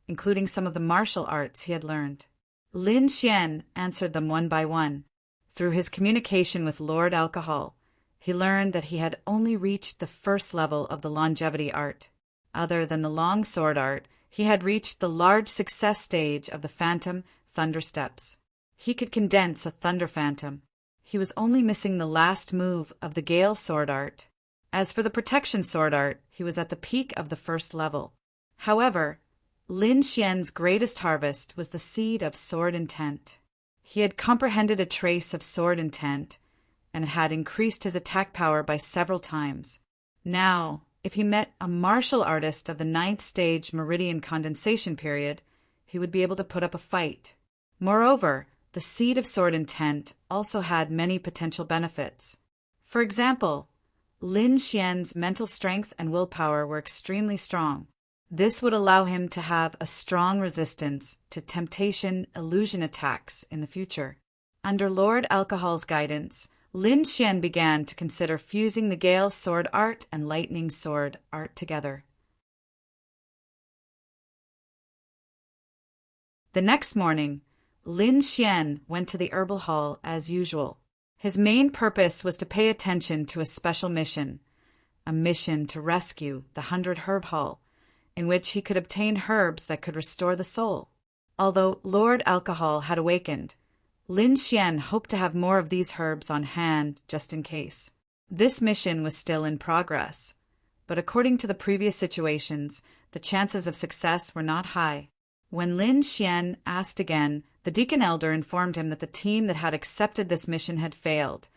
including some of the martial arts he had learned. Lin Xian answered them one by one. Through his communication with Lord Alcohol, he learned that he had only reached the first level of the longevity art. Other than the long sword art, he had reached the large success stage of the phantom thunder steps. He could condense a thunder phantom. He was only missing the last move of the gale sword art. As for the protection sword art, he was at the peak of the first level. However, Lin Xian's greatest harvest was the seed of sword intent. He had comprehended a trace of sword intent and had increased his attack power by several times. Now, if he met a martial artist of the 9th stage meridian condensation period, he would be able to put up a fight. Moreover, the seed of sword intent also had many potential benefits. For example, Lin Xian's mental strength and willpower were extremely strong. This would allow him to have a strong resistance to temptation illusion attacks in the future. Under Lord Alcohol's guidance, Lin Xian began to consider fusing the Gale sword art and Lightning sword art together. The next morning, Lin Xian went to the herbal hall as usual. His main purpose was to pay attention to a special mission, a mission to rescue the 100 Herb Hall, in which he could obtain herbs that could restore the soul. Although Lord Alcohol had awakened, Lin Xian hoped to have more of these herbs on hand just in case. This mission was still in progress, but according to the previous situations, the chances of success were not high. When Lin Xian asked again, the Deacon Elder informed him that the team that had accepted this mission had failed,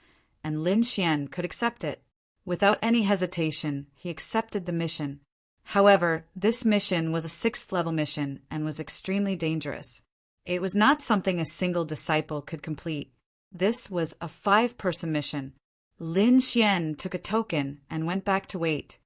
and Lin Xian could accept it. Without any hesitation, he accepted the mission. However, this mission was a 6th level mission and was extremely dangerous. It was not something a single disciple could complete. This was a 5-person mission. Lin Xian took a token and went back to wait.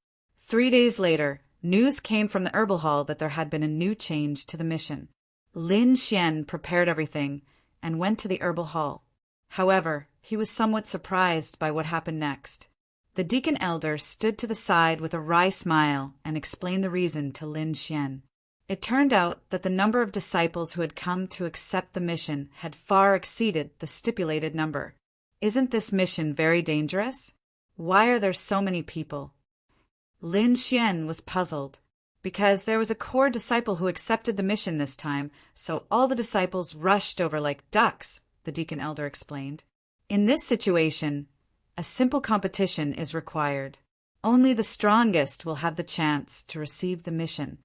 3 days later, news came from the herbal hall that there had been a new change to the mission. Lin Xian prepared everything and went to the herbal hall. However, he was somewhat surprised by what happened next. The Deacon Elder stood to the side with a wry smile and explained the reason to Lin Xian. It turned out that the number of disciples who had come to accept the mission had far exceeded the stipulated number. Isn't this mission very dangerous? Why are there so many people? Lin Xian was puzzled, because there was a core disciple who accepted the mission this time, so all the disciples rushed over like ducks, the Deacon Elder explained. In this situation, a simple competition is required. Only the strongest will have the chance to receive the mission.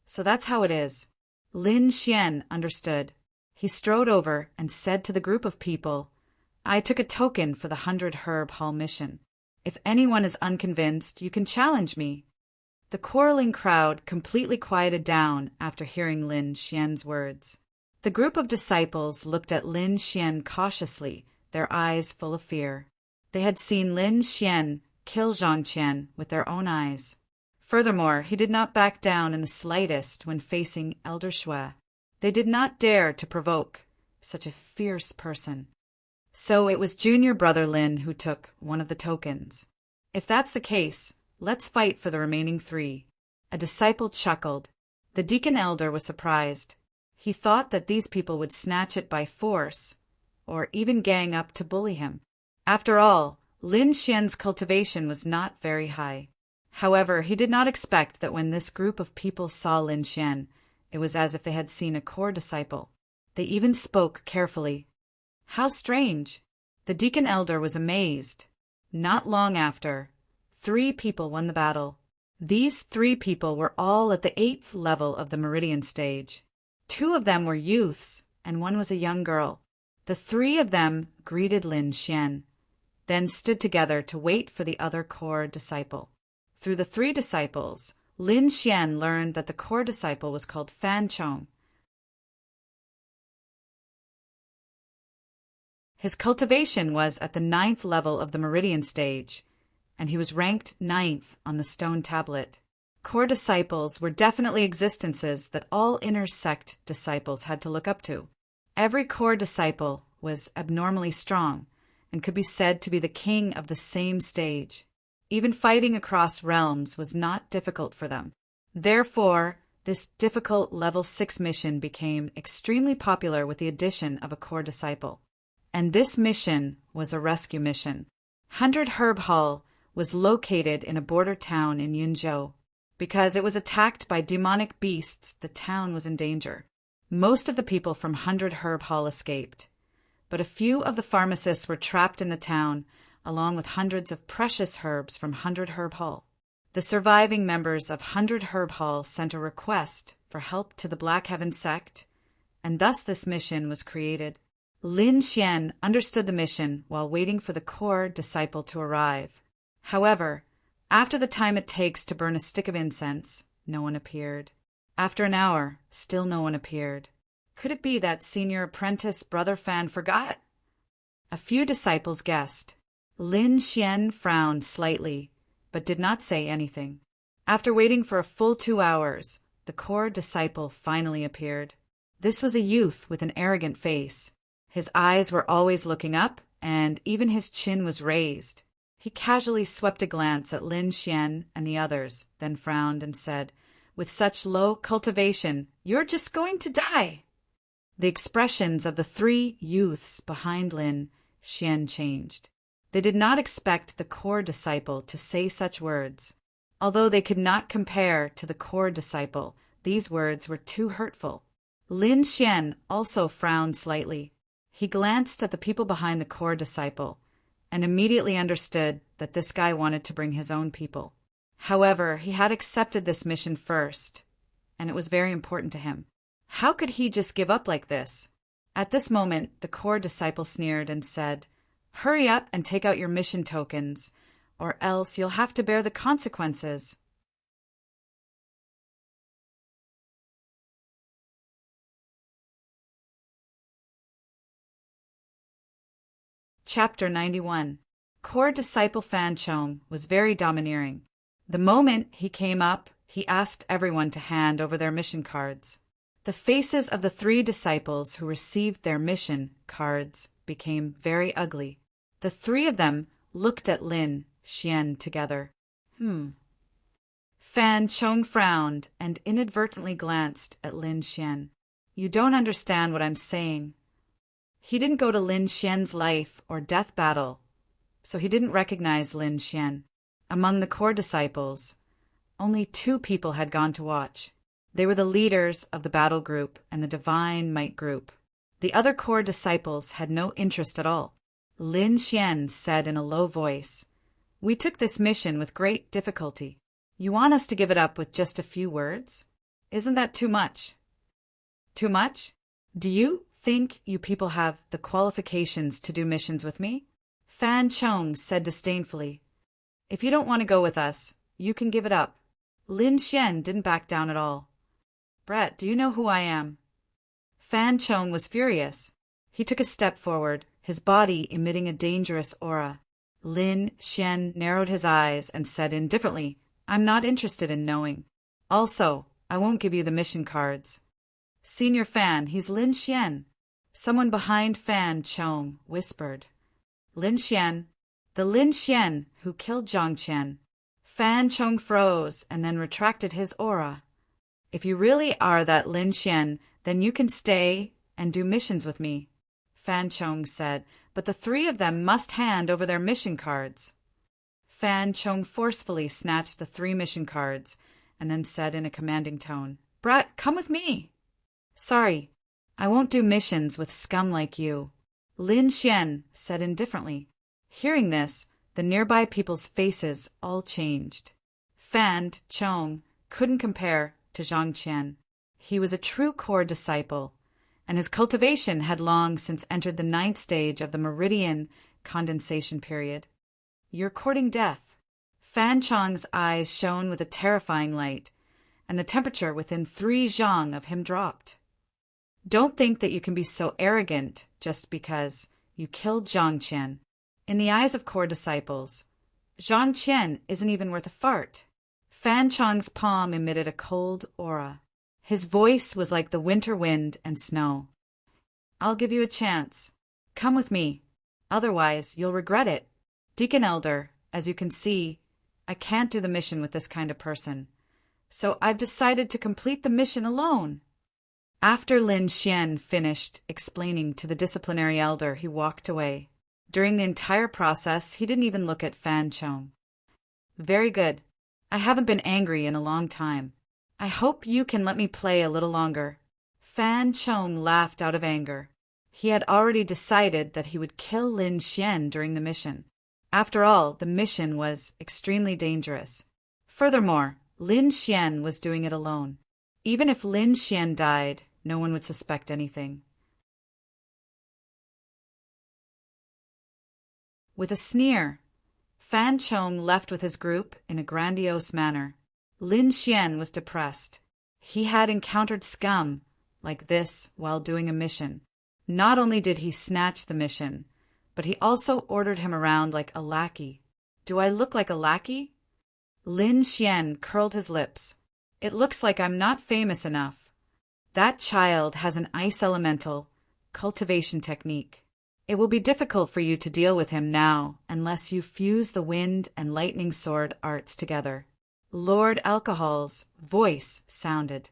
So that's how it is. Lin Xian understood. He strode over and said to the group of people, I took a token for the 100 Herb Hall mission. If anyone is unconvinced, you can challenge me. The quarreling crowd completely quieted down after hearing Lin Xian's words. The group of disciples looked at Lin Xian cautiously, their eyes full of fear. They had seen Lin Xian kill Zhang Qian with their own eyes. Furthermore, he did not back down in the slightest when facing Elder Shui. They did not dare to provoke such a fierce person. So it was junior brother Lin who took one of the tokens. If that's the case, let's fight for the remaining 3. A disciple chuckled. The deacon elder was surprised. He thought that these people would snatch it by force, or even gang up to bully him. After all, Lin Xian's cultivation was not very high. However, he did not expect that when this group of people saw Lin Xian, it was as if they had seen a core disciple. They even spoke carefully. How strange! The deacon elder was amazed. Not long after, 3 people won the battle. These 3 people were all at the 8th level of the meridian stage. 2 of them were youths, and 1 was a young girl. The 3 of them greeted Lin Xian, then stood together to wait for the other core disciple. Through the 3 disciples, Lin Xian learned that the core disciple was called Fan Chong. His cultivation was at the 9th level of the meridian stage, and he was ranked 9th on the stone tablet. Core disciples were definitely existences that all inner sect disciples had to look up to. Every core disciple was abnormally strong and could be said to be the king of the same stage. Even fighting across realms was not difficult for them. Therefore, this difficult level 6 mission became extremely popular with the addition of a core disciple. And this mission was a rescue mission. 100 Herb Hall was located in a border town in Yunzhou. Because it was attacked by demonic beasts, the town was in danger. Most of the people from 100 Herb Hall escaped, but a few of the pharmacists were trapped in the town, along with hundreds of precious herbs from 100 Herb Hall. The surviving members of 100 Herb Hall sent a request for help to the Black Heaven sect, and thus this mission was created. Lin Xian understood the mission while waiting for the core disciple to arrive. However, after the time it takes to burn a stick of incense, no one appeared. After an hour, still no one appeared. Could it be that senior apprentice Brother Fan forgot? A few disciples guessed. Lin Xian frowned slightly, but did not say anything. After waiting for a full 2 hours, the core disciple finally appeared. This was a youth with an arrogant face. His eyes were always looking up, and even his chin was raised. He casually swept a glance at Lin Xian and the others, then frowned and said, "With such low cultivation, you're just going to die." The expressions of the 3 youths behind Lin Xian changed. They did not expect the core disciple to say such words. Although they could not compare to the core disciple, these words were too hurtful. Lin Xian also frowned slightly. He glanced at the people behind the core disciple and immediately understood that this guy wanted to bring his own people. However, he had accepted this mission first, and it was very important to him. How could he just give up like this? At this moment, the core disciple sneered and said, "Hurry up and take out your mission tokens, or else you'll have to bear the consequences." Chapter 91. Core disciple Fan Chong was very domineering. The moment he came up, he asked everyone to hand over their mission cards. The faces of the 3 disciples who received their mission cards became very ugly. The 3 of them looked at Lin Xian together. Fan Chong frowned and inadvertently glanced at Lin Xian. "You don't understand what I'm saying." He didn't go to Lin Xian's life or death battle, so he didn't recognize Lin Xian. Among the core disciples, only 2 people had gone to watch. They were the leaders of the battle group and the divine might group. The other core disciples had no interest at all. Lin Xian said in a low voice, "We took this mission with great difficulty. You want us to give it up with just a few words? Isn't that too much?" "Too much? Do you think you people have the qualifications to do missions with me?" Fan Chong said disdainfully, "If you don't want to go with us, you can give it up. Lin Xian didn't back down at all. Brett, do you know who I am? Fan Chong was furious. He took a step forward, his body emitting a dangerous aura. Lin Xian narrowed his eyes and said indifferently, I'm not interested in knowing. Also, I won't give you the mission cards. Senior Fan, he's Lin Xian. Someone behind Fan Chong whispered. Lin Xian, the Lin Xian who killed Zhang Qian. Fan Chong froze and then retracted his aura. If you really are that Lin Xian, then you can stay and do missions with me, Fan Chong said, but the three of them must hand over their mission cards. Fan Chong forcefully snatched the 3 mission cards and then said in a commanding tone, Brat, come with me. Sorry, I won't do missions with scum like you, Lin Xian said indifferently. Hearing this, the nearby people's faces all changed. Fan Chong couldn't compare to Zhang Qian. He was a true core disciple, and his cultivation had long since entered the 9th stage of the meridian condensation period. You're courting death. Fan Chong's eyes shone with a terrifying light, and the temperature within 3 zhang of him dropped. Don't think that you can be so arrogant just because you killed Zhang Qian. In the eyes of core disciples, Zhang Qian isn't even worth a fart. Fan Chong's palm emitted a cold aura. His voice was like the winter wind and snow. I'll give you a chance. Come with me. Otherwise, you'll regret it. Deacon Elder, as you can see, I can't do the mission with this kind of person. So I've decided to complete the mission alone. After Lin Xian finished explaining to the disciplinary elder, he walked away. During the entire process, he didn't even look at Fan Chong. Very good. I haven't been angry in a long time. I hope you can let me play a little longer. Fan Chong laughed out of anger. He had already decided that he would kill Lin Xian during the mission. After all, the mission was extremely dangerous. Furthermore, Lin Xian was doing it alone. Even if Lin Xian died, no one would suspect anything. With a sneer, Fan Chong left with his group in a grandiose manner. Lin Xian was depressed. He had encountered scum like this while doing a mission. Not only did he snatch the mission, but he also ordered him around like a lackey. Do I look like a lackey? Lin Xian curled his lips. It looks like I'm not famous enough. That child has an ice elemental cultivation technique. It will be difficult for you to deal with him now unless you fuse the wind and lightning sword arts together. Lord Alcohol's voice sounded.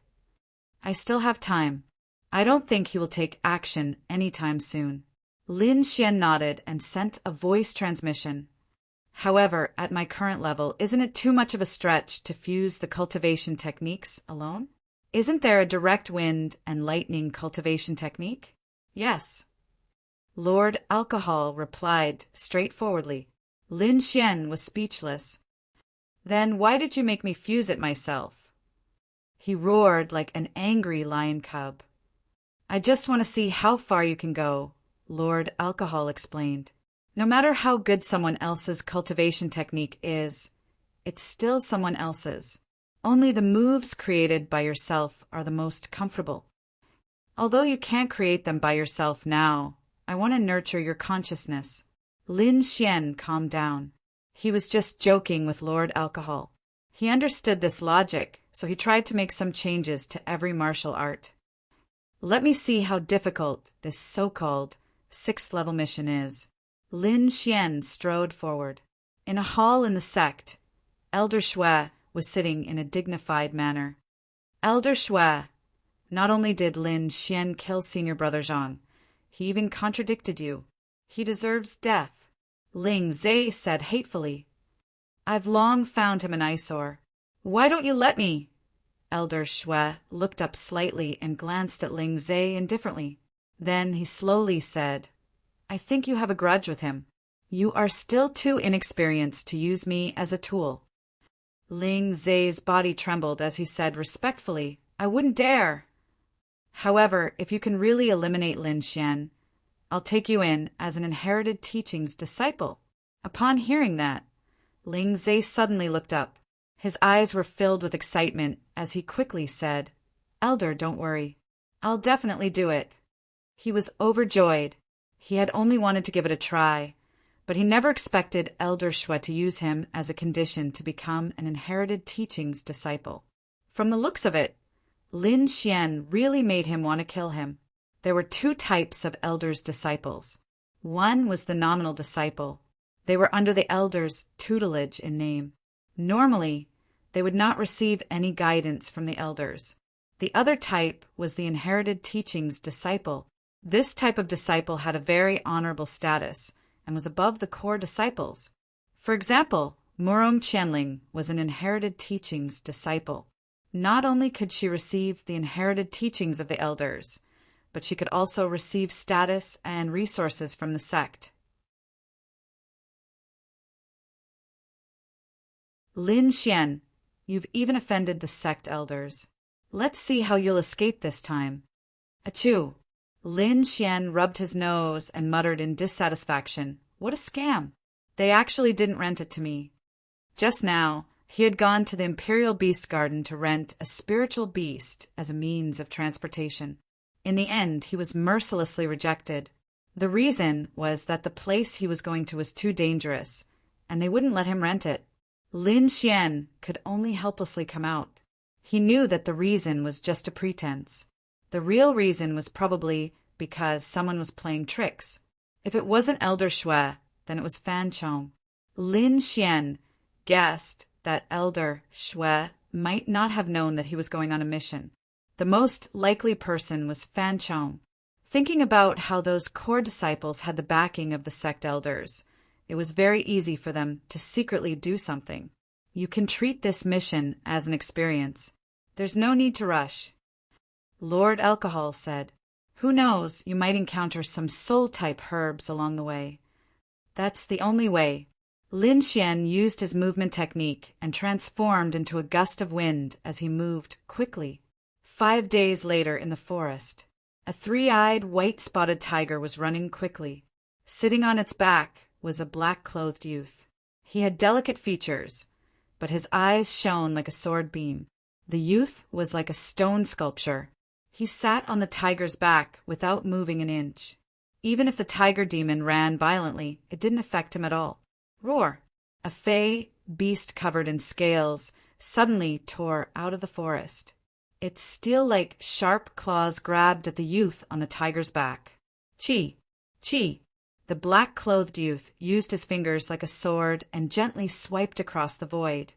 I still have time. I don't think he will take action anytime soon. Lin Xian nodded and sent a voice transmission. However, at my current level, isn't it too much of a stretch to fuse the cultivation techniques alone? Isn't there a direct wind and lightning cultivation technique? Yes. Lord Alcohol replied straightforwardly. Lin Xian was speechless. Then why did you make me fuse it myself? He roared like an angry lion cub. I just want to see how far you can go, Lord Alcohol explained. No matter how good someone else's cultivation technique is, it's still someone else's. Only the moves created by yourself are the most comfortable. Although you can't create them by yourself now, I want to nurture your consciousness. Lin Xian calmed down. He was just joking with Lord Alcohol. He understood this logic, so he tried to make some changes to every martial art. Let me see how difficult this so-called 6th level mission is. Lin Xian strode forward. In a hall in the sect, Elder Shui was sitting in a dignified manner. Elder Shui, not only did Lin Xian kill Senior Brother Zhang, he even contradicted you. He deserves death. Ling Zhe said hatefully. I've long found him an eyesore. Why don't you let me? Elder Shui looked up slightly and glanced at Ling Zhe indifferently. Then he slowly said, I think you have a grudge with him. You are still too inexperienced to use me as a tool. Ling Zhe's body trembled as he said respectfully, I wouldn't dare. However, if you can really eliminate Lin Xian, I'll take you in as an inherited teachings disciple. Upon hearing that, Ling Zhe suddenly looked up. His eyes were filled with excitement as he quickly said, "Elder, don't worry. I'll definitely do it." He was overjoyed. He had only wanted to give it a try, but he never expected Elder Shui to use him as a condition to become an inherited teachings disciple. From the looks of it, Lin Xian really made him want to kill him. There were two types of Elder's disciples. One was the nominal disciple. They were under the Elder's tutelage in name. Normally, they would not receive any guidance from the Elders. The other type was the inherited teachings disciple. This type of disciple had a very honorable status and was above the core disciples. For example, Murong Qianling was an inherited teachings disciple. Not only could she receive the inherited teachings of the Elders, but she could also receive status and resources from the sect. Lin Xian, you've even offended the sect Elders. Let's see how you'll escape this time. Achoo! Lin Xian rubbed his nose and muttered in dissatisfaction, "What a scam! They actually didn't rent it to me." Just now, he had gone to the Imperial Beast Garden to rent a spiritual beast as a means of transportation. In the end, he was mercilessly rejected. The reason was that the place he was going to was too dangerous, and they wouldn't let him rent it. Lin Xian could only helplessly come out. He knew that the reason was just a pretense. The real reason was probably because someone was playing tricks. If it wasn't Elder Shui, then it was Fan Chong. Lin Xian guessed that Elder Shui might not have known that he was going on a mission. The most likely person was Fan Chong. Thinking about how those core disciples had the backing of the sect elders, it was very easy for them to secretly do something. You can treat this mission as an experience. There's no need to rush. Lord Alcohol said, "Who knows, you might encounter some soul-type herbs along the way." That's the only way. Lin Xian used his movement technique and transformed into a gust of wind as he moved quickly. 5 days later in the forest, a three-eyed, white-spotted tiger was running quickly. Sitting on its back was a black-clothed youth. He had delicate features, but his eyes shone like a sword beam. The youth was like a stone sculpture. He sat on the tiger's back without moving an inch. Even if the tiger demon ran violently, it didn't affect him at all. Roar! A fey beast covered in scales suddenly tore out of the forest. Its steel-like sharp claws grabbed at the youth on the tiger's back. Chi! Chi! The black-clothed youth used his fingers like a sword and gently swiped across the void.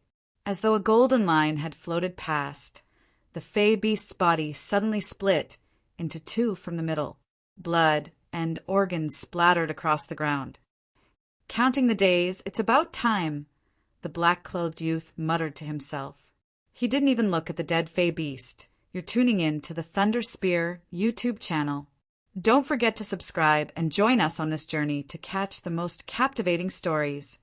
As though a golden line had floated past, the fey beast's body suddenly split into two from the middle. Blood and organs splattered across the ground. Counting the days, it's about time, the black-clothed youth muttered to himself. He didn't even look at the dead fey beast. You're tuning in to the Thunder Spear YouTube channel. Don't forget to subscribe and join us on this journey to catch the most captivating stories.